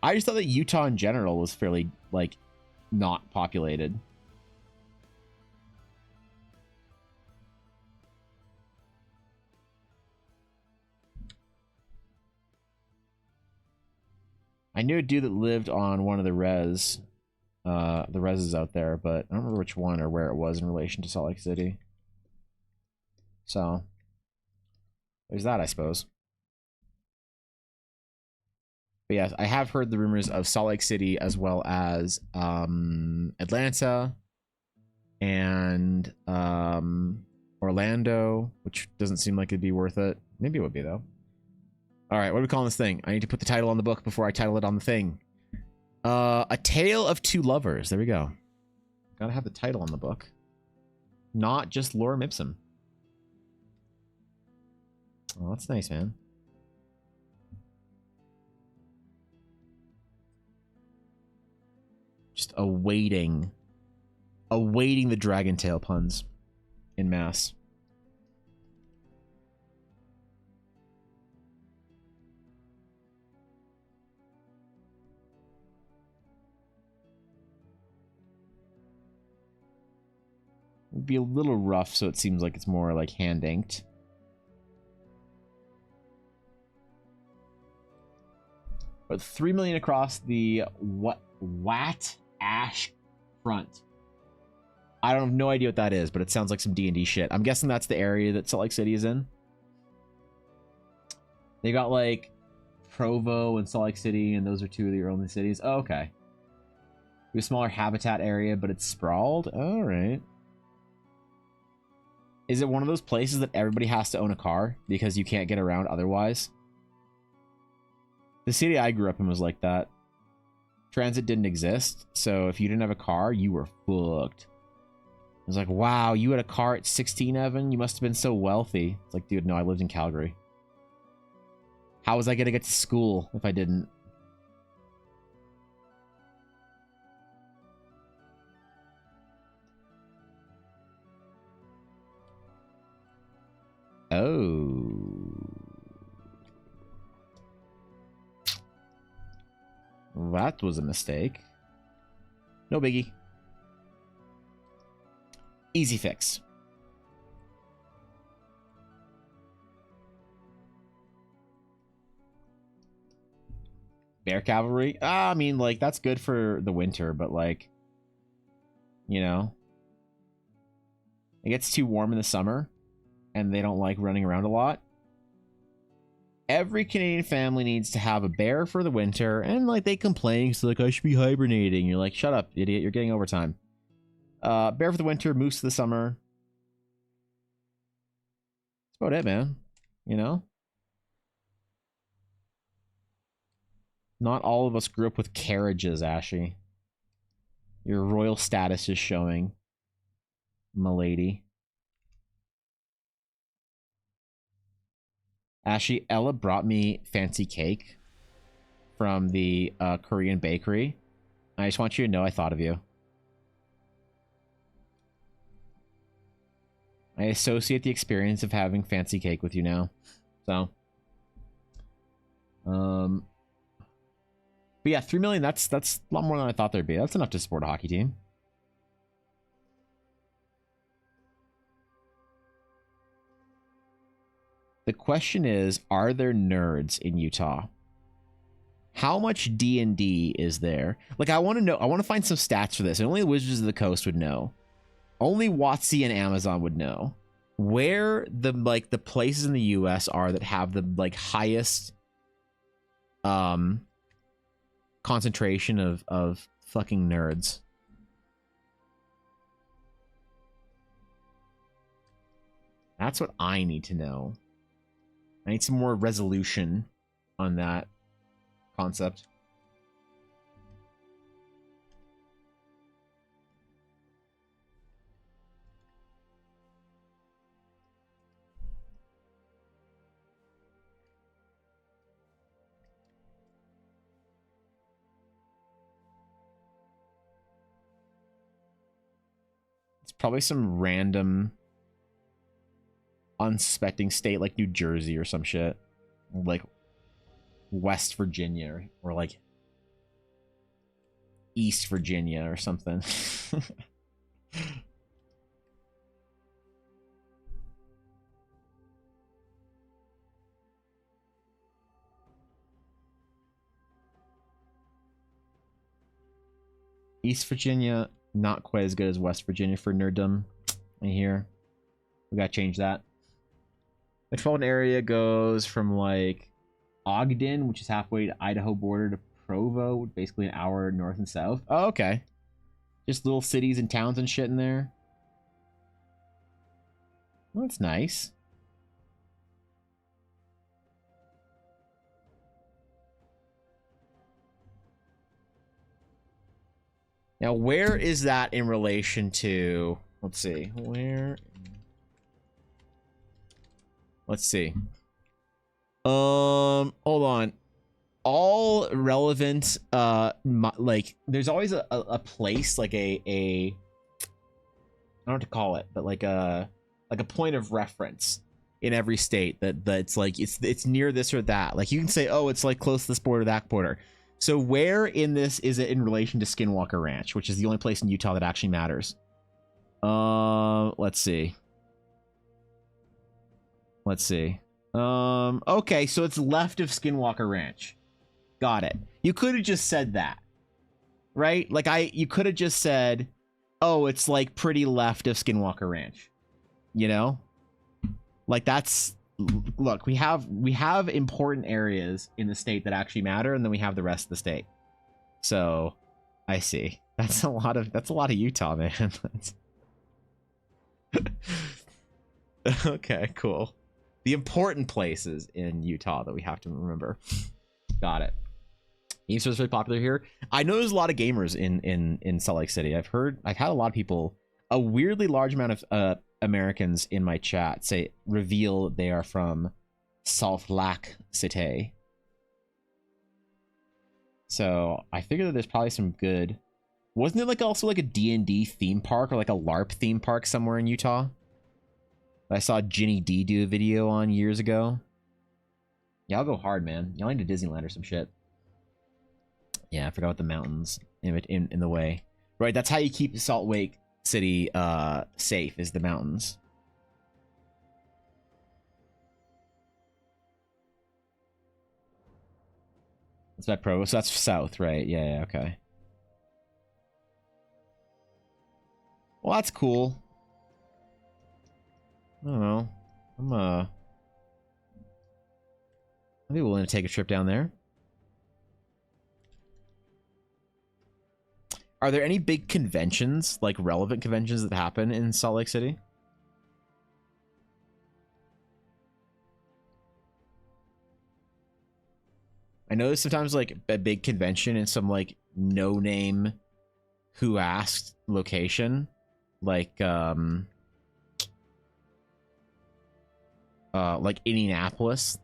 Speaker 2: I just thought that Utah in general was fairly like not populated. I knew a dude that lived on one of the reses out there, but I don't remember which one or where it was in relation to Salt Lake City. So, there's that, I suppose. But yeah, I have heard the rumors of Salt Lake City as well as Atlanta and Orlando, which doesn't seem like it'd be worth it. Maybe it would be, though. All right, what are we calling this thing? I need to put the title on the book before I title it on the thing. A Tale of Two Lovers. There we go. Gotta have the title on the book. Not just Lorem Ipsum. Oh, that's nice, man. Just awaiting the Dragon Tail puns in mass. It'd be a little rough, so it seems like it's more like hand inked. But 3 million across the Wat Ash front. I don't have no idea what that is, but it sounds like some D&D shit. I'm guessing that's the area that Salt Lake City is in. They got like Provo and Salt Lake City, and those are two of the only cities. Oh, okay. A smaller habitat area, but it's sprawled. All right. Is it one of those places that everybody has to own a car because you can't get around otherwise? The city I grew up in was like that. Transit didn't exist, so if you didn't have a car, you were fucked. It was like, wow, you had a car at 16, Evan? You must have been so wealthy. It's like, dude, no, I lived in Calgary. How was I going to get to school if I didn't? Oh. That was a mistake. No biggie. Easy fix. Bear cavalry? I mean, like, that's good for the winter, but, like, you know, it gets too warm in the summer, and they don't like running around a lot. Every Canadian family needs to have a bear for the winter, and, like, they complain, so, like, I should be hibernating. You're like, shut up, idiot, you're getting overtime. Bear for the winter, moose for the summer. That's about it, man. You know? Not all of us grew up with carriages, Ashy. Your royal status is showing, m'lady. Ashy, Ella brought me fancy cake from the Korean bakery. I just want you to know I thought of you. I associate the experience of having fancy cake with you now. So. But yeah, 3 million, that's a lot more than I thought there'd be. That's enough to support a hockey team. The question is, are there nerds in Utah? How much D&D is there? Like, I want to know, I want to find some stats for this, and only the Wizards of the Coast would know. Only WotC and Amazon would know where the places in the US are that have the like highest concentration of fucking nerds. That's what I need to know. I need some more resolution on that concept. It's probably some random unsuspecting state like New Jersey or some shit, like West Virginia or like East Virginia or something. East Virginia, not quite as good as West Virginia for nerddom, I hear. We gotta change that. The metropolitan area goes from like Ogden, which is halfway to Idaho border, to Provo, basically an hour north and south. Oh, okay. Just little cities and towns and shit in there. Well, that's nice. Now, where is that in relation to... Let's see. Where... Let's see. Hold on. All relevant, like, there's always a place, like I don't know what to call it, but like a point of reference in every state that's like, it's near this or that. Like, you can say, oh, it's like close to this border, that border. So where in this is it in relation to Skinwalker Ranch, which is the only place in Utah that actually matters? Let's see. Let's see. Okay, so it's left of Skinwalker Ranch. Got it. You could have just said that, right? Like, you could have just said, oh, it's like pretty left of Skinwalker Ranch. You know? Like, that's... Look, we have important areas in the state that actually matter, and then we have the rest of the state. So, I see. That's a lot of Utah, man. Okay, cool. The important places in Utah that we have to remember. Got it. Esports is really popular here. I know there's a lot of gamers in Salt Lake City. I've had a lot of people, a weirdly large amount of Americans in my chat reveal they are from Salt Lake City. So I figured that there's probably some good. Wasn't there like also like a D&D theme park or like a LARP theme park somewhere in Utah? I saw Ginny D do a video on years ago. Y'all go hard, man. Y'all need to Disneyland or some shit. Yeah, I forgot about the mountains in the way. Right, that's how you keep Salt Lake City safe, is the mountains. That's that pro. So that's south, right? Yeah, okay. Well, that's cool. I don't know. I'd be willing to take a trip down there. Are there any big conventions, like relevant conventions that happen in Salt Lake City? I know there's sometimes like a big convention in some like no-name Who Asked location, like Indianapolis,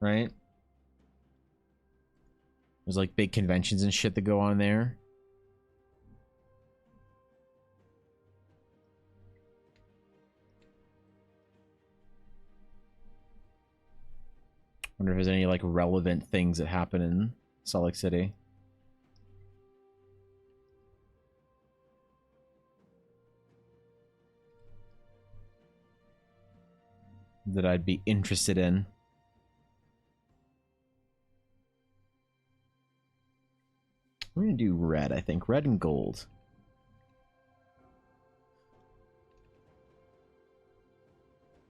Speaker 2: right? There's like big conventions and shit that go on there. Wonder if there's any like relevant things that happen in Salt Lake City. That I'd be interested in. We're gonna do red, I think. Red and gold.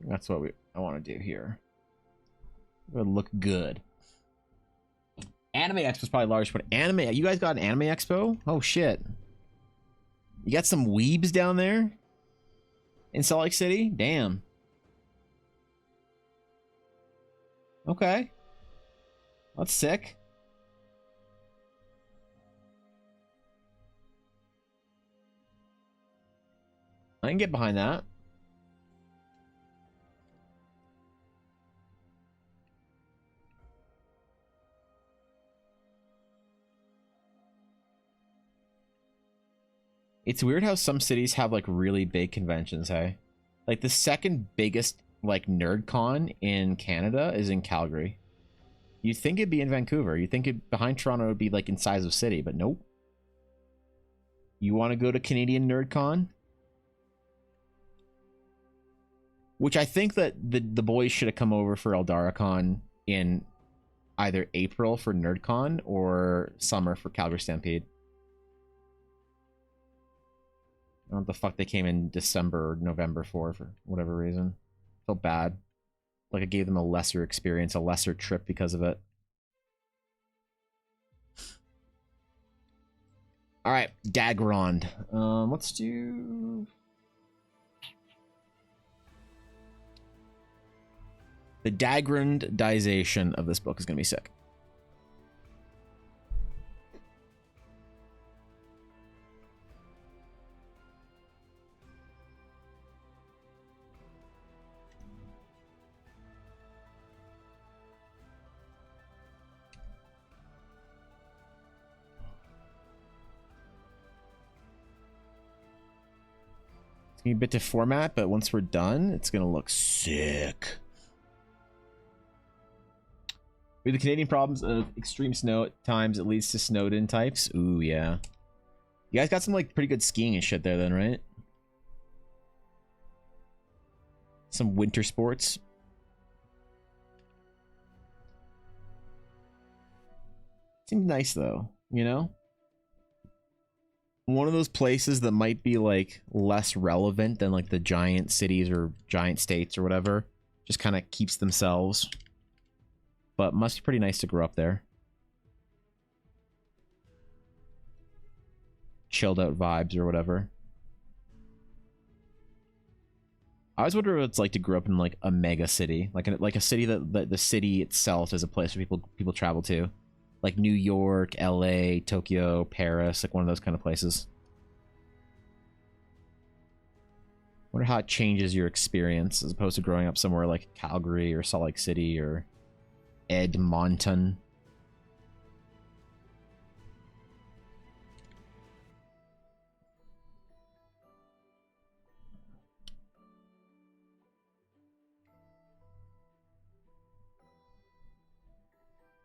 Speaker 2: That's what I want to do here. It would look good. Anime Expo's probably large, but anime. You guys got an Anime Expo? Oh shit! You got some weebs down there in Salt Lake City? Damn. Okay. That's sick. I can get behind that. It's weird how some cities have like really big conventions, hey? Like the second biggest like nerd con in Canada is in Calgary. You'd think it'd be in Vancouver. You'd think it behind Toronto would be like in size of city, but nope. You want to go to Canadian Nerd Con? Which I think that the boys should have come over for EldaraCon in either April for NerdCon or summer for Calgary Stampede. I don't know what the fuck they came in December or November for whatever reason. Felt bad. Like I gave them a lesser experience, a lesser trip because of it. Alright, Dagrond. Let's do... The Dagrandization of this book is going to be sick. It's going to be a bit to format, but once we're done, it's going to look sick. With the Canadian problems of extreme snow at times, it leads to snowed-in types. Ooh, yeah. You guys got some like pretty good skiing and shit there then, right? Some winter sports. Seems nice though, you know? One of those places that might be like less relevant than like the giant cities or giant states or whatever. Just kind of keeps themselves. But must be pretty nice to grow up there. Chilled out vibes or whatever. I always wonder what it's like to grow up in like a mega city, like a city that the city itself is a place where people travel to, like New York, L.A., Tokyo, Paris, like one of those kind of places. Wonder how it changes your experience as opposed to growing up somewhere like Calgary or Salt Lake City or Edmonton.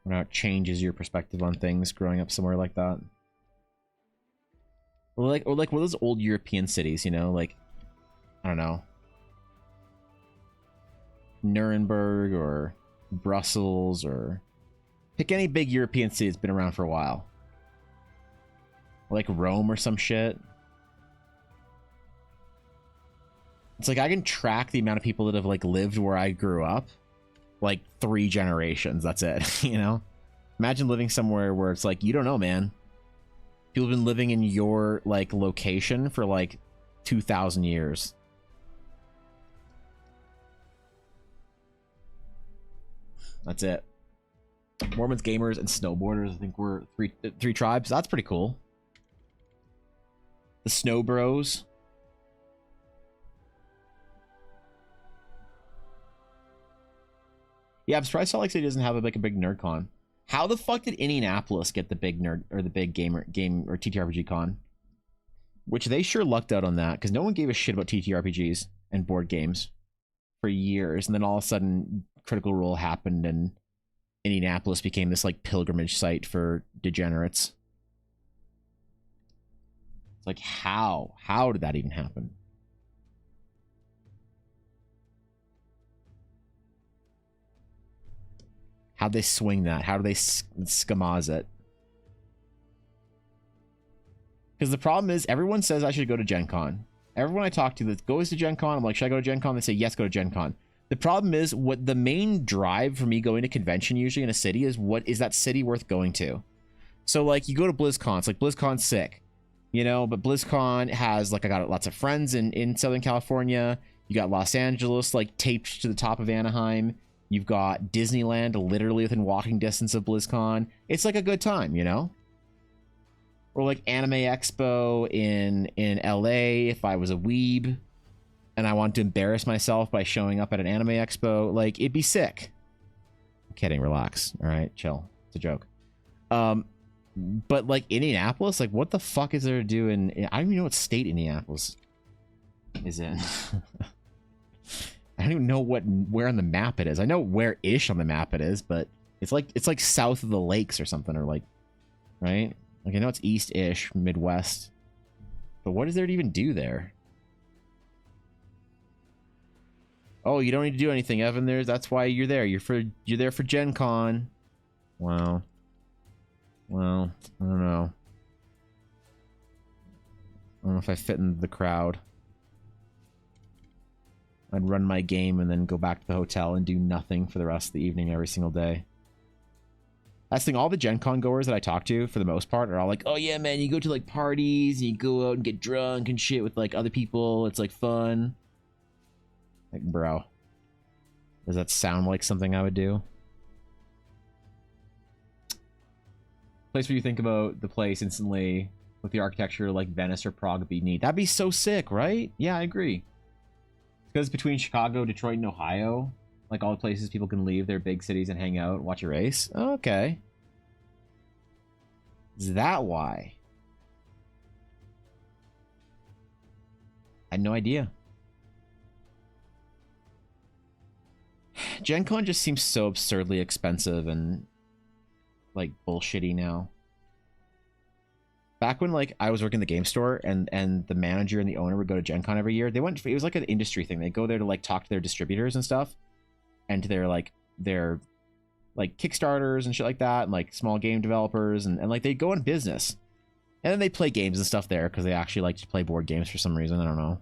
Speaker 2: Wonder how it changes your perspective on things growing up somewhere like that. Or like one of those old European cities, you know, like, I don't know, Nuremberg or Brussels, or pick any big European city that's been around for a while. Like Rome or some shit. It's like I can track the amount of people that have like lived where I grew up. Like 3 generations, that's it. You know, imagine living somewhere where it's like, you don't know, man, people have been living in your like location for like 2,000 years. That's it. Mormons, gamers, and snowboarders, I think we're three tribes. That's pretty cool. The Snow Bros. Yeah, I'm surprised Salt Lake City doesn't have like a big nerd con. How the fuck did Indianapolis get the big nerd or the big game or TTRPG con? Which they sure lucked out on that, because no one gave a shit about TTRPGs and board games for years, and then all of a sudden Critical Role happened and Indianapolis became this like pilgrimage site for degenerates. It's like, how did that even happen? How'd they swing that? How do they schmaz it? Because the problem is, everyone says I should go to Gen Con. Everyone I talk to that goes to Gen Con, I'm like, should I go to Gen Con? They say, yes, go to Gen Con. The problem is, what the main drive for me going to convention usually in a city is, what is that city worth going to? So, like, you go to BlizzCon, it's like, BlizzCon's sick, you know, but BlizzCon has, like, I got lots of friends in Southern California. You got Los Angeles, like, taped to the top of Anaheim. You've got Disneyland literally within walking distance of BlizzCon. It's like a good time, you know? Or like Anime Expo in LA if I was a weeb and I wanted to embarrass myself by showing up at an Anime Expo. Like, it'd be sick. I'm kidding, relax. All right, chill. It's a joke. But like Indianapolis, like what the fuck is there to do in... I don't even know what state Indianapolis is in. I don't even know where on the map it is. I know where-ish on the map it is, but it's like south of the lakes or something, or like, right? Like I know it's east-ish, Midwest. But what is there to even do there? Oh, you don't need to do anything, Evan. That's why you're there. You're there for Gen Con. Wow. Well, I don't know. I don't know if I fit in the crowd. I'd run my game and then go back to the hotel and do nothing for the rest of the evening every single day. That's the thing, all the Gen Con goers that I talk to, for the most part, are all like, oh yeah, man, you go to like parties, and you go out and get drunk and shit with like other people, it's like fun. Like, bro. Does that sound like something I would do? Place where you think about the place instantly with the architecture like Venice or Prague would be neat. That'd be so sick, right? Yeah, I agree. Because between Chicago, Detroit, and Ohio, like all the places people can leave their big cities and hang out and watch a race. Okay. Is that why? I had no idea. Gen Con just seems so absurdly expensive and like bullshitty now. Back when like I was working the game store and the manager and the owner would go to Gen Con every year, it was like an industry thing. They'd go there to like talk to their distributors and stuff, and to their Kickstarters and shit like that, and like small game developers, and like they'd go in business. And then they play games and stuff there because they actually like to play board games for some reason. I don't know.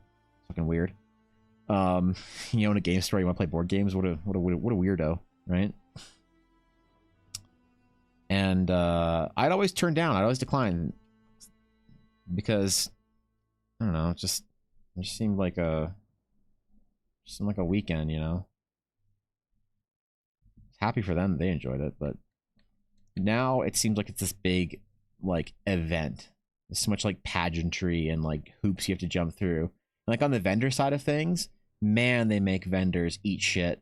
Speaker 2: Fucking weird. You know, in a game store you want to play board games? What a weirdo, right? And I'd always turn down. I'd always decline. Because I don't know, it just seemed like a Just in like a weekend, you know. Happy for them, they enjoyed it, but now it seems like it's this big like event. There's so much like pageantry and like hoops you have to jump through. Like on the vendor side of things, man, they make vendors eat shit.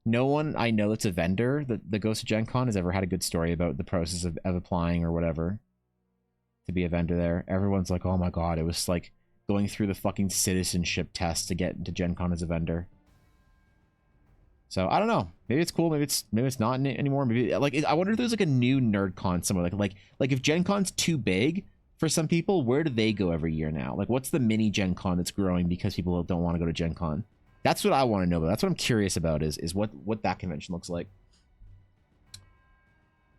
Speaker 2: No one I know that's a vendor that goes to Gen Con has ever had a good story about the process of applying or whatever to be a vendor there. Everyone's like, oh my god, it was like going through the fucking citizenship test to get into Gen Con as a vendor. So I don't know. Maybe it's cool. Maybe it's not anymore. Maybe like I wonder if there's like a new nerd con somewhere. Like if Gen Con's too big for some people, where do they go every year now? Like what's the mini Gen Con that's growing because people don't want to go to Gen Con? That's what I want to know about. That's what I'm curious about is what that convention looks like.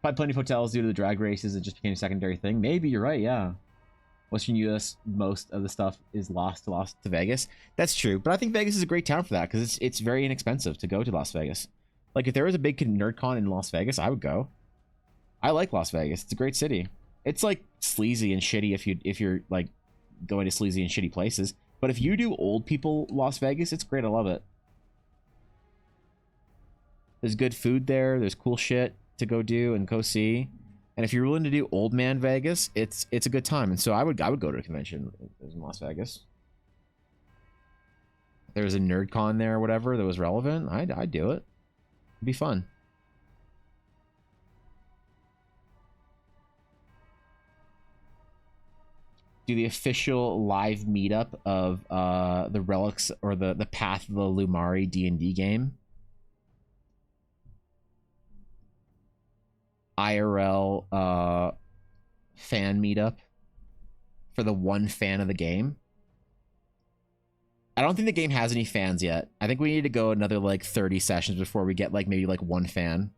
Speaker 2: Probably plenty of hotels due to the drag races. It just became a secondary thing. Maybe you're right. Yeah. Western US, most of the stuff is lost to Vegas. That's true, but I think Vegas is a great town for that because it's very inexpensive to go to Las Vegas. Like if there was a big NerdCon in Las Vegas, I would go. I like Las Vegas. It's a great city. It's like sleazy and shitty if you're like going to sleazy and shitty places. But if you do old people Las Vegas, it's great. I love it. There's good food there. There's cool shit to go do and go see. And if you're willing to do old man Vegas, it's a good time. And so I would go to a convention in Las Vegas. If there was a NerdCon there or whatever that was relevant, I'd do it. It'd be fun. Do the official live meetup of the Relics or the Path of the Lumari D&D game. IRL fan meetup for the one fan of the game. I don't think the game has any fans yet. I think we need to go another like 30 sessions before we get like maybe like one fan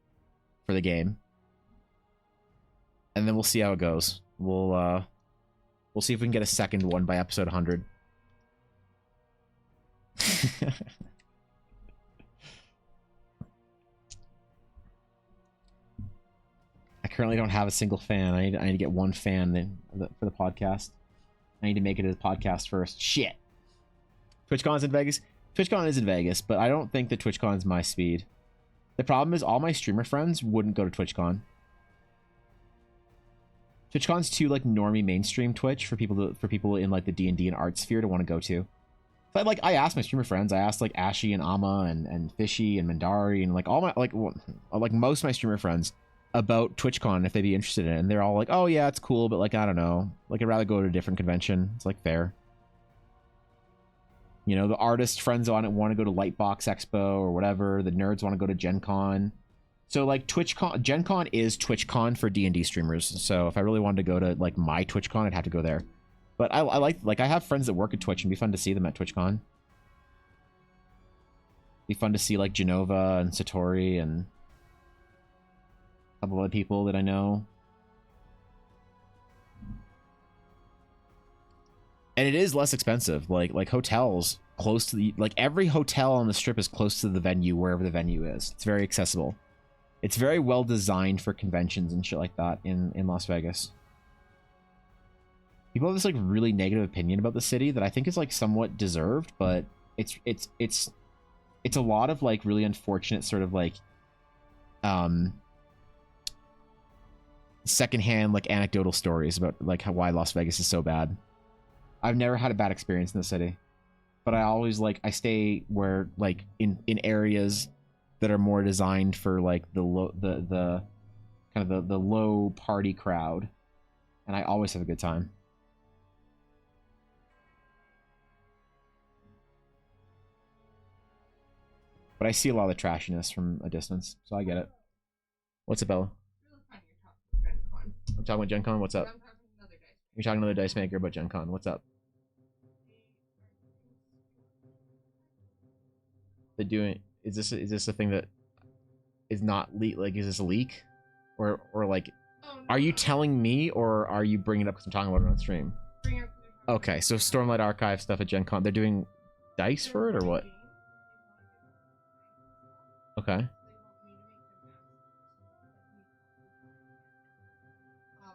Speaker 2: for the game. And then we'll see how it goes. We'll see if we can get a second one by episode 100. I currently don't have a single fan. I need to get one fan for the podcast. I need to make it a podcast first. Shit. TwitchCon's in Vegas. TwitchCon is in Vegas, but I don't think that TwitchCon is my speed. The problem is all my streamer friends wouldn't go to TwitchCon. TwitchCon's too like normie mainstream Twitch for people in like the D&D and art sphere to want to go to. But like I asked my streamer friends, I asked like Ashy and Amma and Fishy and Mandari and like all my like most of my streamer friends about TwitchCon if they'd be interested in it, and they're all like, oh yeah, it's cool, but like I don't know, like I'd rather go to a different convention. It's like fair. You know, the artist friends on it want to go to Lightbox Expo or whatever. The nerds want to go to Gen Con. So like TwitchCon, Gen Con is TwitchCon for D&D streamers. So if I really wanted to go to like my TwitchCon, I'd have to go there. But I like I have friends that work at Twitch and it'd be fun to see them at TwitchCon. Be fun to see like Genova and Satori and a couple other people that I know. And it is less expensive. Like hotels close to the like every hotel on the strip is close to the venue wherever the venue is. It's very accessible. It's very well designed for conventions and shit like that in Las Vegas. People have this like really negative opinion about the city that I think is like somewhat deserved, but it's a lot of like really unfortunate sort of like secondhand like anecdotal stories about like why Las Vegas is so bad. I've never had a bad experience in the city, but I always like I stay where like in areas that are more designed for like the kind of the low party crowd, and I always have a good time. But I see a lot of the trashiness from a distance, so I get it. What's up, Bella? I'm talking about Gen Con. What's up? You're talking to another dice maker about Gen Con. What's up? They're doing. Is this a thing that is not leak? Like, is this a leak, or like, are you telling me, or are you bringing it up because I'm talking about it on stream? Okay, so Stormlight Archive stuff at Gen Con. They're doing dice for it, or what? Okay.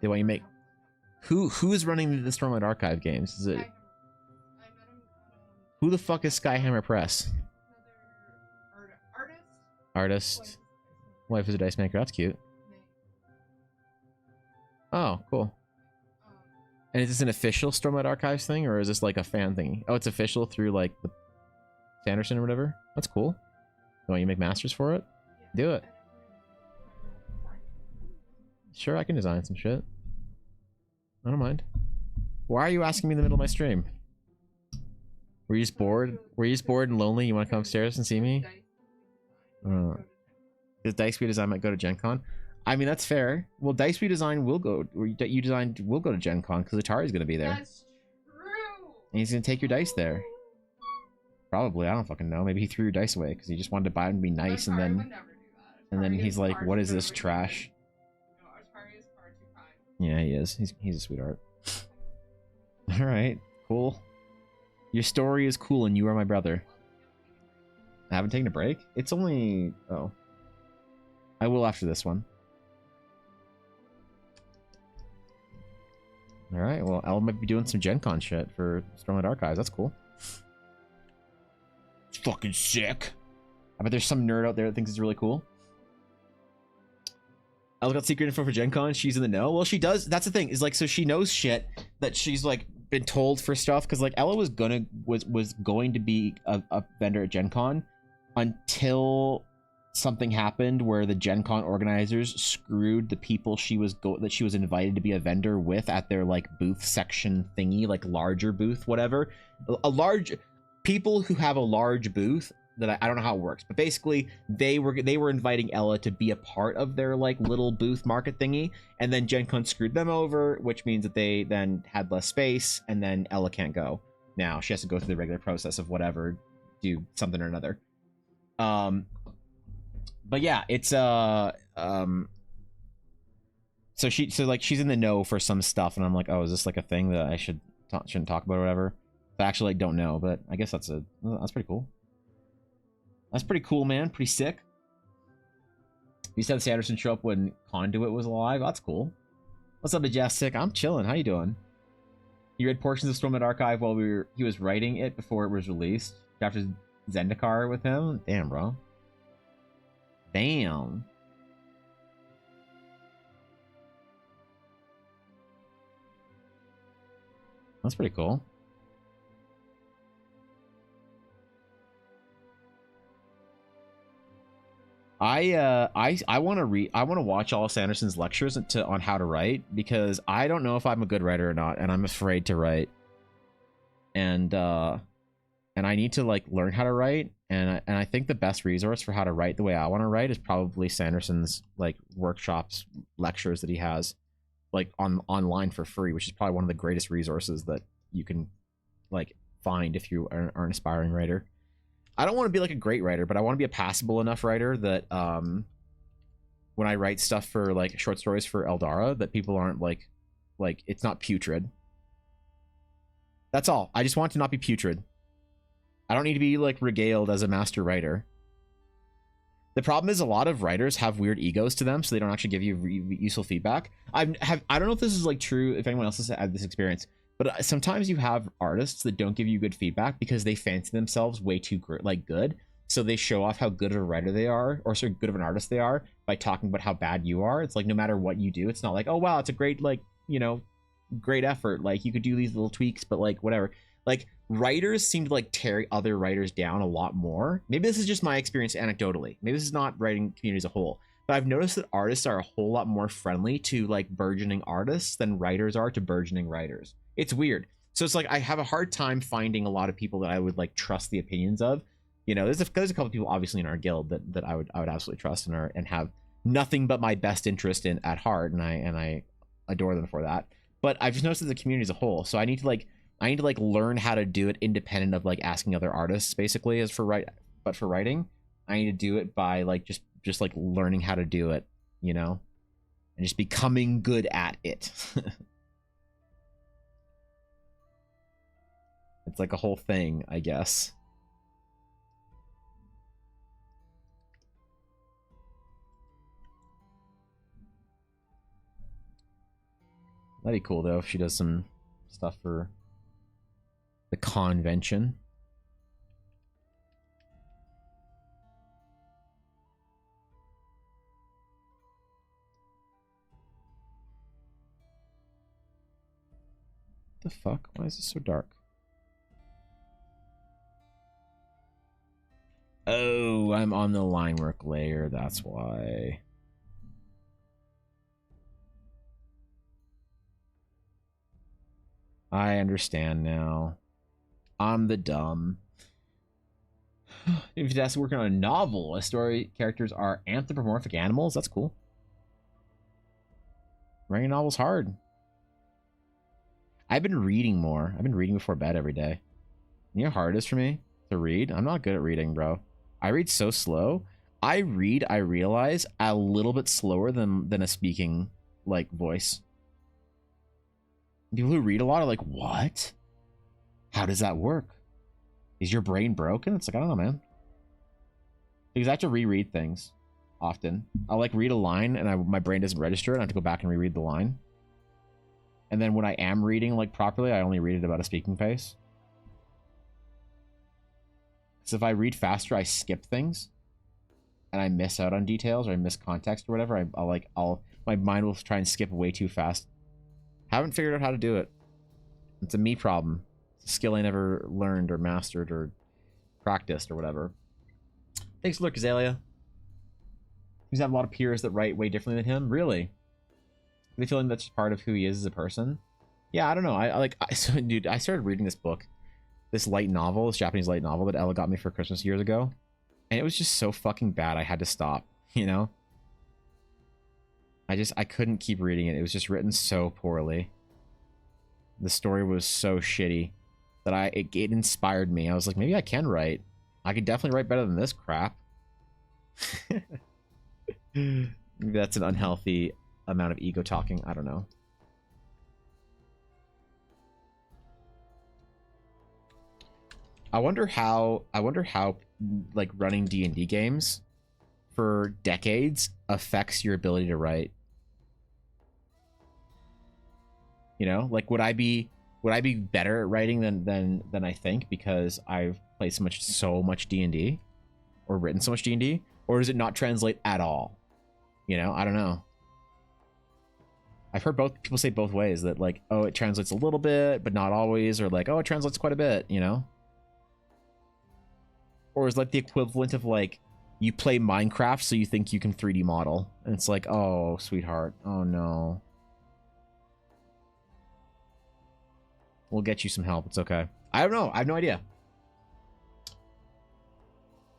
Speaker 2: They want you to make. Who is running the Stormlight Archive games? Is it? Who the fuck is Skyhammer Press? Artist. Wife is a dice maker. That's cute. Oh, cool. And is this an official Stormlight Archives thing, or is this like a fan thing? Oh, it's official through like the Sanderson or whatever. That's cool. You want you make masters for it? Do it. Sure, I can design some shit. I don't mind. Why are you asking me in the middle of my stream? Were you just bored? Were you just bored and lonely? You want to come upstairs and see me? Does Dice Redesign might go to Gen Con? I mean, that's fair. Well, Dice Redesign will go, or you designed will go to Gen Con because Atari's going to be there. That's true. And he's going to take your dice there. Probably. I don't fucking know. Maybe he threw your dice away because he just wanted to buy them and be nice, and then he's like, "What is this trash?" Yeah, he is. He's a sweetheart. All right, cool. Your story is cool, and you are my brother. I haven't taken a break. It's only I will after this one. All right. Well, Elle might be doing some Gen Con shit for Stormlight Archives. That's cool. It's fucking sick. I bet there's some nerd out there that thinks it's really cool. Elle got secret info for Gen Con. She's in the know. Well, she does. That's the thing. Is like, so she knows shit that she's like been told for stuff. Because like Ella was going to be a vendor at Gen Con until something happened where the Gen Con organizers screwed the people that she was invited to be a vendor with at their like booth section thingy, like larger booth, whatever. People who have a large booth that I don't know how it works, but basically they were inviting Ella to be a part of their like little booth market thingy, and then Gen Con screwed them over, which means that they then had less space, and then Ella can't go. Now she has to go through the regular process of whatever, do something or another. But yeah, it's so she's in the know for some stuff, and I'm like, oh, is this like a thing that I shouldn't talk about or whatever? I actually like don't know, but I guess that's pretty cool. That's pretty cool, man. Pretty sick. You said Sanderson show up when Conduit was alive. That's cool. What's up, Majestic? I'm chilling. How you doing? You read portions of Stormlight Archive while he was writing it before it was released. After Zendikar with him. Damn, bro. Damn. That's pretty cool. I want to watch all of Sanderson's lectures on how to write, because I don't know if I'm a good writer or not, and I'm afraid to write. And I need to like learn how to write, and I think the best resource for how to write the way I want to write is probably Sanderson's like workshops, lectures that he has like online for free, which is probably one of the greatest resources that you can like find if you are an aspiring writer. I don't want to be like a great writer, but I want to be a passable enough writer that when I write stuff for like short stories for Eldara, that people aren't like it's not putrid. That's all. I just want to not be putrid. I don't need to be like regaled as a master writer. The problem is a lot of writers have weird egos to them, so they don't actually give you useful feedback. I don't know if this is like true, if anyone else has had this experience, but sometimes you have artists that don't give you good feedback because they fancy themselves way too good. So they show off how good of a writer they are, or so good of an artist they are, by talking about how bad you are. It's like, no matter what you do, it's not like, oh wow, it's a great, like, you know, great effort. Like, you could do these little tweaks, but like, whatever. Like, writers seem to like tear other writers down a lot more. Maybe this is just my experience anecdotally. Maybe this is not writing community as a whole. But I've noticed that artists are a whole lot more friendly to like burgeoning artists than writers are to burgeoning writers. It's weird. So it's like I have a hard time finding a lot of people that I would like trust the opinions of. You know, there's a couple people obviously in our guild that I would absolutely trust and have nothing but my best interest in at heart, and I adore them for that. But I've just noticed that the community as a whole. So I need to learn how to do it independent of like asking other artists, basically, for writing. I need to do it by like just like learning how to do it, you know, and just becoming good at it. It's like a whole thing, I guess. That'd be cool though if she does some stuff for the convention. the fuck? Why is this so dark? Oh, I'm on the line work layer, that's why. I understand now. I'm the dumb. If you're working on a novel, a story characters are anthropomorphic animals, that's cool. Writing a novel's hard. I've been reading more. I've been reading before bed every day. You know how hard it is for me to read? I'm not good at reading, bro. I read so slow. I realize, a little bit slower than a speaking, like, voice. People who read a lot are like, what? How does that work? Is your brain broken? It's like, I don't know, man. Because I have to reread things often. I'll like read a line and my brain doesn't register it. I have to go back and reread the line. And then when I am reading like properly, I only read it about a speaking pace. So if I read faster, I skip things. And I miss out on details or I miss context or whatever. My mind will try and skip way too fast. Haven't figured out how to do it. It's a me problem. It's a skill I never learned or mastered or practiced or whatever. Thanks for look, Azalea. He's have a lot of peers that write way differently than him. Really? Are they feeling that's just part of who he is as a person? Yeah, I don't know. Dude, I started reading this book, this light novel, this Japanese light novel that Ella got me for Christmas years ago, and it was just so fucking bad I had to stop. You know? I couldn't keep reading it. It was just written so poorly. The story was so shitty that it inspired me. I was like, maybe I can write. I could definitely write better than this crap. Maybe that's an unhealthy amount of ego talking. I don't know. I wonder how like running D&D games for decades affects your ability to write. You know, like would I be better at writing than I think because I've played so much D&D or written so much D&D, or does it not translate at all? You know, I don't know. I've heard both people say both ways, that like, oh, it translates a little bit but not always, or like, oh, it translates quite a bit, you know? Or is like the equivalent of like you play Minecraft so you think you can 3D model, and it's like, oh, sweetheart, oh no. We'll get you some help. It's okay. I don't know. I have no idea.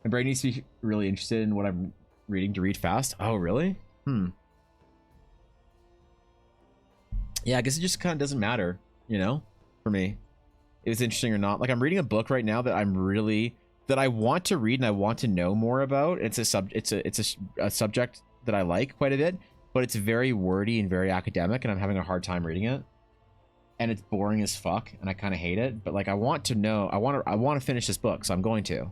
Speaker 2: My brain needs to be really interested in what I'm reading to read fast. Oh, really? Yeah, I guess it just kind of doesn't matter, you know, for me. If it's interesting or not. Like, I'm reading a book right now that I want to read and I want to know more about. It's a subject that I like quite a bit, but it's very wordy and very academic, and I'm having a hard time reading it. And it's boring as fuck, and I kind of hate it. But like, I want to know. I want to finish this book, so I'm going to.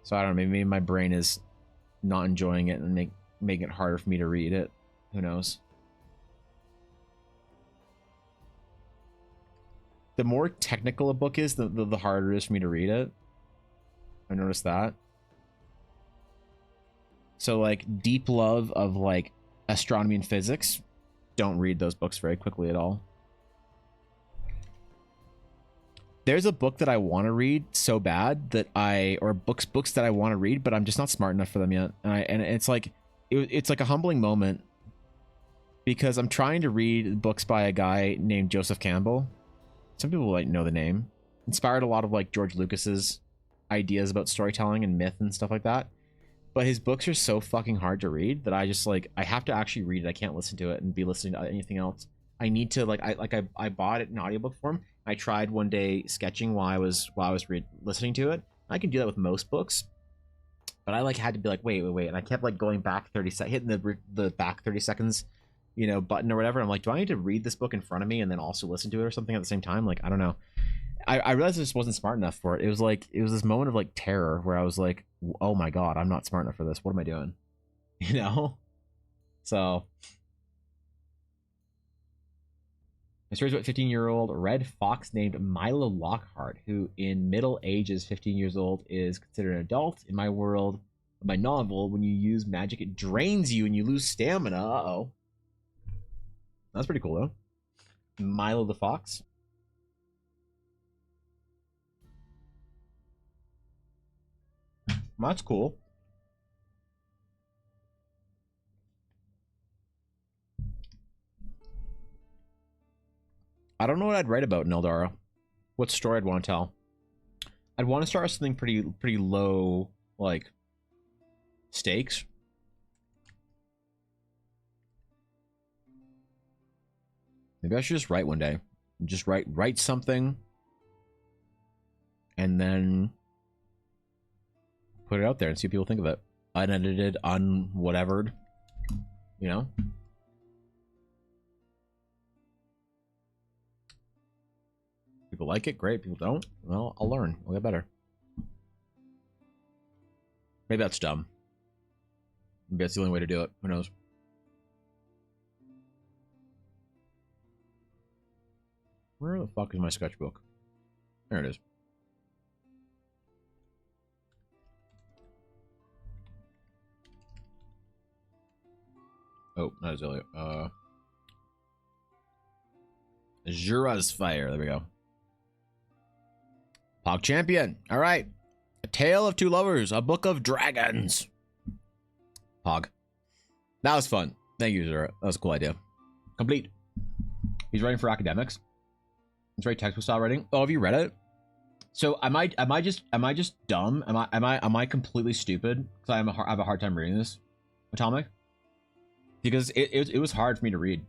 Speaker 2: So I don't know. Maybe my brain is not enjoying it and making it harder for me to read it. Who knows? The more technical a book is, the harder it is for me to read it. I noticed that. So like deep love of like astronomy and physics, don't read those books very quickly at all. There's a book that I want to read so bad that books that I want to read, but I'm just not smart enough for them yet. And it's like it's like a humbling moment because I'm trying to read books by a guy named Joseph Campbell. Some people like know the name. Inspired a lot of like George Lucas's ideas about storytelling and myth and stuff like that. But his books are so fucking hard to read that I just like, I have to actually read it. I can't listen to it and be listening to anything else. I need to like, I bought it in audiobook form. I tried one day sketching while I was listening to it. I can do that with most books, but I like had to be like, wait, and I kept like going back 30 seconds, hitting the back 30 seconds, you know, button or whatever. I'm like, do I need to read this book in front of me and then also listen to it or something at the same time? Like, I don't know. I realized I just wasn't smart enough for it. It was this moment of like terror where I was like, oh my god, I'm not smart enough for this. What am I doing? You know? So my story's about 15-year-old red fox named Milo Lockhart, who in middle age is 15 years old, is considered an adult. In my world, My novel, when you use magic, it drains you and you lose stamina. Uh-oh. That's pretty cool, though. Milo the Fox. That's cool. I don't know what I'd write about in Eldara. What story I'd want to tell. I'd want to start with something pretty low, like, stakes. Maybe I should just write one day. Just write something. And then put it out there and see what people think of it. Unedited, unwhatevered. You know? People like it, great. People don't, well, I'll learn. I'll get better. Maybe that's dumb. Maybe that's the only way to do it. Who knows? Where the fuck is my sketchbook? There it is. Oh, not Azalea. Jura's Fire. There we go. Pog Champion. All right. A Tale of Two Lovers. A Book of Dragons. Pog. That was fun. Thank you, Zura. That was a cool idea. Complete. He's writing for academics. He's writing textbook style writing. Oh, have you read it? So am I just dumb? Am I completely stupid? Because I have a hard time reading this, Atomic. Because it was hard for me to read.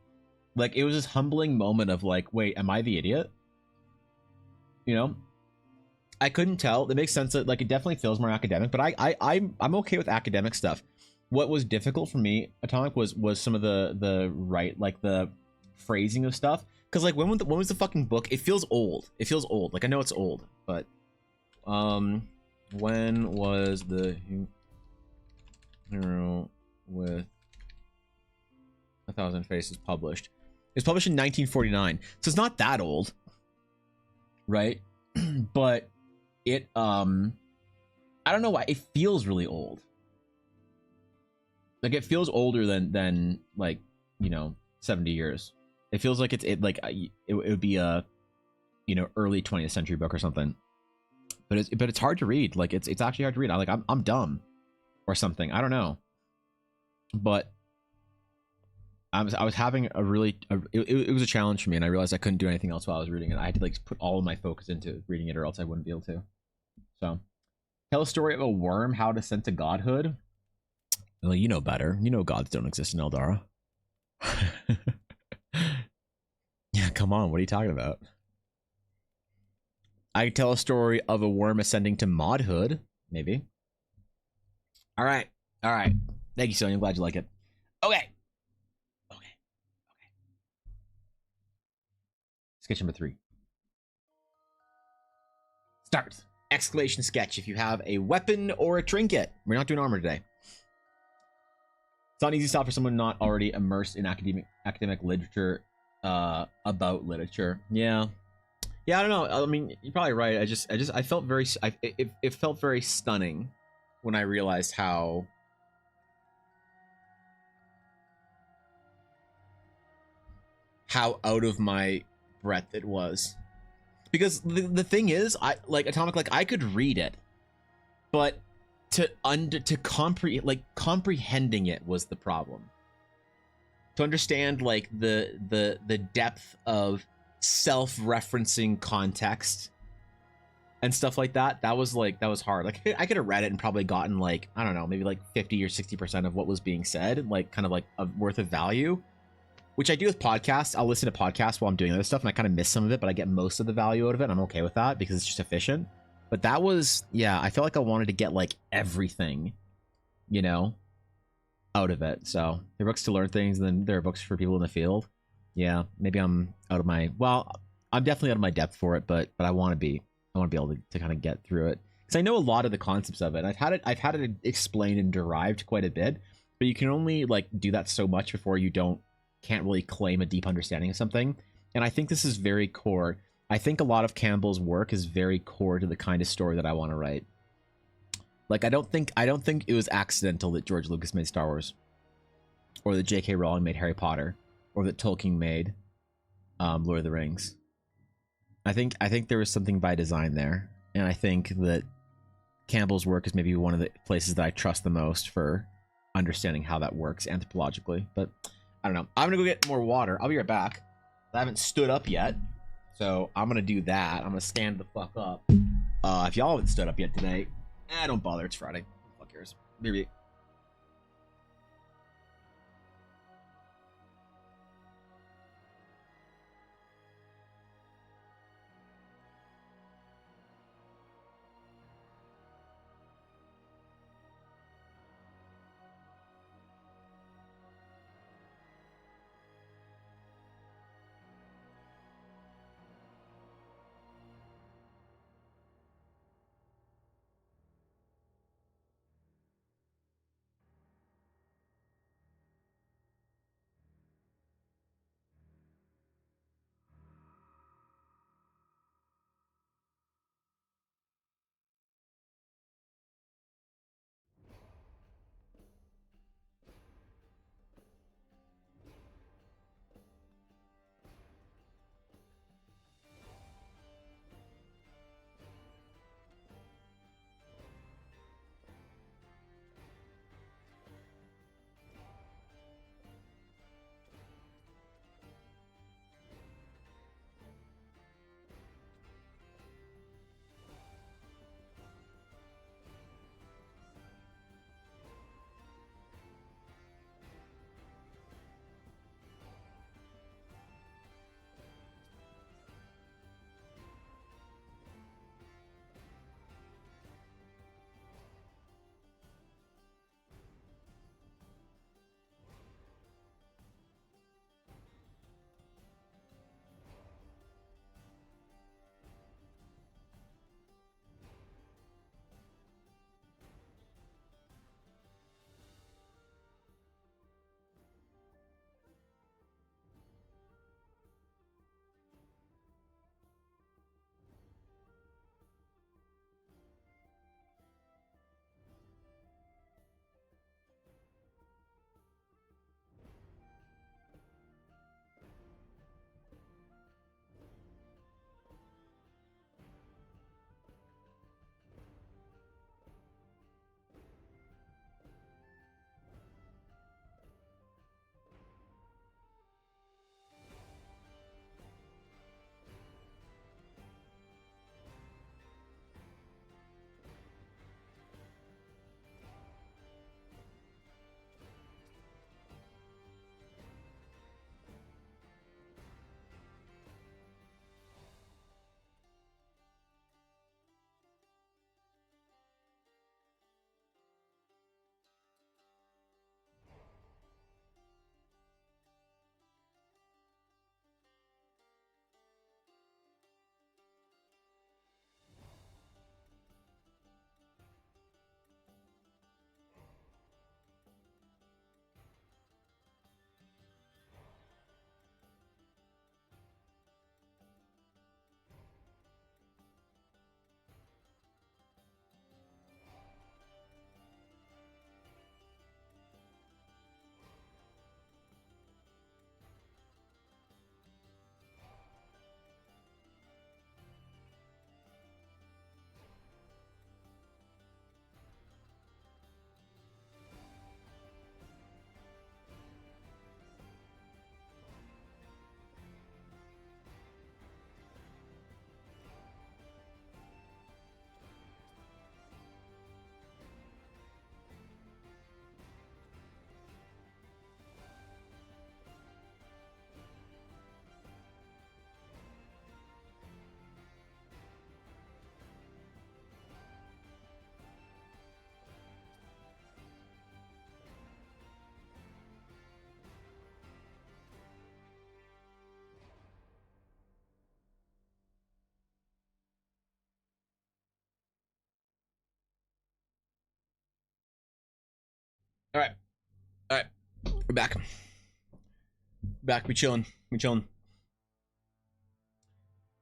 Speaker 2: Like, it was this humbling moment of like, wait, am I the idiot? You know, I couldn't tell. It makes sense that like it definitely feels more academic, but I'm okay with academic stuff. What was difficult for me, Atomic, was some of the right, like the phrasing of stuff. Because like when was the fucking book? It feels old. It feels old. Like I know it's old, but when was the Hero with 1,000 Faces published? It was published in 1949, so it's not that old, right? But it I don't know why it feels really old. Like it feels older than like, you know, 70 years. It feels like it would be a, you know, early 20th century book or something. But it's hard to read. Like it's actually hard to read. I'm dumb or something. I don't know. But I was having a really it was a challenge for me, and I realized I couldn't do anything else while I was reading it. I had to like put all of my focus into reading it, or else I wouldn't be able to. So, tell a story of a worm, how to ascend to godhood. Well, you know better. You know gods don't exist in Eldara. Yeah, come on. What are you talking about? I could tell a story of a worm ascending to modhood, maybe. All right. Thank you, Sonia. I'm glad you like it. Okay. Sketch number 3. Start. Exclamation sketch if you have a weapon or a trinket. We're not doing armor today. It's not an easy stop for someone not already immersed in academic literature about literature. Yeah, I don't know. I mean, you're probably right. I felt very it felt very stunning when I realized how out of my breadth it was. Because the thing is, Atomic, like I could read it, but comprehending it was the problem. To understand like the depth of self-referencing context and stuff like that, that was hard. Like I could have read it and probably gotten like, I don't know, maybe like 50 or 60% of what was being said, like kind of like a worth of value, which I do with podcasts. I'll listen to podcasts while I'm doing other stuff and I kind of miss some of it, but I get most of the value out of it, and I'm okay with that because it's just efficient. But that was, yeah, I felt like I wanted to get like everything, you know, out of it. So there are books to learn things, and then there are books for people in the field. Yeah, maybe I'm out of my, well, I'm definitely out of my depth for it, but I want to be able to kind of get through it, because I know a lot of the concepts of it. I've had it explained and derived quite a bit, but you can only like do that so much before you can't really claim a deep understanding of something. And I think this is very core. I think a lot of Campbell's work is very core to the kind of story that I want to write. Like, I don't think it was accidental that George Lucas made Star Wars, or that J.K. Rowling made Harry Potter, or that Tolkien made Lord of the Rings. I think there was something by design there, and I think that Campbell's work is maybe one of the places that I trust the most for understanding how that works anthropologically. But I don't know. I'm gonna go get more water. I'll be right back. I haven't stood up yet, so I'm gonna do that. I'm gonna stand the fuck up. If y'all haven't stood up yet today, don't bother. It's Friday. Who the fuck cares? Maybe. All right. All right. We're back. Back. We chilling. We chilling.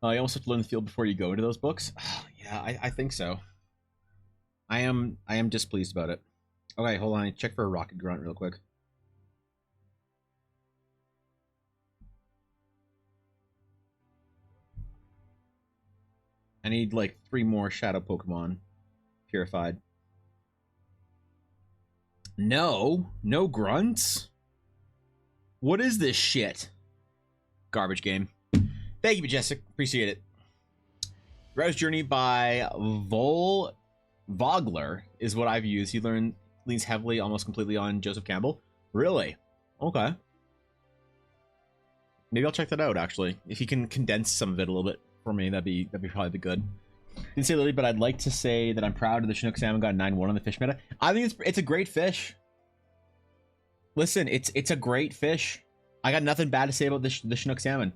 Speaker 2: You almost have to learn the field before you go into those books. Yeah, I think so. I am displeased about it. Okay, hold on. Check for a rocket grunt real quick. I need like 3 more shadow Pokemon purified. No grunts. What is this shit? Garbage game. Thank you, Majestic. Appreciate it. Rouse Journey by Vogler is what I've used. He leans heavily, almost completely on Joseph Campbell. Really? Okay. Maybe I'll check that out, actually. If you can condense some of it a little bit for me, that'd probably be good. Didn't say Lily, but I'd like to say that I'm proud of the Chinook salmon got 9-1 on the fish meta. I think it's a great fish. Listen, it's a great fish. I got nothing bad to say about the Chinook salmon.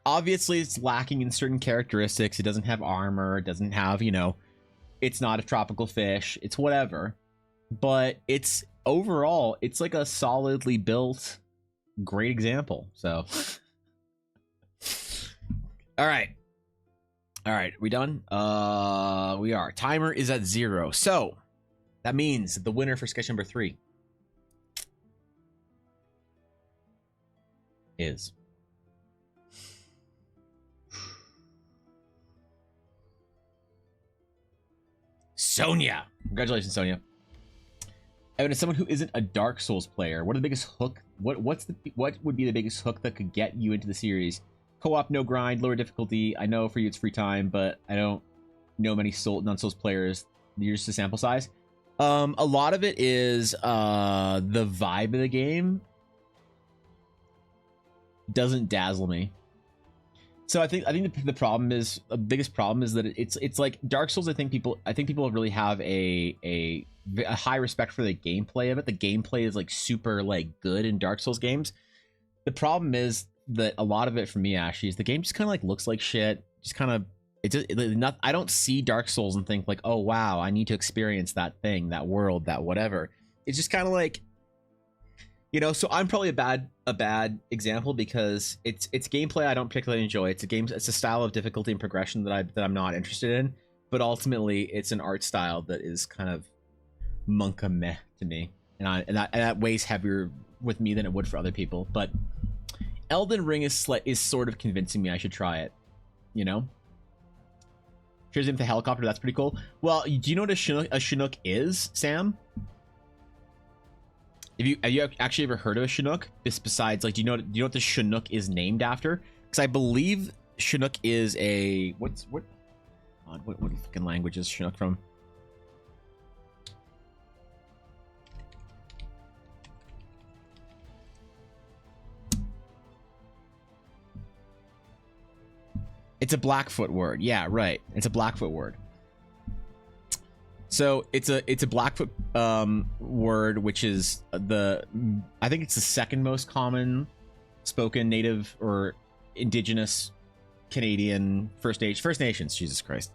Speaker 2: Obviously, it's lacking in certain characteristics. It doesn't have armor. It doesn't have, it's not a tropical fish. It's whatever. But it's overall, it's like a solidly built, great example. So, all right. We done? We are. Timer is at 0. So that means the winner for sketch number 3 is Sonia. Congratulations, Sonia. Evan, as someone who isn't a Dark Souls player, what are the biggest hook? What would be the biggest hook that could get you into the series? Co-op, no grind, lower difficulty. I know for you it's free time, but I don't know many non-Souls players. You're just a sample size. A lot of it is the vibe of the game doesn't dazzle me. So I think the problem is the biggest problem is that it's like Dark Souls. I think people really have a high respect for the gameplay of it. The gameplay is like super like good in Dark Souls games. The problem is that a lot of it for me, Ashy, is the game just kind of like looks like shit. Just kind of I don't see Dark Souls and think like, oh wow, I need to experience that thing, that world, that whatever. It's just kind of like, so I'm probably a bad example because it's gameplay I don't particularly enjoy. It's a style of difficulty and progression that I'm not interested in. But ultimately, it's an art style that is kind of monka meh to me, and that weighs heavier with me than it would for other people. But Elden Ring is sort of convincing me I should try it. Here's him with the helicopter. That's pretty cool. Well, do you know what a Chinook is, Sam? Have you actually ever heard of a Chinook? Besides, like, do you know what the Chinook is named after? Because I believe Chinook is a what fucking language is Chinook from? It's a Blackfoot word. Yeah, right. It's a Blackfoot word. So it's a Blackfoot word, which is I think it's the second most common spoken native or indigenous Canadian First Nations, Jesus Christ.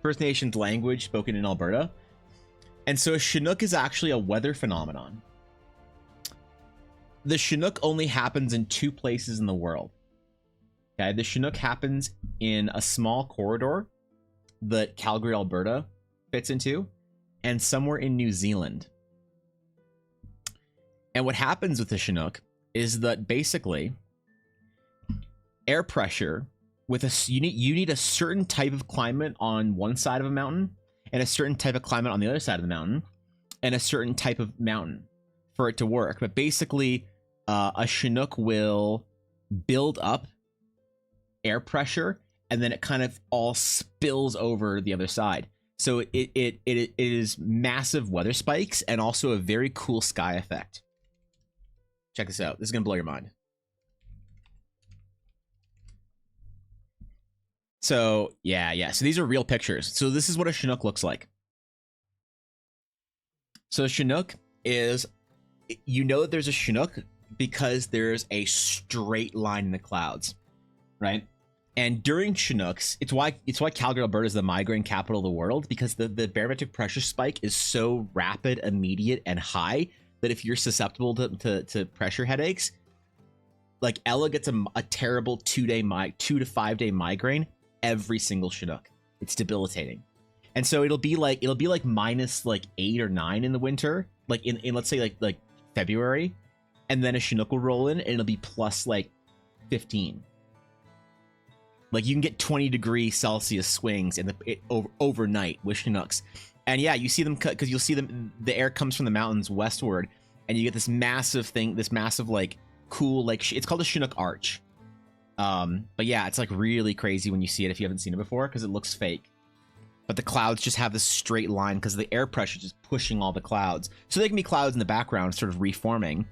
Speaker 2: First Nations language spoken in Alberta. And so a Chinook is actually a weather phenomenon. The Chinook only happens in 2 places in the world. Okay, the Chinook happens in a small corridor that Calgary, Alberta fits into, and somewhere in New Zealand. And what happens with the Chinook is that basically air pressure you need a certain type of climate on one side of a mountain and a certain type of climate on the other side of the mountain and a certain type of mountain for it to work. But basically a Chinook will build up air pressure and then it kind of all spills over the other side. So it is massive weather spikes and also a very cool sky effect. Check this out. This is gonna blow your mind. So yeah. So these are real pictures. So this is what a Chinook looks like. So a Chinook is, that there's a Chinook because there's a straight line in the clouds, right? And during Chinooks, it's why Calgary, Alberta is the migraine capital of the world, because the barometric pressure spike is so rapid, immediate, and high that if you're susceptible to pressure headaches, like Ella gets a terrible 2 to 5 day migraine every single Chinook. It's debilitating. And so it'll be like minus like 8 or 9 in the winter, like in let's say like February, and then a Chinook will roll in and it'll be plus like 15. Like you can get 20-degree Celsius swings in overnight with Chinooks. And yeah, you see them because you'll see them. The air comes from the mountains westward, and you get this massive thing, this massive like cool like it's called a Chinook arch. But yeah, it's like really crazy when you see it if you haven't seen it before because it looks fake. But the clouds just have this straight line because the air pressure is just pushing all the clouds. So there can be clouds in the background sort of reforming.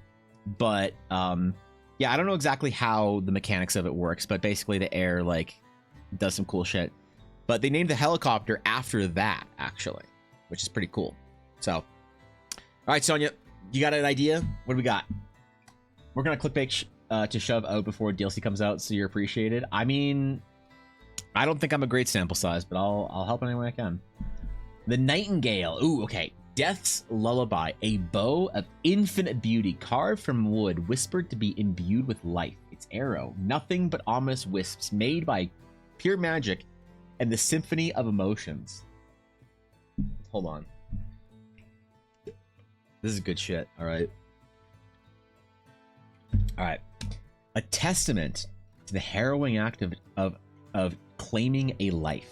Speaker 2: But yeah, I don't know exactly how the mechanics of it works, but basically the air like does some cool shit. But they named the helicopter after that, actually, which is pretty cool. So, all right, Sonia, you got an idea? What do we got? We're gonna clickbait to shove out before DLC comes out, so you're appreciated. I mean, I don't think I'm a great sample size, but I'll help any way I can. The Nightingale. Ooh, okay. Death's Lullaby, a bow of infinite beauty carved from wood, whispered to be imbued with life. Its arrow, nothing but ominous wisps made by pure magic and the symphony of emotions. Hold on. This is good shit, all right? All right. A testament to the harrowing act of claiming a life.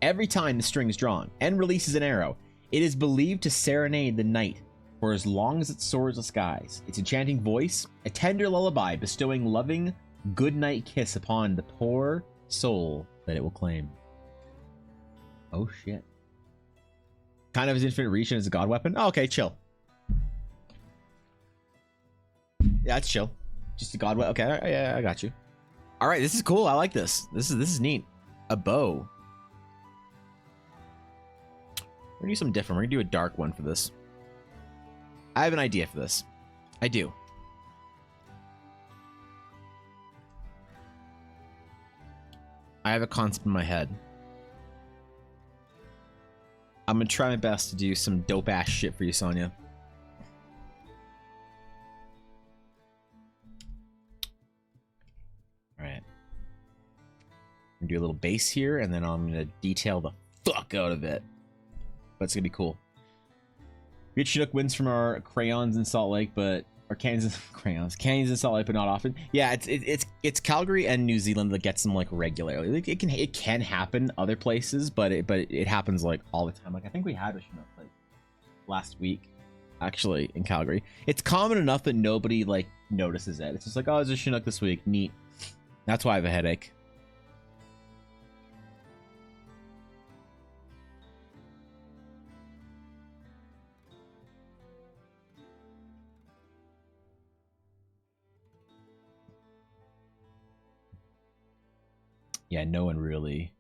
Speaker 2: Every time the string is drawn and releases an arrow, it is believed to serenade the night for as long as it soars the skies. Its enchanting voice, a tender lullaby bestowing loving goodnight kiss upon the poor soul that it will claim. Oh shit. Kind of as infinite reach and as a god weapon? Oh, okay, chill. Yeah, it's chill. Just a god weapon. Okay, yeah, I got you. All right, this is cool. I like this. This is neat. A bow. We're gonna do something different. We're gonna do a dark one for this. I have an idea for this. I do. I have a concept in my head. I'm gonna try my best to do some dope ass shit for you, Sonia. Alright. I'm gonna do a little base here, and then I'm gonna detail the fuck out of it. But it's gonna be cool. We get Chinook wins from our crayons in Salt Lake, but our canyons in Salt Lake, but not often. Yeah, it's Calgary and New Zealand that gets them like regularly. It can happen other places, but it happens like all the time. Like I think we had a Chinook like last week, actually in Calgary. It's common enough that nobody like notices it. It's just like, oh, there's a Chinook this week. Neat. That's why I have a headache. Yeah, no one really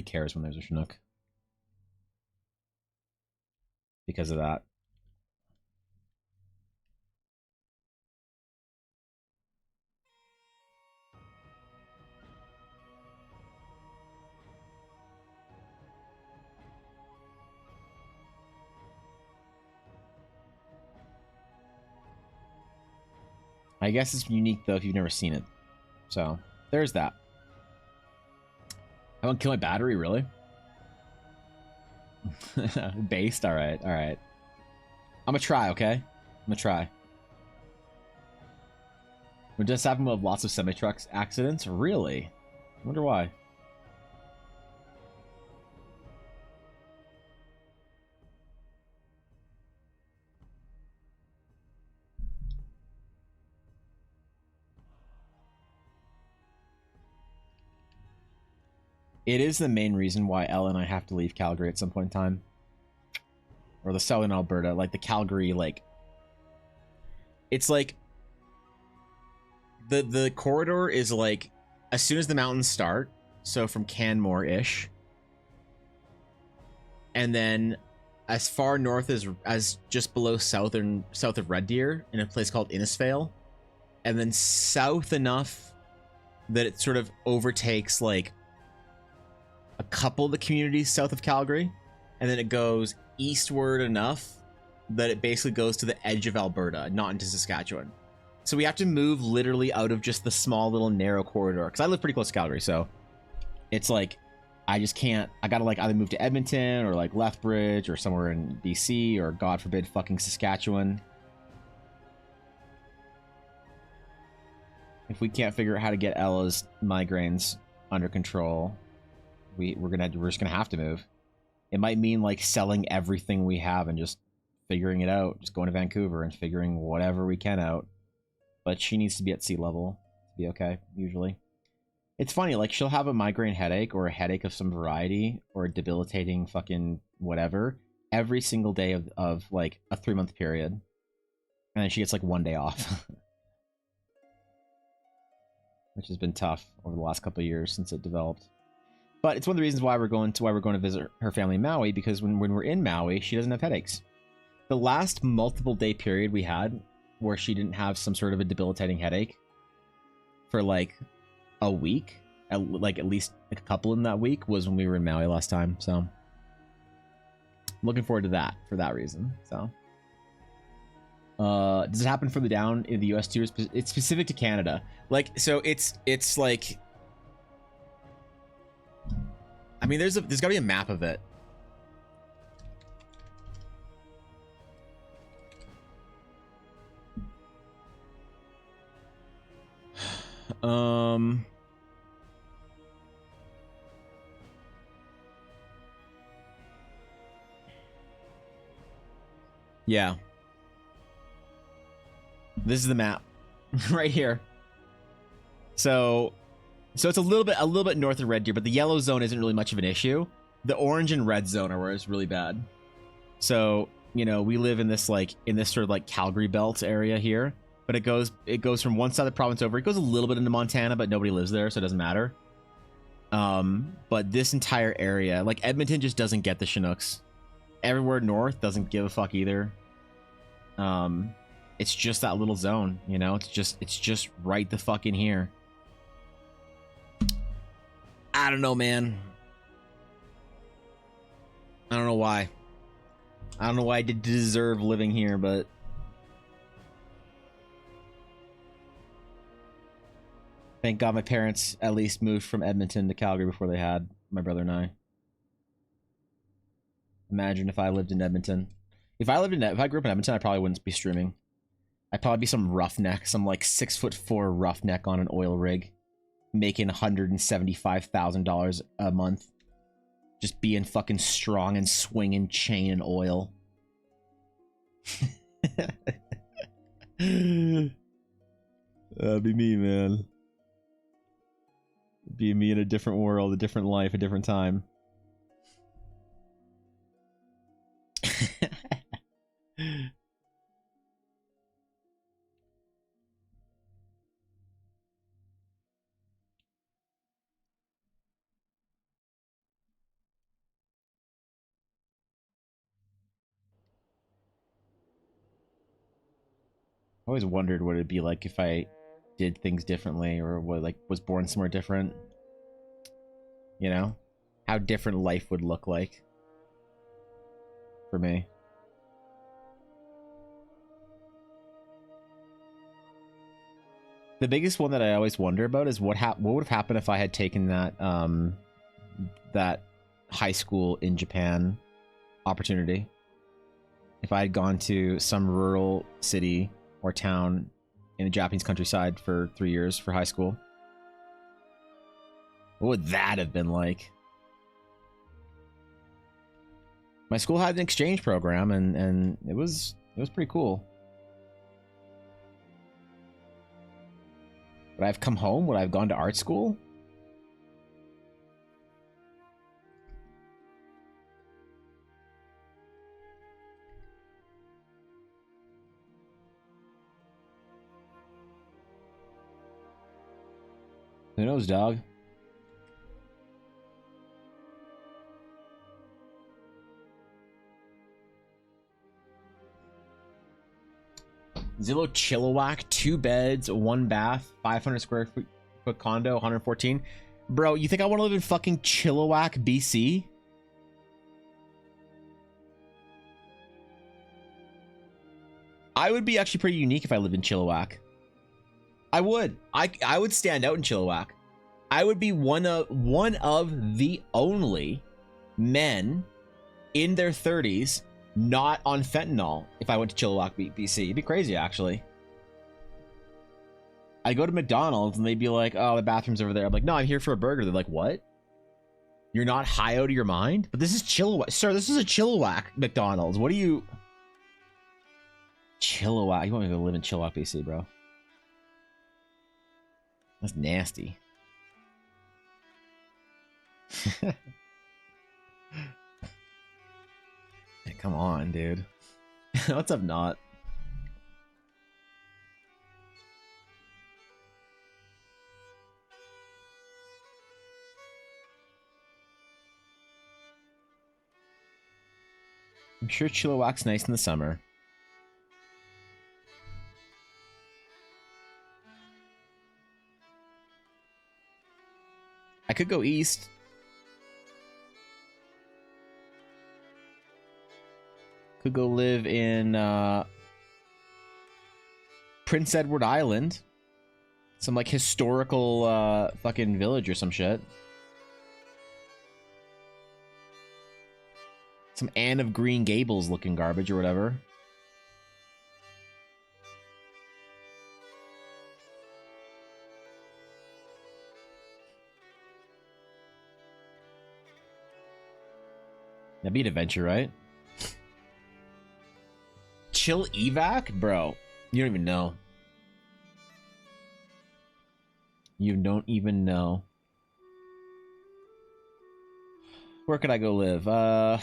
Speaker 2: cares when there's a Chinook because of that. I guess it's unique though if you've never seen it. So there's that. I won't kill my battery, really? Based? Alright, alright. I'm gonna try, okay? I'm gonna try. We're just having lots of semi-trucks accidents? Really? I wonder why. It is the main reason why Elle and I have to leave Calgary at some point in time. Or the southern Alberta, like the Calgary, like... It's like... The corridor is like, as soon as the mountains start, so from Canmore-ish, and then as far north as just below south of Red Deer, in a place called Innisfail, and then south enough that it sort of overtakes, like, a couple of the communities south of Calgary, and then it goes eastward enough that it basically goes to the edge of Alberta, not into Saskatchewan. So we have to move literally out of just the small little narrow corridor, because I live pretty close to Calgary, so it's like I just can't. I gotta like either move to Edmonton or like Lethbridge or somewhere in BC or God forbid fucking Saskatchewan. If we can't figure out how to get Ella's migraines under control, we're just gonna have to move. It might mean like selling everything we have and just figuring it out, just going to Vancouver and figuring whatever we can out. But she needs to be at sea level to be okay, usually. It's funny, like she'll have a migraine headache or a headache of some variety or a debilitating fucking whatever every single day of like a 3-month period. And then she gets like 1 day off. Which has been tough over the last couple of years since it developed. But it's one of the reasons why we're going to visit her family in Maui, because when we're in Maui, she doesn't have headaches. The last multiple day period we had where she didn't have some sort of a debilitating headache for like a week, at least a couple in that week, was when we were in Maui last time. So I'm looking forward to that for that reason. So does it happen further down in the US too? It's specific to Canada. Like, so it's like, I mean, there's gotta be a map of it. Yeah. This is the map right here. So it's a little bit north of Red Deer, but the yellow zone isn't really much of an issue. The orange and red zone are where it's really bad. So, you know, we live in this sort of like Calgary belt area here, but it goes from one side of the province over. It goes a little bit into Montana, but nobody lives there, so it doesn't matter. But this entire area, like Edmonton, just doesn't get the Chinooks. Everywhere north doesn't give a fuck either. It's just that little zone, you know. It's just right the fuck in here. I don't know, man. I don't know why. I don't know why I did deserve living here, but thank God my parents at least moved from Edmonton to Calgary before they had my brother and I. Imagine if I lived in Edmonton. If I grew up in Edmonton, I probably wouldn't be streaming. I'd probably be some roughneck, some like 6'4" roughneck on an oil rig, making $175,000 a month, just being fucking strong and swinging chain and oil. That'd be me, man. Be me in a different world, a different life, a different time. I always wondered what it'd be like if I did things differently, or what, like, was born somewhere different. You know, how different life would look like for me. The biggest one that I always wonder about is what would have happened if I had taken that that high school in Japan opportunity. If I had gone to some rural city or town in the Japanese countryside for 3 years for high school. What would that have been like? My school had an exchange program, and it was pretty cool. Would I have come home? Would I have gone to art school? Who knows, dog? Zillow Chilliwack, 2 beds, 1 bath, 500 square foot condo, 114. Bro, you think I want to live in fucking Chilliwack, BC? I would be actually pretty unique if I lived in Chilliwack. I would. I would stand out in Chilliwack. I would be one of the only men in their 30s not on fentanyl if I went to Chilliwack, BC. It'd be crazy, actually. I go to McDonald's and they'd be like, oh, the bathroom's over there. I'm like, no, I'm here for a burger. They're like, what? You're not high out of your mind? But this is Chilliwack. Sir, this is a Chilliwack McDonald's. What are you... Chilliwack. You want me to go live in Chilliwack, BC, bro? That's nasty. Hey, come on, dude. What's up, Not? I'm sure Chilliwack's nice in the summer. I could go east. Could go live in Prince Edward Island. Some like historical fucking village or some shit. Some Anne of Green Gables looking garbage or whatever. That'd be an adventure, right? Chill evac? Bro, you don't even know. You don't even know. Where could I go live? I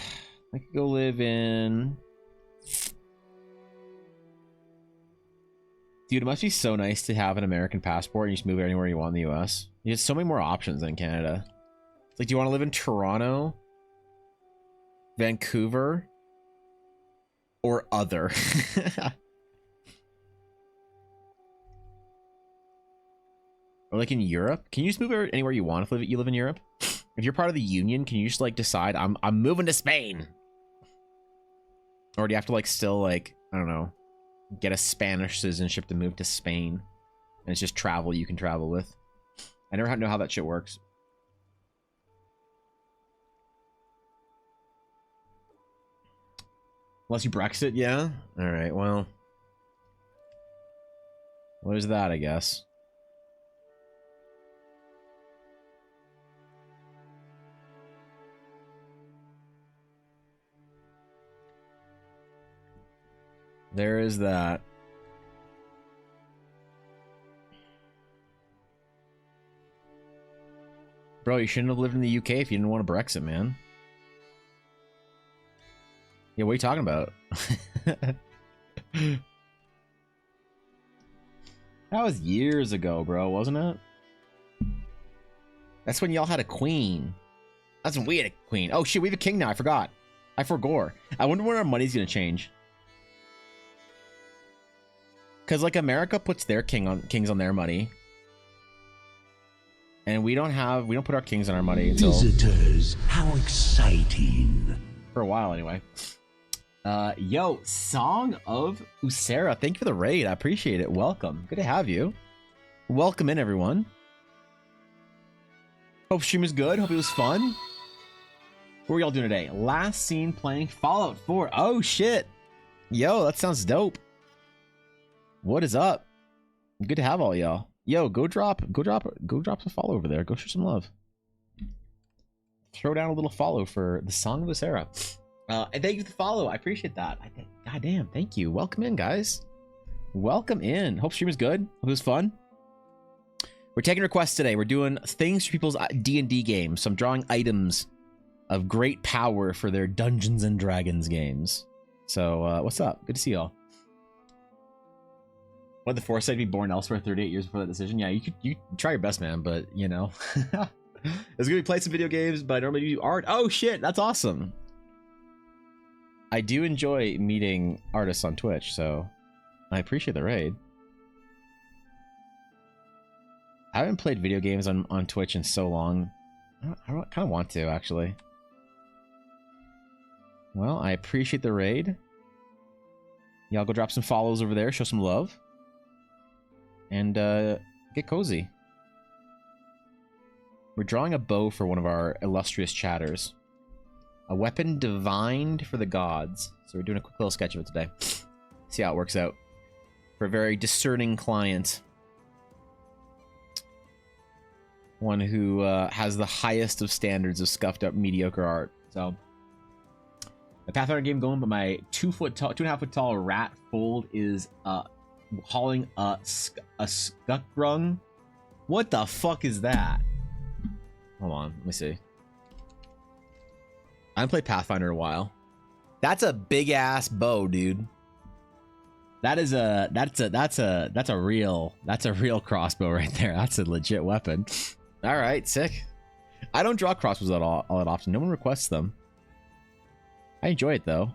Speaker 2: could go live in... Dude, it must be so nice to have an American passport and you just move anywhere you want in the US. You have so many more options than Canada. It's like, do you want to live in Toronto? Vancouver? Or other? Or like in Europe? Can you just move anywhere you want if you live in Europe? If you're part of the union, can you just like decide I'm moving to Spain? Or do you have to like still like, I don't know, get a Spanish citizenship to move to Spain? And it's just travel you can travel with. I never know how that shit works. Unless you Brexit, yeah? Alright, well. What is that, I guess? There is that. Bro, you shouldn't have lived in the UK if you didn't want a Brexit, man. Yeah, what are you talking about? That was years ago, bro, wasn't it? That's when y'all had a queen. That's when we had a queen. Oh shit, we have a king now. I forgot. I forgot. I wonder when our money's gonna change. Cause like America puts their kings on their money, and we don't put our kings on our money until
Speaker 3: Visitors, how exciting!
Speaker 2: For a while anyway. Yo, Song of Usera, thank you for the raid. I appreciate it. Welcome. Good to have you. Welcome in, everyone. Hope stream is good. Hope it was fun. What were y'all doing today? Last seen playing Fallout 4. Oh shit. Yo, that sounds dope. What is up? Good to have all y'all. Yo, go drop some follow over there. Go show some love. Throw down a little follow for the Song of Usera. And thank you for the follow. I appreciate that. God damn, thank you. Welcome in, guys. Welcome in. Hope stream is good. Hope it was fun. We're taking requests today. We're doing things for people's D&D games. So I'm drawing items of great power for their Dungeons and Dragons games. So, what's up? Good to see y'all. What, the foresight to be born elsewhere 38 years before that decision? Yeah, you try your best, man, but, you know. It's gonna be playing some video games, but I normally do art. Oh, shit, that's awesome. I do enjoy meeting artists on Twitch, so I appreciate the raid. I haven't played video games on Twitch in so long. I kind of want to, actually. Well, I appreciate the raid. Y'all go drop some follows over there, show some love. And get cozy. We're drawing a bow for one of our illustrious chatters. A weapon divined for the gods. So we're doing a quick little sketch of it today. See how it works out. For a very discerning client. One who has the highest of standards of scuffed up mediocre art. So, the Pathfinder game going, but my 2.5 foot tall rat fold is hauling a skukrung. What the fuck is that? Hold on, let me see. I haven't played Pathfinder in a while. That's a big ass bow, dude. That's a real crossbow right there. That's a legit weapon. All right, sick. I don't draw crossbows all that often. No one requests them. I enjoy it though.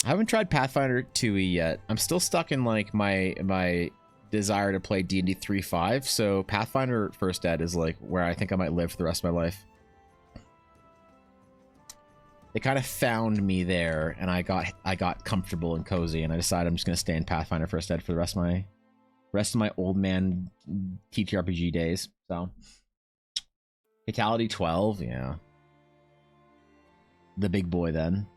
Speaker 2: I haven't tried Pathfinder 2e yet. I'm still stuck in like my desire to play D&D 3.5. So Pathfinder First Ed is like where I think I might live for the rest of my life. They kind of found me there, and I got comfortable and cozy, and I decided I'm just gonna stay in Pathfinder First Ed for the rest of my old man TTRPG days. So Fatality 12, yeah. The big boy then.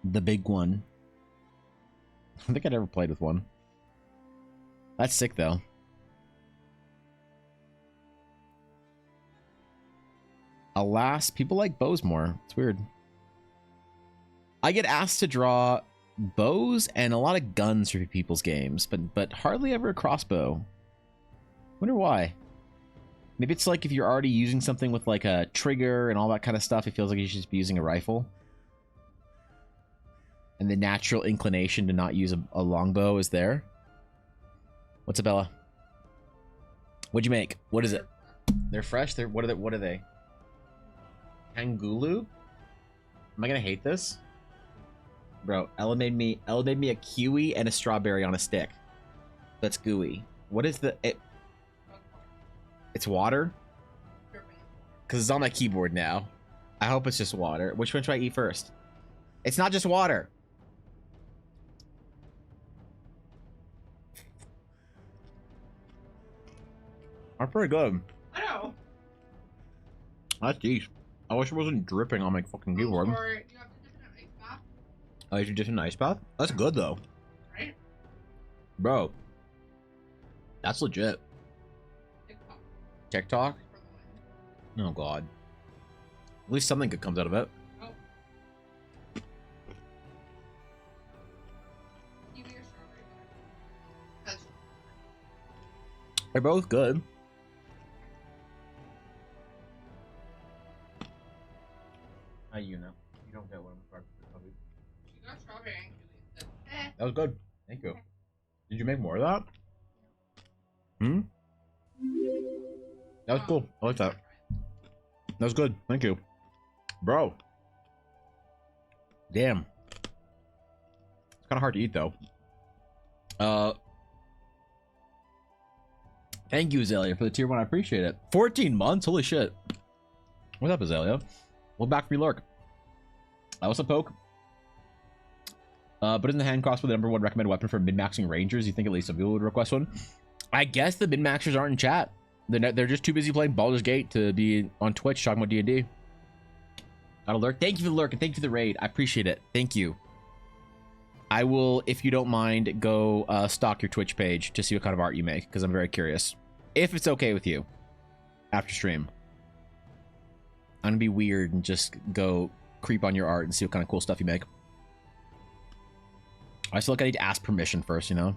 Speaker 2: The big one. I don't think I'd ever played with one. That's sick though. Alas, people like bows more. It's weird. I get asked to draw bows and a lot of guns for people's games, but hardly ever a crossbow. Wonder why. Maybe it's like if you're already using something with like a trigger and all that kind of stuff, it feels like you should just be using a rifle. And the natural inclination to not use a longbow is there. What's up, Bella? What'd you make? What is it? They're fresh? What are they? Kangulu? Am I gonna hate this? Bro, Ella made me a kiwi and a strawberry on a stick. That's gooey. What is it's water? Because it's on my keyboard now. I hope it's just water. Which one should I eat first? It's not just water. That's pretty good.
Speaker 5: I know.
Speaker 2: That's decent. I wish it wasn't dripping on my fucking keyboard.
Speaker 5: Or you have to dip it in an ice bath,
Speaker 2: Oh, you should dip in an ice bath? That's good though.
Speaker 5: right?
Speaker 2: Bro. That's legit.
Speaker 5: TikTok
Speaker 2: TikTok?
Speaker 5: for the win.
Speaker 2: Oh god. At least something good comes out of it.
Speaker 5: Oh. Kiwi or strawberry better? That's
Speaker 2: They're both good. How you know? You don't get one.
Speaker 5: you got strawberry and kiwi. That's
Speaker 2: That was good. Thank you. Did you make more of that? Hmm? That was cool. I like that. That was good. Thank you. Bro. Damn. It's kind of hard to eat, though. Thank you, Azalea, for the tier 1. I appreciate it. 14 months? Holy shit. What's up, Azalea? Welcome back from your lurk. What's up, Poke? But isn't the hand crossbow the #1 recommended weapon for min-maxing rangers? You think at least some people would request one? I guess the min-maxers aren't in chat. They're just too busy playing Baldur's Gate to be on Twitch talking about D&D. Got a lurk. Thank you for the lurk and thank you for the raid. I appreciate it. Thank you. I will, if you don't mind, go stalk your Twitch page to see what kind of art you make, because I'm very curious. If it's okay with you, after stream. I'm gonna be weird and just go creep on your art and see what kind of cool stuff you make. I still like I need to ask permission first, you know?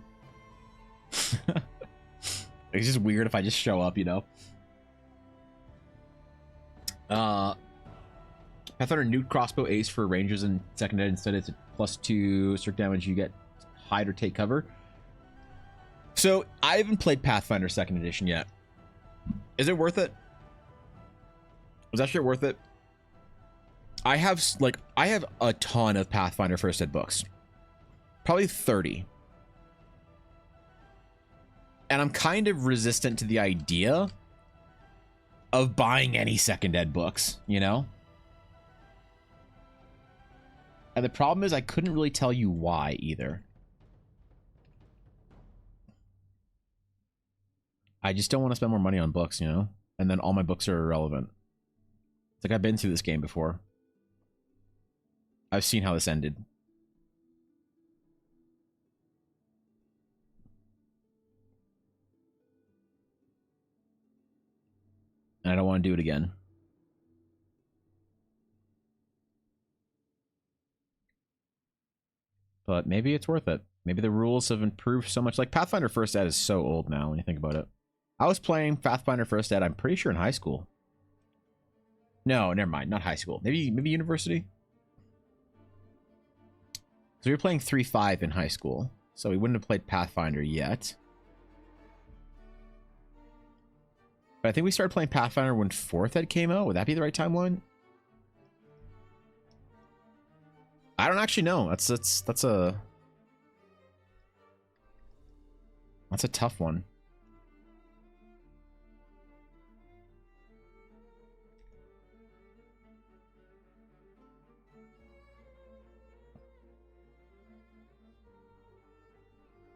Speaker 2: It's just weird if I just show up, you know? Pathfinder Newt Crossbow Ace for Rangers in 2nd Ed. Instead, it's a +2 circ damage. You get hide or take cover. So, I haven't played Pathfinder 2nd Edition yet. Is it worth it? Was that shit worth it? I have a ton of Pathfinder First Ed books. Probably 30. And I'm kind of resistant to the idea of buying any 2nd Ed books, you know? And the problem is I couldn't really tell you why either. I just don't want to spend more money on books, you know? And then all my books are irrelevant. It's like I've been through this game before. I've seen how this ended. And I don't want to do it again. But maybe it's worth it. Maybe the rules have improved so much. Like, Pathfinder First Ed is so old now when you think about it. I was playing Pathfinder First Ed, I'm pretty sure in high school. No, never mind. Not high school. Maybe university? So we were playing 3.5 in high school. So we wouldn't have played Pathfinder yet. But I think we started playing Pathfinder when 4th Ed came out. Would that be the right timeline? I don't actually know. That's a tough one.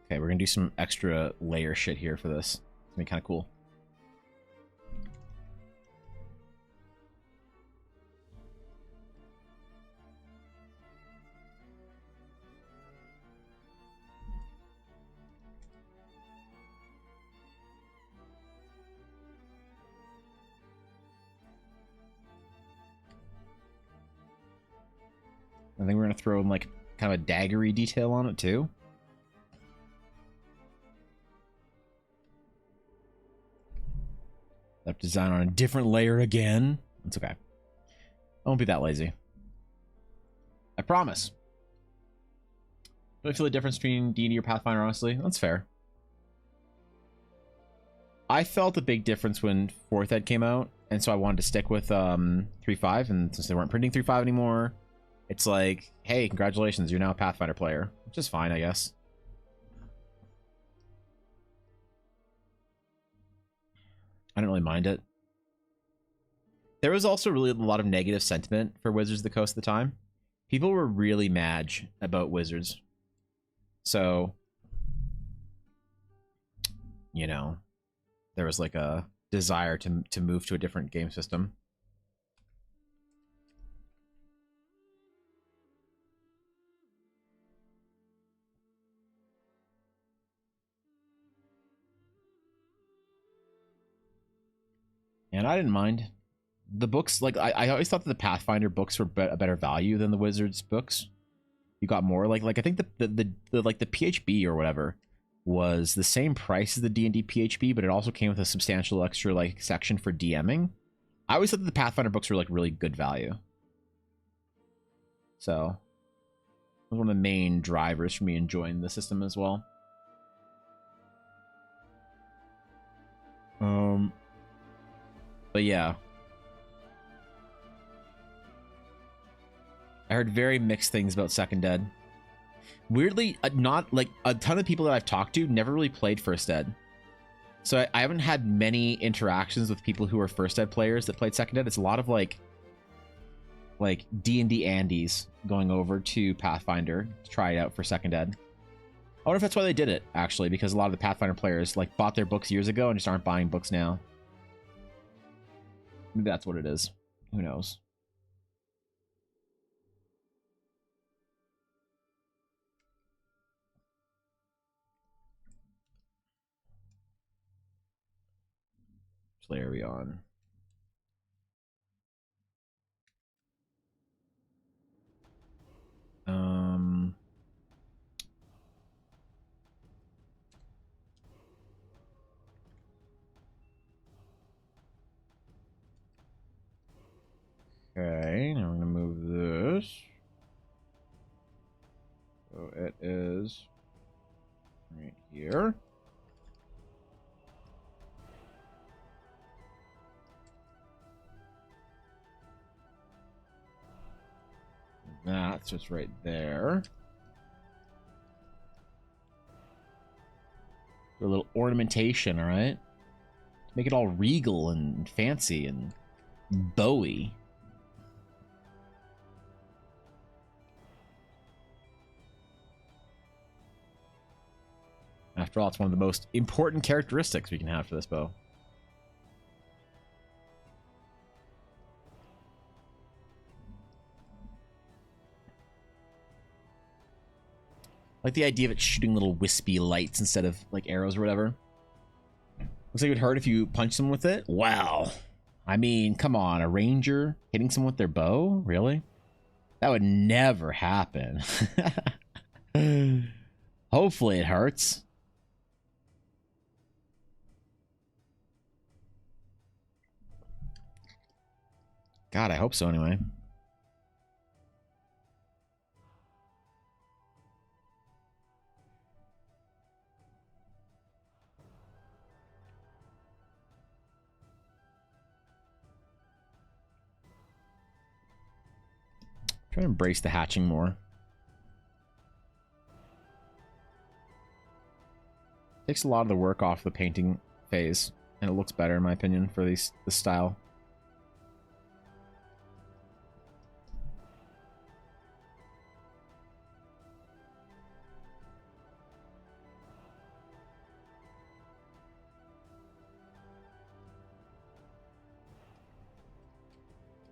Speaker 2: Okay, we're gonna do some extra layer shit here for this. It's gonna be kind of cool. I think we're gonna throw in like kind of a daggery detail on it too. That design on a different layer again. It's okay. I won't be that lazy. I promise. Don't feel the difference between D&D or Pathfinder, honestly. That's fair. I felt a big difference when 4th Ed came out, and so I wanted to stick with 3.5, and since they weren't printing 3.5 anymore, it's like, hey, congratulations, you're now a Pathfinder player. Which is fine, I guess. I don't really mind it. There was also really a lot of negative sentiment for Wizards of the Coast at the time. People were really mad about Wizards. So, you know, there was like a desire to move to a different game system. And I didn't mind. The books, like, I always thought that the Pathfinder books were a better value than the Wizards books. You got more. Like I think the like the PHB or whatever was the same price as the D&D PHB, but it also came with a substantial extra like section for DMing. I always thought that the Pathfinder books were like really good value. So it was one of the main drivers for me enjoying the system as well. But yeah. I heard very mixed things about Second Ed. Weirdly, not like a ton of people that I've talked to never really played First Ed. So I haven't had many interactions with people who are First Ed players that played Second Ed. It's a lot of like D&D Andes going over to Pathfinder to try it out for Second Ed. I wonder if that's why they did it, actually, because a lot of the Pathfinder players like bought their books years ago and just aren't buying books now. Maybe that's what it is. Who knows? Which layer are we on? Okay, now we're gonna move this. So it is right here. That's just right there. A little ornamentation, all right? Make it all regal and fancy and bowy. After all, it's one of the most important characteristics we can have for this bow. I like the idea of it shooting little wispy lights instead of like arrows or whatever. Looks like it would hurt if you punch someone with it. Wow. I mean, come on, a ranger hitting someone with their bow? Really? That would never happen. Hopefully it hurts. God, I hope so anyway. Try to embrace the hatching more. Takes a lot of the work off the painting phase, and it looks better in my opinion for this style.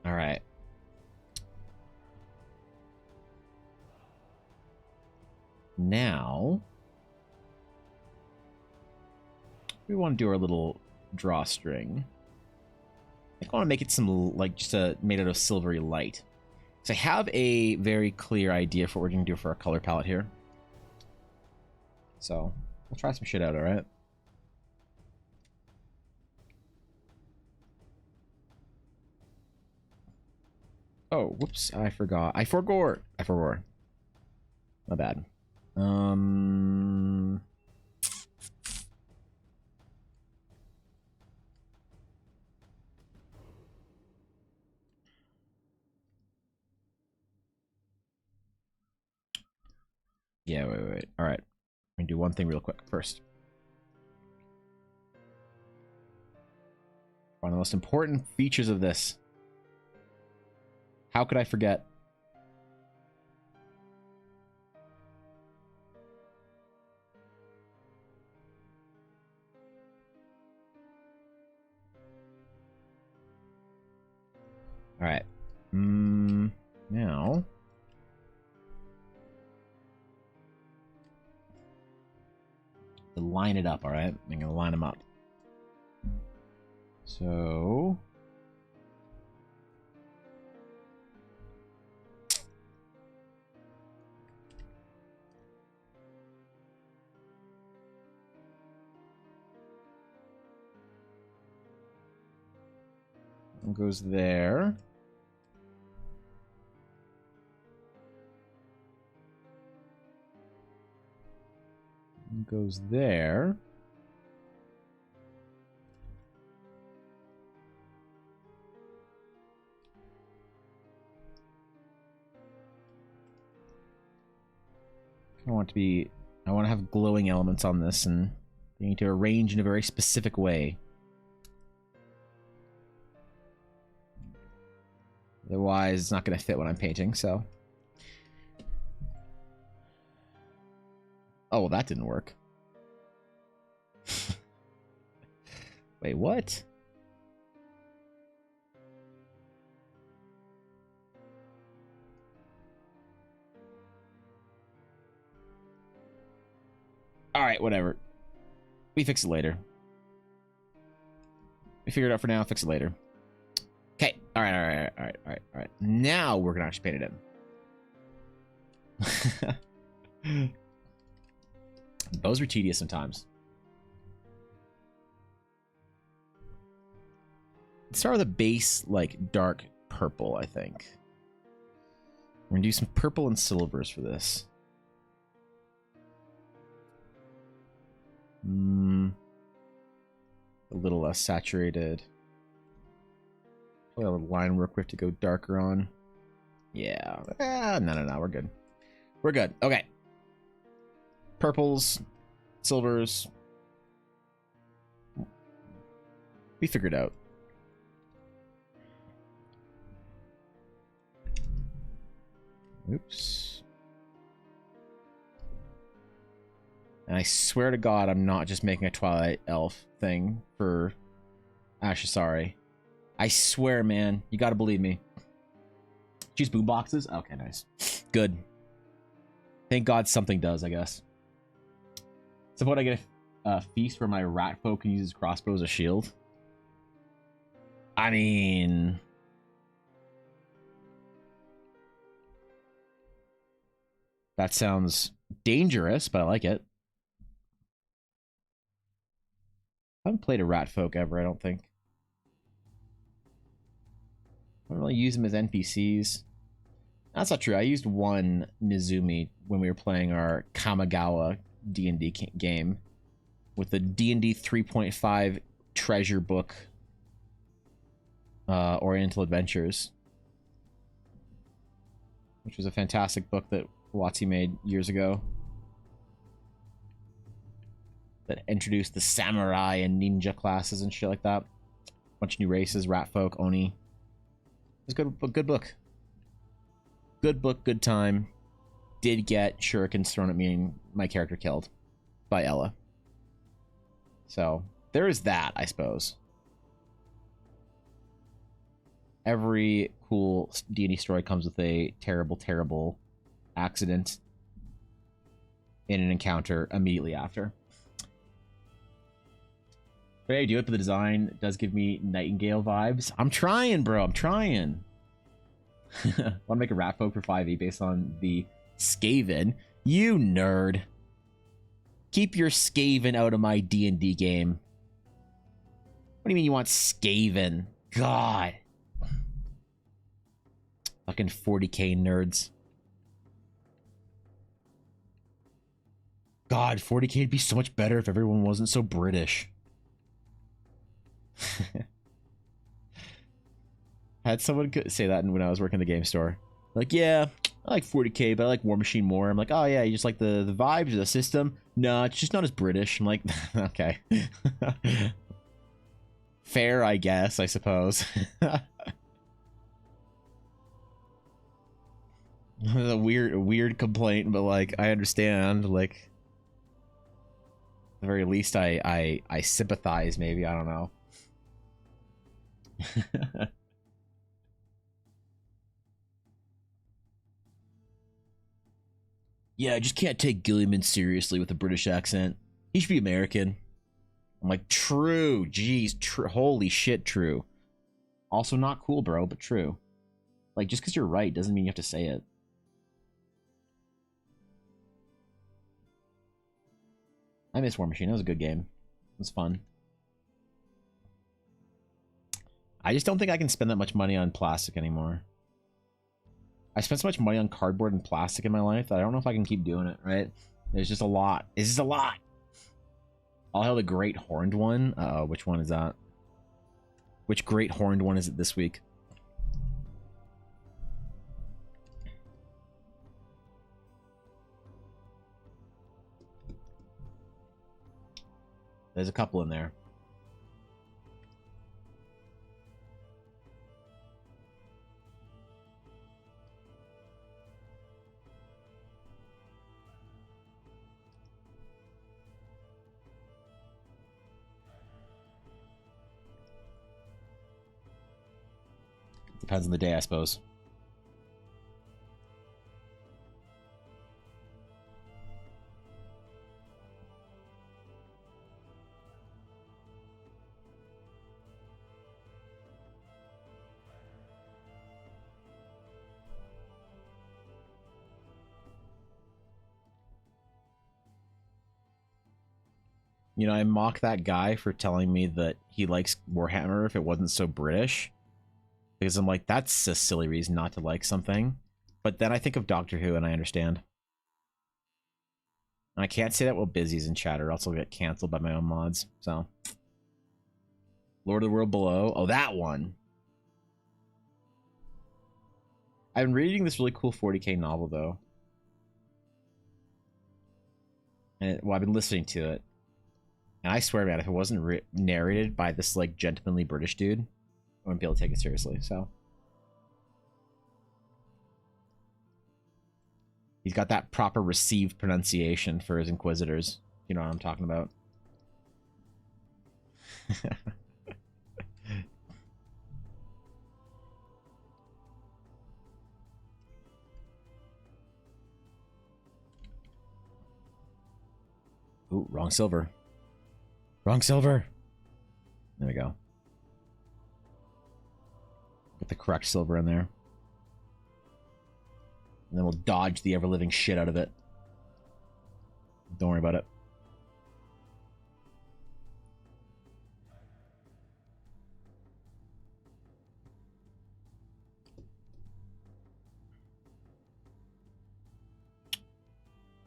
Speaker 2: All right. Now, we want to do our little drawstring. I want to make it some, like, just made out of silvery light. So I have a very clear idea for what we're going to do for our color palette here. So, we'll try some shit out, alright? Oh, whoops, I forgot. I forgot. My bad. Yeah, wait. All right. I'm gonna do one thing real quick first. One of the most important features of this. How could I forget? All right. Now. To line it up, all right? I'm gonna line them up. So. One goes there. One goes there. I want to have glowing elements on this, and they need to arrange in a very specific way. Otherwise, it's not going to fit what I'm painting, so. Oh, well, that didn't work. Wait, what? Alright, whatever. We fix it later. We figure it out for now, fix it later. Okay, alright. Now we're gonna actually paint it in. Bows are tedious sometimes. Let's start with a base, like, dark purple, I think. We're gonna do some purple and silvers for this. A little less saturated. Probably a little line work we have to go darker on. Yeah. No. We're good. We're good. Okay. Purples, silvers. We figured out. Oops. And I swear to God, I'm not just making a Twilight Elf thing for Ashasari. I swear, man. You gotta believe me. Choose boom boxes? Okay, nice. Good. Thank God something does, I guess. Suppose I get a feast where my rat folk can use his crossbow as a shield. I mean... that sounds dangerous, but I like it. I haven't played a rat folk ever, I don't think. I don't really use them as NPCs. That's not true. I used one Nizumi when we were playing our Kamigawa D&D game with the D&D 3.5 treasure book Oriental Adventures, which was a fantastic book that Watsi made years ago that introduced the samurai and ninja classes and shit like that. Bunch of new races, rat folk, oni. It was a good book. Good book, good time. Did get shurikens thrown at me and my character killed by Ella. So, there is that, I suppose. Every cool D&D story comes with a terrible, terrible accident in an encounter immediately after. But I do it, but the design does give me Nightingale vibes. I'm trying, bro. I'm trying. Want to make a rat folk for 5e based on the Skaven? You nerd. Keep your Skaven out of my D&D game. What do you mean you want Skaven? God. Fucking 40k nerds. God, 40k would be so much better if everyone wasn't so British. Had someone say that when I was working the game store. Like, yeah, I like 40k, but I like War Machine more. I'm like, oh yeah, you just like the vibes or the system? No, it's just not as British. I'm like, okay. Fair, I guess, I suppose. A weird complaint, but like, I understand. Like, at the very least, I sympathize. Maybe, I don't know. Yeah, I just can't take Gilliman seriously with a British accent. He should be American. I'm like, true. Jeez, holy shit, true. Also not cool, bro, but true. Like, just because you're right doesn't mean you have to say it. I miss War Machine. That was a good game. It was fun. I just don't think I can spend that much money on plastic anymore. I spent so much money on cardboard and plastic in my life that I don't know if I can keep doing it, right? There's just a lot. It's just a lot. I'll have the Great Horned one. Uh-oh, which one is that? Which Great Horned one is it this week? There's a couple in there. Depends on the day, I suppose. You know, I mock that guy for telling me that he likes Warhammer if it wasn't so British. Because I'm like, that's a silly reason not to like something. But then I think of Doctor Who and I understand. And I can't say that while Busy's in chat or else I'll get canceled by my own mods. So, Lord of the World Below. Oh, that one. I've been reading this really cool 40k novel, though. And well, I've been listening to it. And I swear, man, if it wasn't narrated by this, like, gentlemanly British dude, I wouldn't be able to take it seriously, so. He's got that proper received pronunciation for his Inquisitors. You know what I'm talking about. Ooh, wrong silver. Wrong silver. There we go. Get the correct silver in there. And then we'll dodge the ever-living shit out of it. Don't worry about it.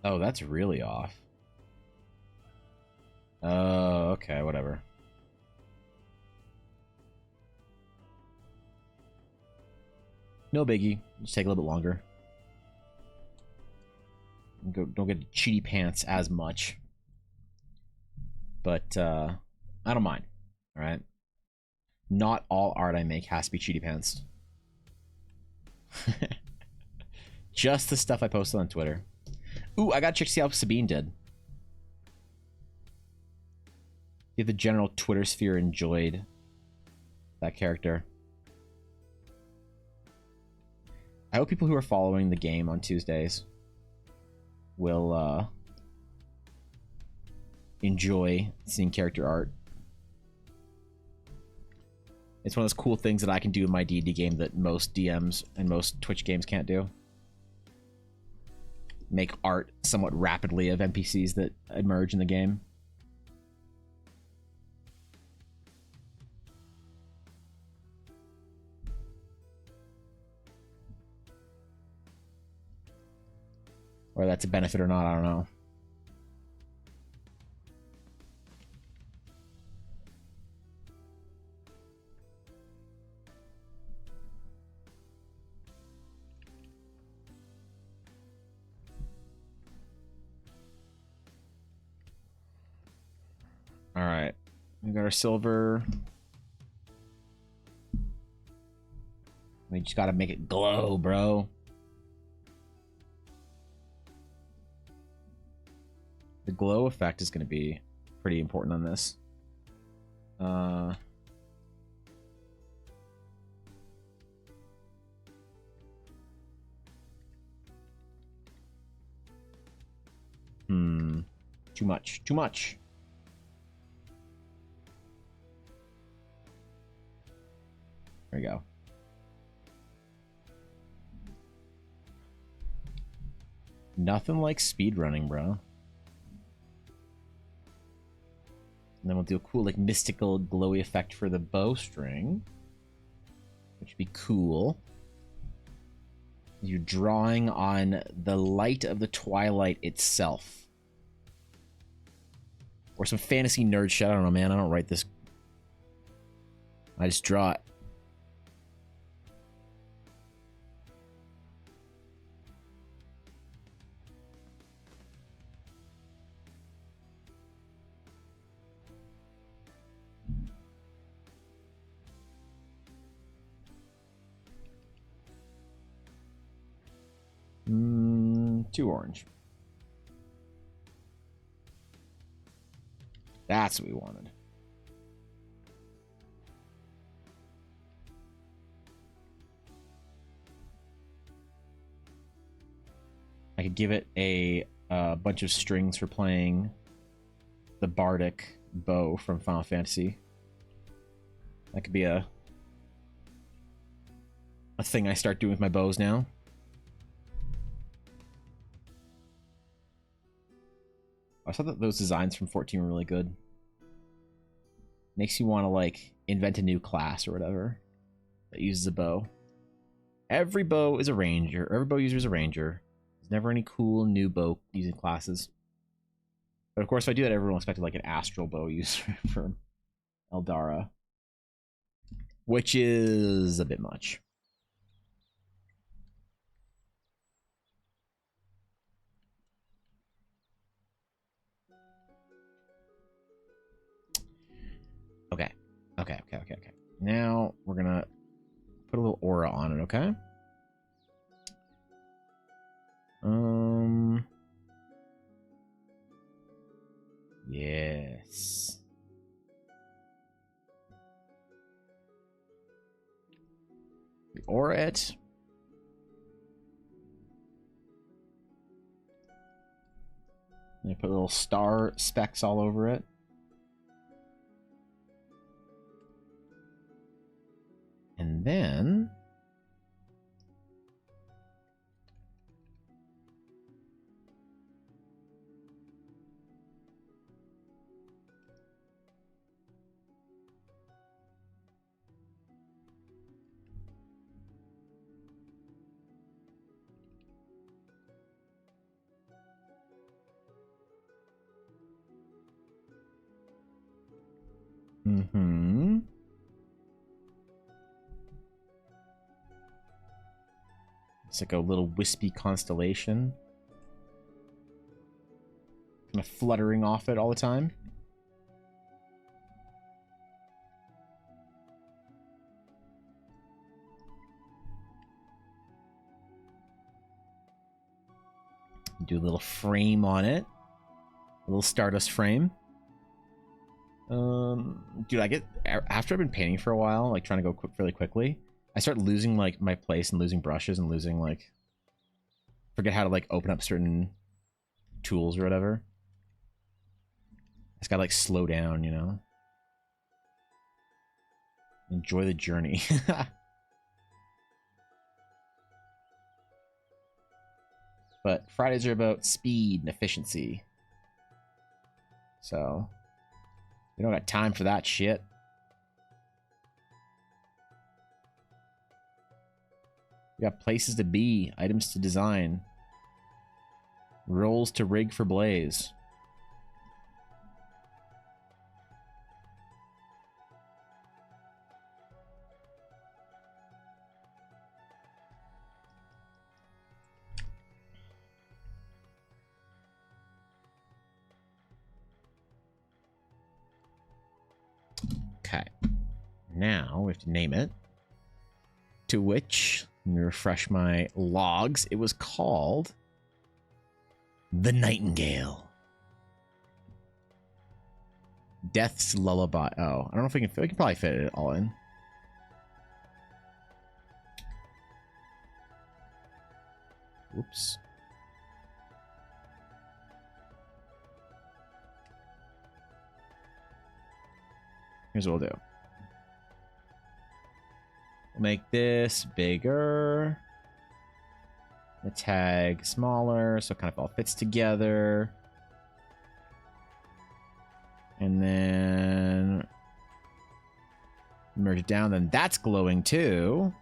Speaker 2: Oh, that's really off. Oh, okay, whatever. No biggie. Just take a little bit longer. Don't get cheaty pants as much. But, I don't mind. Alright? Not all art I make has to be cheaty pants. Just the stuff I posted on Twitter. Ooh, I got to check to see how Sabine did. If the general Twitter sphere enjoyed that character. I hope people who are following the game on Tuesdays will enjoy seeing character art. It's one of those cool things that I can do in my D&D game that most DMs and most Twitch games can't do. Make art somewhat rapidly of NPCs that emerge in the game. Whether that's a benefit or not, I don't know. All right, we got our silver. We just gotta make it glow, bro. The glow effect is going to be pretty important on this. Too much. Too much. There we go. Nothing like speedrunning, bro. And then we'll do a cool, like, mystical, glowy effect for the bowstring. Which would be cool. You're drawing on the light of the twilight itself. Or some fantasy nerd shit. I don't know, man. I don't write this. I just draw it. Too orange. That's what we wanted. I could give it a bunch of strings for playing the bardic bow from Final Fantasy. That could be a thing I start doing with my bows now. I thought that those designs from 14 were really good. Makes you want to, like, invent a new class or whatever that uses a bow. Every bow is a ranger. Every bow user is a ranger. There's never any cool new bow using classes. But of course, if I do that, everyone will expect like an astral bow user for Eldara, which is a bit much. Okay. Now we're gonna put a little aura on it, okay? Yes. We aura it. They put little star specks all over it. And then it's like a little wispy constellation. Kind of fluttering off it all the time. Do a little frame on it. A little Stardust frame. Dude, I get after I've been painting for a while, like trying to go fairly quickly, I start losing like my place and losing brushes and losing like forget how to like open up certain tools or whatever. I just gotta like slow down, you know. Enjoy the journey. But Fridays are about speed and efficiency. So we don't got time for that shit. We got places to be, items to design, rolls to rig for Blaze. Okay. Now we have to name it. To which, let me refresh my logs. It was called The Nightingale. Death's Lullaby. Oh, I don't know if we can fit. We can probably fit it all in. Whoops. Here's what we'll do. We'll make this bigger. The tag smaller, so it kind of all fits together. And then merge it down. Then that's glowing too.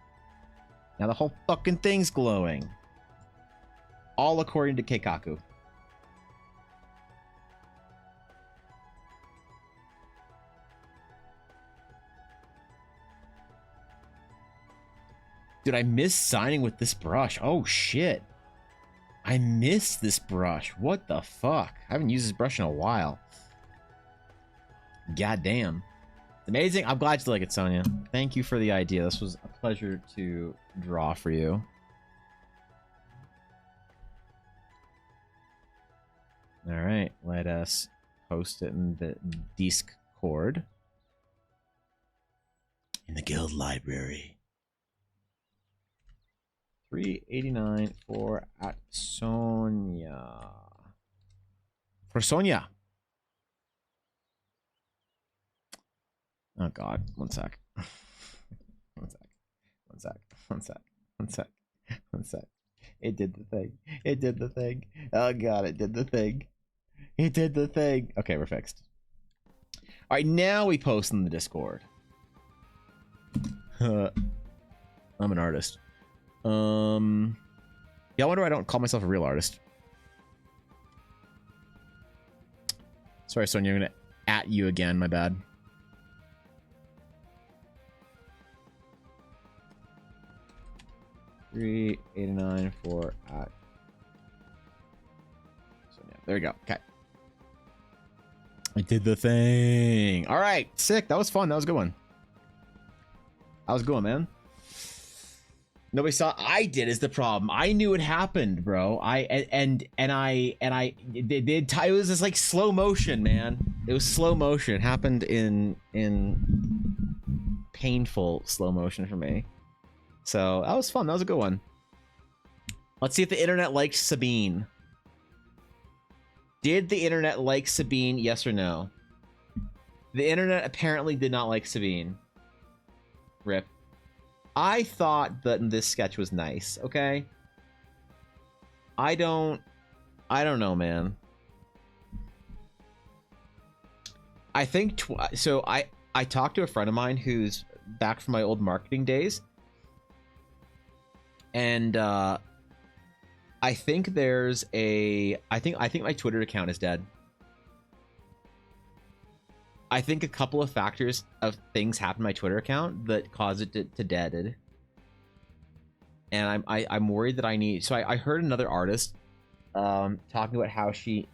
Speaker 2: Now the whole fucking thing's glowing. All according to Keikaku. Dude, I miss signing with this brush. Oh, shit. I miss this brush. What the fuck? I haven't used this brush in a while. God damn. It's amazing. I'm glad you like it, Sonia. Thank you for the idea. This was a pleasure to draw for you. All right. Let us post it in the Discord. In the guild library. 389 for at Sonia. For Sonia. Oh god, one sec. One sec. One sec. One sec. One sec. One sec. It did the thing. It did the thing. Oh god, it did the thing. It did the thing. Okay, we're fixed. Alright, now we post in the Discord. I'm an artist. Yeah, I wonder why I don't call myself a real artist. Sorry, Sonia, I'm gonna at you again, my bad. Three, 89, 4 at Sonia. There we go. Okay. I did the thing. All right, sick. That was fun. That was a good one. That was a good one, man. Nobody saw. I did is the problem. I knew it happened, bro. It was just like slow motion, man. It was slow motion. It happened in painful slow motion for me. So that was fun. That was a good one. Let's see if the internet likes Sabine. Did the internet like Sabine? Yes or no? The internet apparently did not like Sabine. Rip. I thought that this sketch was nice, okay? I don't know, man. I think so I talked to a friend of mine who's back from my old marketing days. And I think there's a I think my Twitter account is dead. I think a couple of factors of things happened to my Twitter account that caused it to deaded. And I'm worried that I need. So I heard another artist talking about how she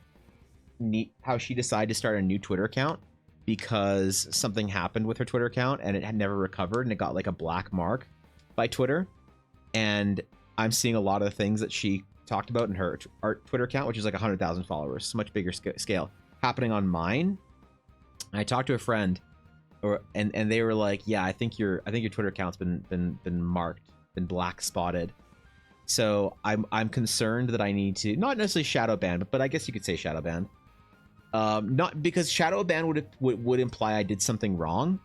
Speaker 2: decided to start a new Twitter account because something happened with her Twitter account and it had never recovered and it got like a black mark by Twitter. And I'm seeing a lot of the things that she talked about in her Twitter account, which is like 100,000 followers, so much bigger scale, happening on mine. I talked to a friend, and they were like, "Yeah, I think your Twitter account's been marked, been black spotted." So I'm concerned that I need to not necessarily shadow ban, but I guess you could say shadow ban. Not because shadow ban would imply I did something wrong,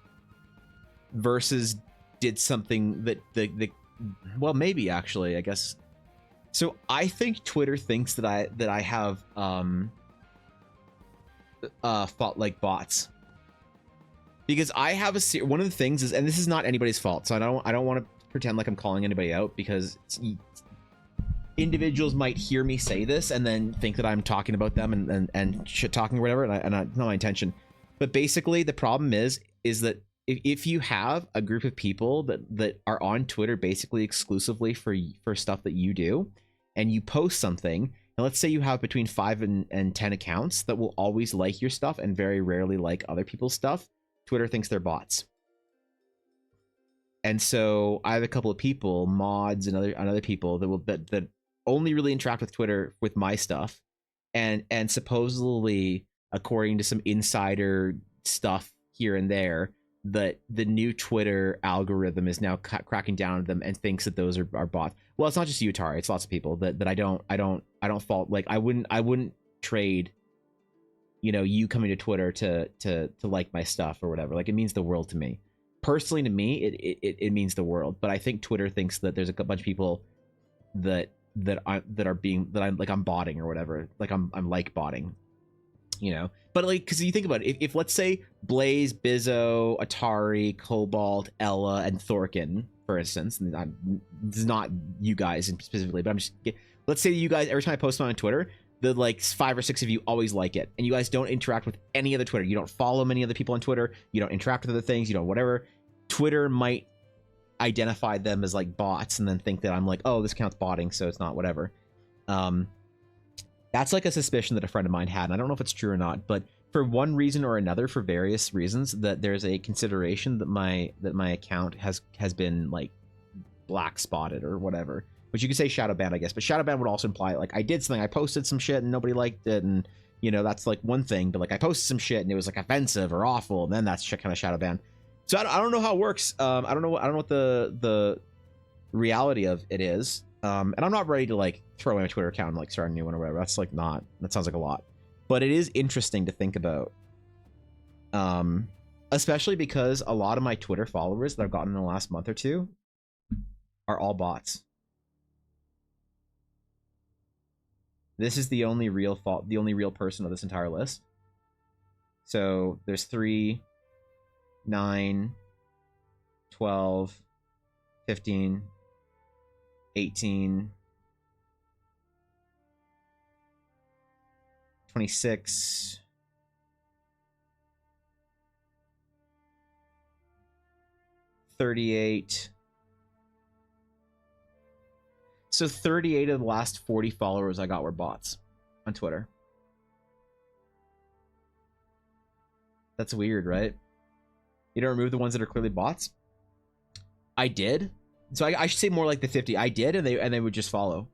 Speaker 2: versus did something that well, maybe actually, I guess. So I think Twitter thinks that I have fought like bots. Because I have one of the things is, and this is not anybody's fault, so I don't want to pretend like I'm calling anybody out, because individuals might hear me say this and then think that I'm talking about them and shit talking or whatever, and it's not my intention. But basically, the problem is that if you have a group of people that are on Twitter basically exclusively for stuff that you do, and you post something, and let's say you have between 5 and 10 accounts that will always like your stuff and very rarely like other people's stuff, Twitter thinks they're bots. And so I have a couple of people, mods and other people that only really interact with Twitter with my stuff, and supposedly, according to some insider stuff here and there, that the new Twitter algorithm is now cracking down on them and thinks that those are bots. Well, it's not just you, Atari. It's lots of people that I don't fault. Like I wouldn't trade, you coming to Twitter to like my stuff or whatever. Like, it means the world to me. Personally, to me, it means the world. But I think Twitter thinks that there's a bunch of people that I'm botting or whatever. Like I'm like botting, But like, because you think about it, if let's say Blaze, Bizzo, Atari, Cobalt, Ella, and Thorkin, for instance, and this is not you guys specifically, but let's say you guys, every time I post on Twitter, the like 5 or 6 of you always like it, and you guys don't interact with any other Twitter. You don't follow many other people on Twitter. You don't interact with other things. Whatever. Twitter might identify them as like bots and then think that I'm like, oh, this counts botting, so it's not whatever. That's like a suspicion that a friend of mine had, and I don't know if it's true or not, but for one reason or another, for various reasons, that there's a consideration that my account has been like black spotted or whatever. Which you could say shadow ban, I guess, but shadow ban would also imply like I did something, I posted some shit and nobody liked it, and that's like one thing, but like I posted some shit and it was like offensive or awful, and then that's kind of shadow ban. So I don't know how it works. I don't know what the reality of it is. And I'm not ready to like throw away my Twitter account and like start a new one or whatever. That's like that sounds like a lot, but it is interesting to think about. Especially because a lot of my Twitter followers that I've gotten in the last month or two are all bots. This is the only real person of this entire list. So there's 3, 9, 12, 15, 18, 26, 38. So 38 of the last 40 followers I got were bots on Twitter. That's weird, right? You don't remove the ones that are clearly bots? I did, So I should say more like the 50. I did, and they would just follow.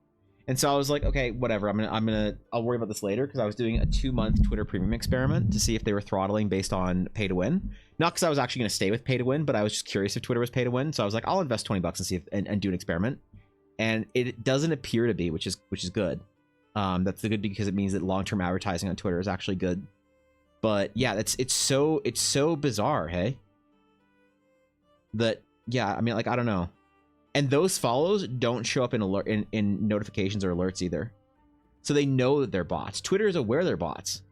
Speaker 2: And so I was like, okay, whatever. I'll worry about this later, because I was doing a 2-month Twitter Premium experiment to see if they were throttling based on pay to win. Not because I was actually going to stay with pay to win, but I was just curious if Twitter was pay to win. So I was like, I'll invest $20 and see if and do an experiment. And it doesn't appear to be, which is good. That's good, because it means that long-term advertising on Twitter is actually good. But yeah, it's so bizarre, hey? That, yeah, I mean, like, I don't know. And those follows don't show up in notifications or alerts either. So they know that they're bots. Twitter is aware they're bots.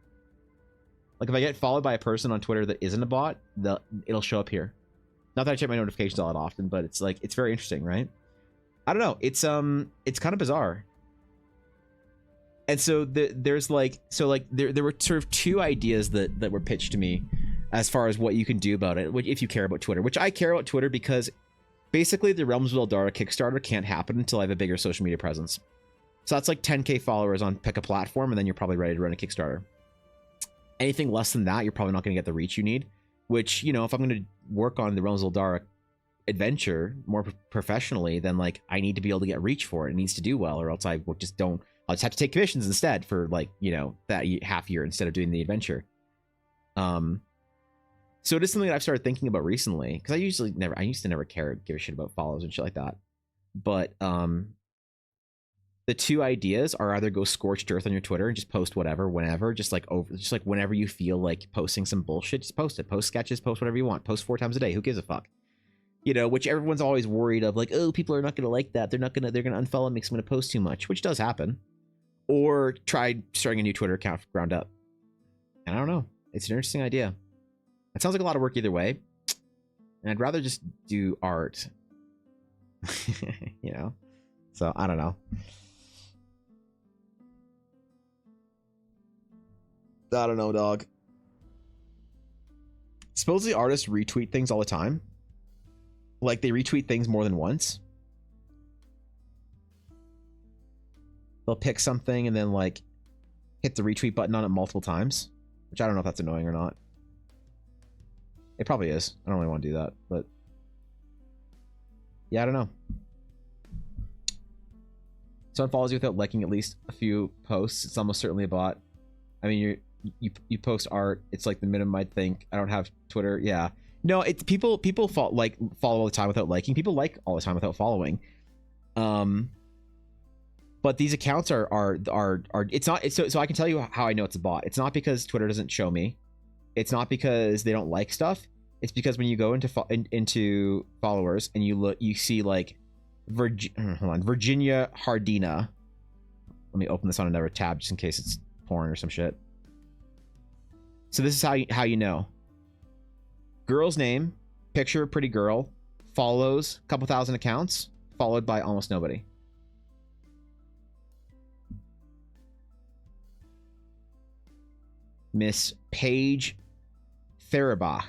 Speaker 2: Like, if I get followed by a person on Twitter that isn't a bot, it'll show up here. Not that I check my notifications all that often, but it's like, it's very interesting, right? I don't know. It's kind of bizarre. And so there's like, there were sort of 2 ideas that were pitched to me as far as what you can do about it, if you care about Twitter, which I care about Twitter because basically the Realms of Eldara Kickstarter can't happen until I have a bigger social media presence. So that's like 10K followers on pick a platform, and then you're probably ready to run a Kickstarter. Anything less than that, you're probably not going to get the reach you need, which, you know, if I'm going to work on the Realms of Eldara adventure more professionally, then like I need to be able to get reach for it. It needs to do well, or else I'll just have to take commissions instead for, like, you know, that half year instead of doing the adventure. So it is something that I've started thinking about recently, because I used to never give a shit about follows and shit like that. But the 2 ideas are either go scorched earth on your Twitter and just post whatever, whenever, just like whenever you feel like posting some bullshit, just post it. Post sketches, post whatever you want. Post 4 times a day. Who gives a fuck? You know, which everyone's always worried of, like, oh, people are not going to like that. They're going to unfollow me because I'm going to post too much, which does happen. Or try starting a new Twitter account from ground up. And I don't know. It's an interesting idea. It sounds like a lot of work either way. And I'd rather just do art. You know? So, I don't know. I don't know, dog. Supposedly artists retweet things all the time. Like, they retweet things more than once. They'll pick something and then, like, hit the retweet button on it multiple times. Which I don't know if that's annoying or not. It probably is. I don't really want to do that, but... yeah, I don't know. Someone follows you without liking at least a few posts. It's almost certainly a bot. I mean, you post art. It's like the minimum I'd think. I don't have Twitter. Yeah. No, it's people follow all the time without liking. People like all the time without following. But these accounts are it's not, so I can tell you how I know it's a bot. It's not because Twitter doesn't show me. It's not because they don't like stuff. It's because when you go into followers and you see like Virginia Hardina. Let me open this on another tab just in case it's porn or some shit. So this is how you know. Girl's name, picture of pretty girl, follows a couple thousand accounts, followed by almost nobody. Miss Paige Therabach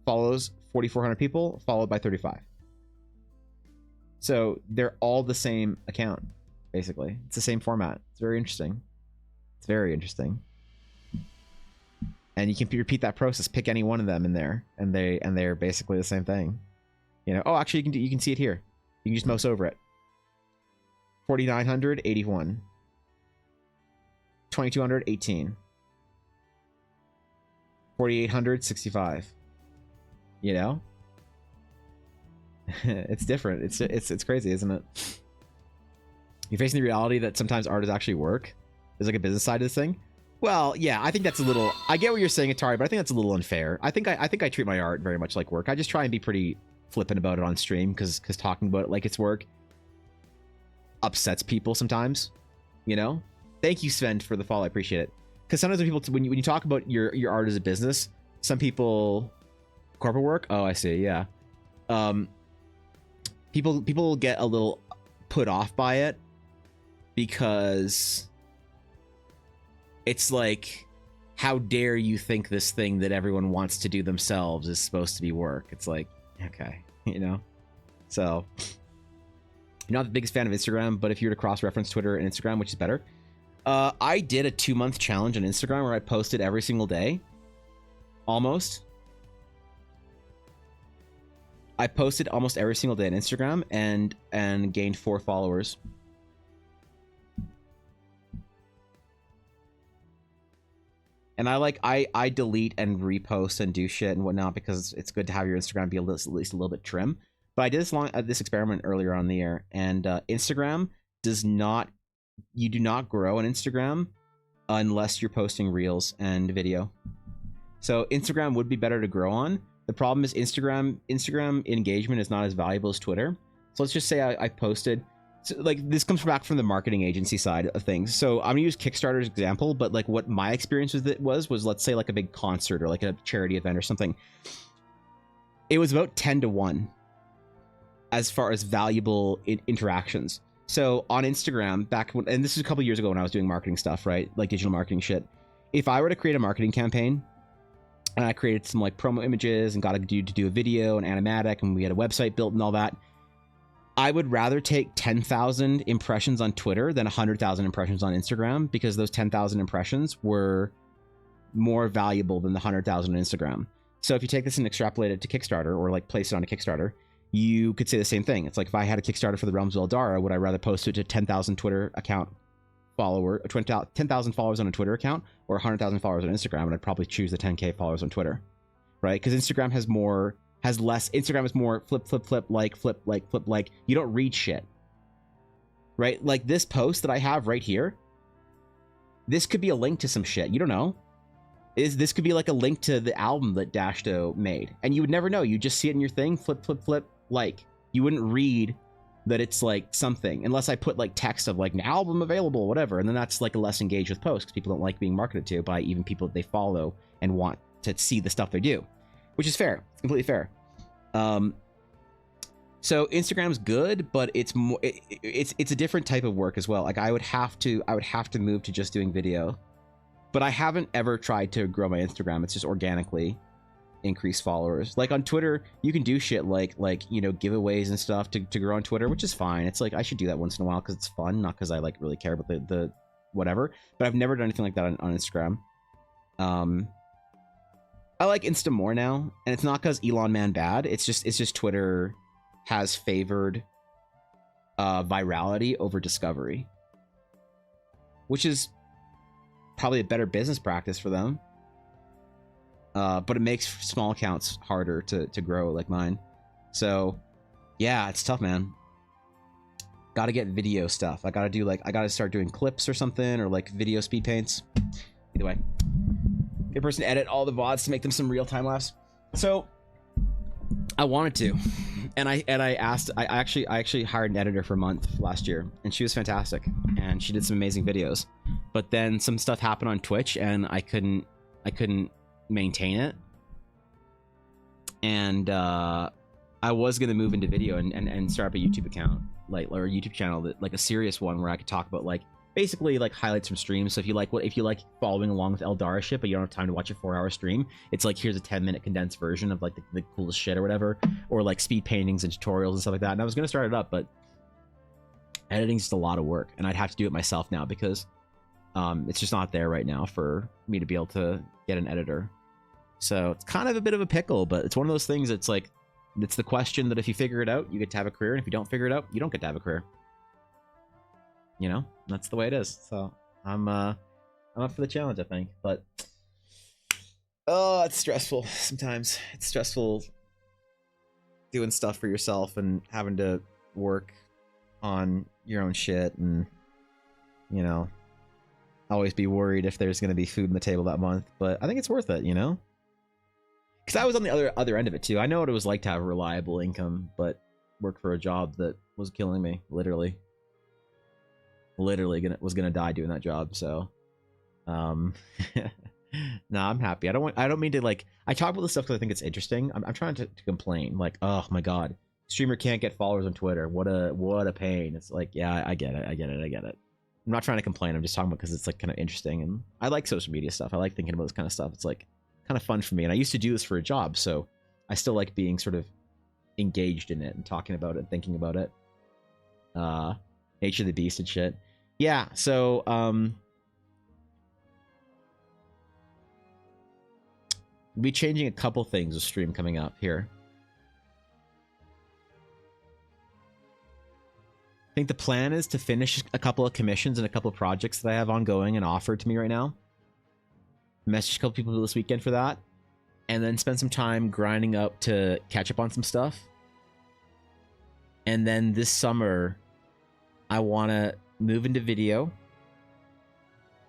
Speaker 2: follows 4,400 people, followed by 35. So they're all the same account, basically. It's the same format. It's very interesting. It's very interesting. And you can repeat that process. Pick any one of them in there, and they're basically the same thing. You know. Oh, actually, you can see it here. You can just mouse over it. 4,900, 81. 2,200, 18. 4,800, 65. You know. It's different. It's crazy, isn't it? You're facing the reality that sometimes art is actually work. There's like a business side to this thing. Well, yeah, I think that's a little... I get what you're saying, Atari, but I think that's a little unfair. I think I treat my art very much like work. I just try and be pretty flippant about it on stream, because talking about it like it's work upsets people sometimes, you know? Thank you, Sven, for the follow. I appreciate it. Because sometimes when you talk about your art as a business, some people... Corporate work? Oh, I see, yeah. People get a little put off by it because it's like, how dare you think this thing that everyone wants to do themselves is supposed to be work? It's like, okay, you know? So, you're not the biggest fan of Instagram, but if you were to cross-reference Twitter and Instagram, which is better? I did a 2-month challenge on Instagram where I posted every single day. Almost. I posted almost every single day on Instagram and gained 4 followers. And I delete and repost and do shit and whatnot because it's good to have your Instagram be at least a little bit trim. But I did this experiment earlier on the year, and Instagram you do not grow on Instagram unless you're posting reels and video. So Instagram would be better to grow on. The problem is Instagram engagement is not as valuable as Twitter. So let's just say I posted, so like this comes back from the marketing agency side of things. So I'm gonna use Kickstarter as an example, but like what my experience with it was let's say like a big concert or like a charity event or something. It was about 10-to-1 as far as valuable interactions. So on Instagram and this is a couple years ago when I was doing marketing stuff, right? Like digital marketing shit. If I were to create a marketing campaign and I created some like promo images and got a dude to do a video and animatic and we had a website built and all that, I would rather take 10,000 impressions on Twitter than 100,000 impressions on Instagram because those 10,000 impressions were more valuable than the 100,000 on Instagram. So if you take this and extrapolate it to Kickstarter or like place it on a Kickstarter, you could say the same thing. It's like if I had a Kickstarter for the Realms of Eldara, would I rather post it to 10,000 Twitter account 10,000 followers on a Twitter account or 100,000 followers on Instagram? And I'd probably choose the 10K followers on Twitter, right? Because Instagram has less. Instagram is more flip, like. You don't read shit, right? Like this post that I have right here, this could be a link to some shit. You don't know. This could be like a link to the album that Dashto made, and you would never know. You just see it in your thing, flip, like. You wouldn't read that it's like something unless I put like text of like an album available, whatever, and then that's like a less engaged with posts because people don't like being marketed to by even people that they follow and want to see the stuff they do, which is fair. It's completely fair. So Instagram's good, but it's more it's a different type of work as well. Like I would have to move to just doing video, but I haven't ever tried to grow my Instagram. It's just organically increase followers. Like on Twitter, you can do shit like you know, giveaways and stuff to grow on Twitter, which is fine. It's like I should do that once in a while because it's fun, not because I like really care about the whatever. But I've never done anything like that on Instagram. I like Insta more now, and it's not because Elon Man bad. It's just Twitter has favored virality over discovery, which is probably a better business practice for them. But it makes small accounts harder to grow like mine. So yeah, it's tough, man. Got to get video stuff. I got to start doing clips or something, or like video speed paints. Either way, get a person to edit all the VODs to make them some real time laughs. So I wanted to, and I actually hired an editor for a month last year, and she was fantastic, and she did some amazing videos. But then some stuff happened on Twitch, and I couldn't maintain it, and I was gonna move into video and start up a YouTube account, like, or a YouTube channel that like a serious one where I could talk about like basically like highlights from streams. So if you like following along with Eldara shit, but you don't have time to watch a 4-hour stream, it's like here's a 10-minute condensed version of like the coolest shit or whatever, or like speed paintings and tutorials and stuff like that. And I was gonna start it up, but editing's just a lot of work, and I'd have to do it myself now because it's just not there right now for me to be able to get an editor. So it's kind of a bit of a pickle, but it's one of those things. It's like, it's the question that if you figure it out, you get to have a career, and if you don't figure it out, you don't get to have a career. You know, that's the way it is. So I'm up for the challenge, I think. But oh, it's stressful sometimes. It's stressful doing stuff for yourself and having to work on your own shit, and you know, always be worried if there's going to be food on the table that month. But I think it's worth it, you know, because I was on the other end of it too. I know what it was like to have a reliable income, but work for a job that was killing me, literally was gonna die doing that job. So no, I'm happy. I don't mean to like, I talk about this stuff because I think it's interesting. I'm trying to complain like, oh my god, streamer can't get followers on Twitter, what a pain. It's like, yeah, I get it. I'm not trying to complain. I'm just talking about because it's like kind of interesting, and I like social media stuff. I like thinking about this kind of stuff. It's like kind of fun for me, and I used to do this for a job, so I still like being sort of engaged in it and talking about it and thinking about it. Nature of the Beast and shit. Yeah, so we'll be changing a couple things with stream coming up here. I think the plan is to finish a couple of commissions and a couple of projects that I have ongoing and offered to me right now. Message a couple people this weekend for that. And then spend some time grinding up to catch up on some stuff. And then this summer, I want to move into video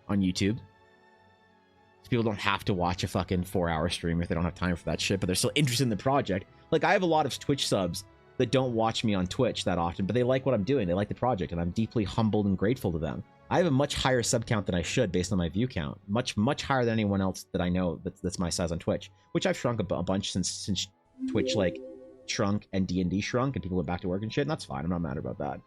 Speaker 2: on YouTube. So people don't have to watch a fucking 4-hour stream if they don't have time for that shit, but they're still interested in the project. Like, I have a lot of Twitch subs that don't watch me on Twitch that often, but they like what I'm doing. They like the project, and I'm deeply humbled and grateful to them. I have a much higher sub count than I should based on my view count. Much, much higher than anyone else that I know that's my size on Twitch, which I've shrunk a bunch since Twitch, like, shrunk and D&D shrunk and people went back to work and shit, and that's fine. I'm not mad about that.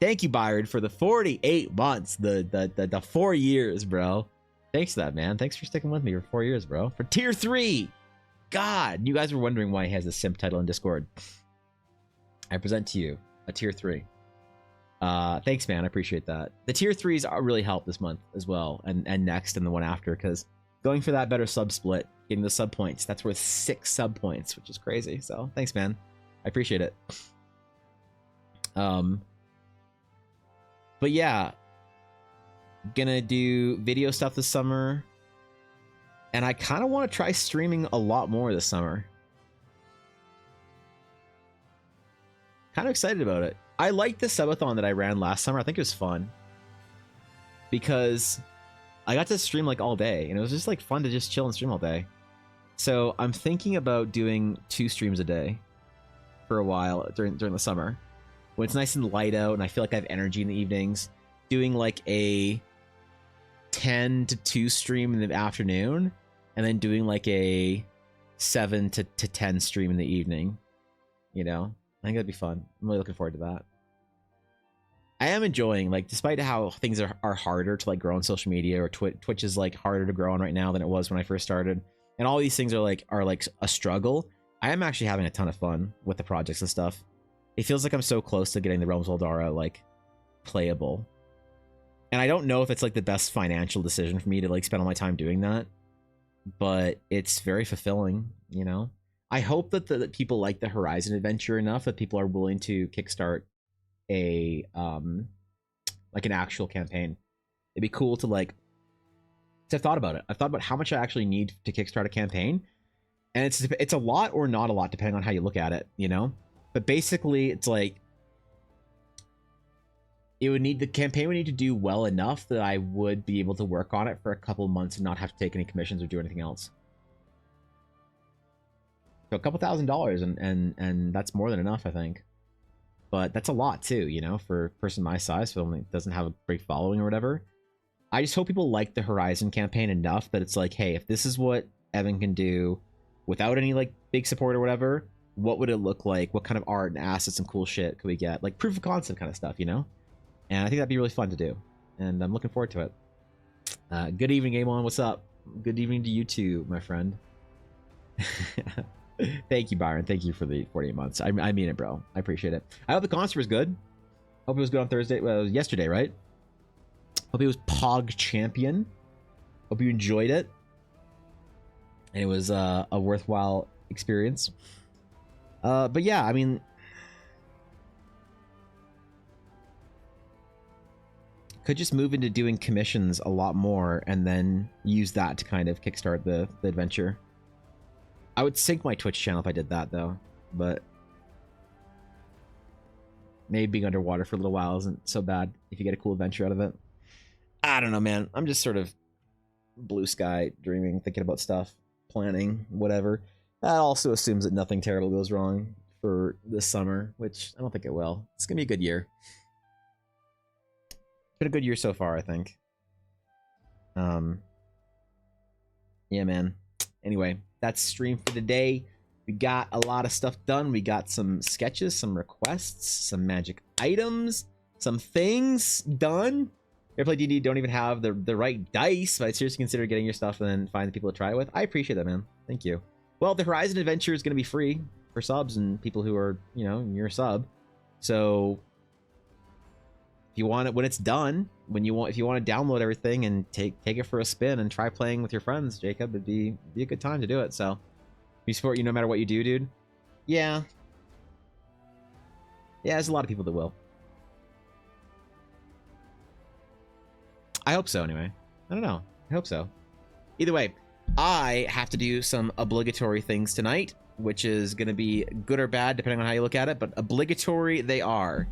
Speaker 2: Thank you, Byron, for the 48 months, the 4 years, bro. Thanks for that, man. Thanks for sticking with me for 4 years, bro. For tier 3! God, you guys were wondering why he has a simp title in Discord. I present to you a tier 3. Thanks, man. I appreciate that. The tier 3s really helped this month as well, and next and the one after, because going for that better sub split, getting the sub points, that's worth 6 sub points, which is crazy. So thanks, man. I appreciate it. But yeah, gonna do video stuff this summer, and I kind of want to try streaming a lot more this summer. Kind of excited about it. I liked the subathon that I ran last summer. I think it was fun because I got to stream like all day, and it was just like fun to just chill and stream all day. So I'm thinking about doing 2 streams a day for a while during the summer when it's nice and light out and I feel like I have energy in the evenings. Doing like a 10 to 2 stream in the afternoon, and then doing like a 7 to 10 stream in the evening. You know, I think that'd be fun. I'm really looking forward to that. I am enjoying, like, despite how things are harder to like grow on social media, or Twitch is like harder to grow on right now than it was when I first started, and all these things are like a struggle. I am actually having a ton of fun with the projects and stuff. It feels like I'm so close to getting the Realms of Eldara like playable. And I don't know if it's like the best financial decision for me to like spend all my time doing that, but it's very fulfilling, you know? I hope that that people like the Horizon adventure enough that people are willing to kickstart a like an actual campaign. It'd be cool to like, so I've thought about it. I've thought about how much I actually need to kickstart a campaign, and it's a lot or not a lot depending on how you look at it, you know? But basically it's like the campaign would need to do well enough that I would be able to work on it for a couple of months and not have to take any commissions or do anything else. So a couple $1,000s, and that's more than enough, I think. But that's a lot too, you know, for a person my size who only doesn't have a great following or whatever. I just hope people like the Horizon campaign enough that it's like, hey, if this is what Evan can do without any like big support or whatever, what would it look like? What kind of art and assets and cool shit could we get? Like proof of concept kind of stuff, you know? And I think that'd be really fun to do. And I'm looking forward to it. Good evening, Game On. What's up? Good evening to you too, my friend. Thank you, Byron. Thank you for the 48 months. I mean it, bro. I appreciate it. I hope the concert was good. Hope it was good on Thursday. Well, it was yesterday, right? Hope it was Pog Champion. Hope you enjoyed it. And it was a worthwhile experience. But yeah, I mean, could just move into doing commissions a lot more and then use that to kind of kickstart the adventure. I would sync my Twitch channel if I did that, though. But maybe being underwater for a little while isn't so bad if you get a cool adventure out of it. I don't know, man. I'm just sort of blue sky dreaming, thinking about stuff, planning, whatever. That also assumes that nothing terrible goes wrong for this summer, which I don't think it will. It's gonna be a good year. Been a good year so far, I think. Yeah, man. Anyway, that's stream for the day. We got a lot of stuff done. We got some sketches, some requests, some magic items, some things done. If you play D&D, don't even have the right dice, but I seriously consider getting your stuff and then find the people to try it with. I appreciate that, man. Thank you. Well, the Horizon Adventure is going to be free for subs and people who are, you know, you're a sub. So if you want it when it's done, if you want to download everything and take it for a spin and try playing with your friends, Jacob, it'd be a good time to do it. So we support you no matter what you do, dude. Yeah, there's a lot of people that will. I hope so, anyway. I don't know. I hope so. Either way, I have to do some obligatory things tonight, which is going to be good or bad, depending on how you look at it, but obligatory they are.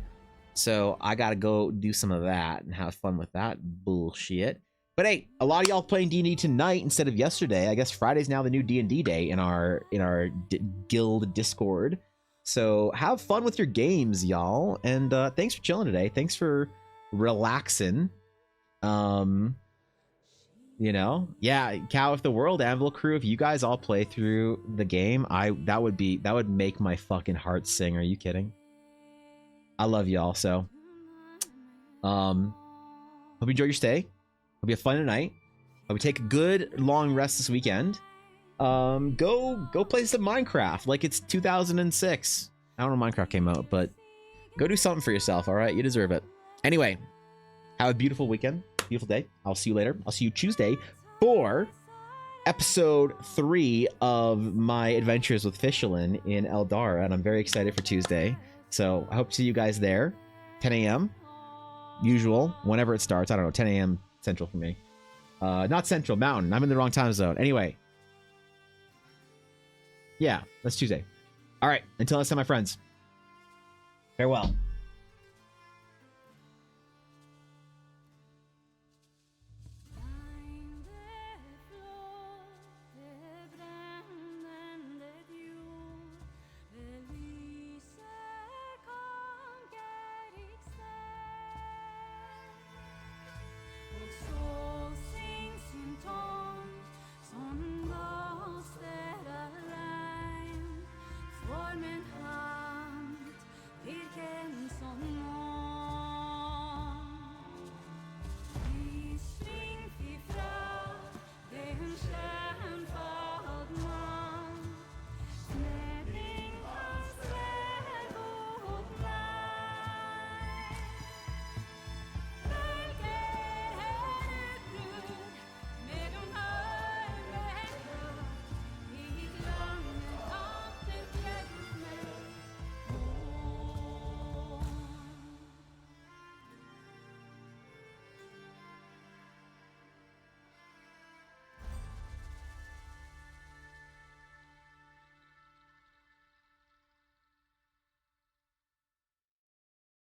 Speaker 2: So I got to go do some of that and have fun with that bullshit. But hey, a lot of y'all playing D&D tonight instead of yesterday. I guess Friday's now the new D&D day in our guild Discord. So have fun with your games, y'all. And thanks for chilling today. Thanks for relaxing. You know, yeah, Cow of the World, Anvil Crew, if you guys all play through the game, that would make my fucking heart sing. Are you kidding? I love y'all. So hope you enjoy your stay. Hope you have fun tonight. Hope you take a good long rest this weekend. Go play some Minecraft like it's 2006. I don't know when Minecraft came out, but go do something for yourself, all right? You deserve it. Anyway, have a beautiful weekend. Beautiful day. I'll see you later. I'll see you Tuesday for episode 3 of my adventures with Fishelin in Eldara, and I'm very excited for Tuesday. So I hope to see you guys there. 10 a.m. usual, whenever it starts. I don't know, 10 a.m. Central for me. Not Central, Mountain. I'm in the wrong time zone. Anyway. Yeah, that's Tuesday. All right, until next time, my friends. Farewell.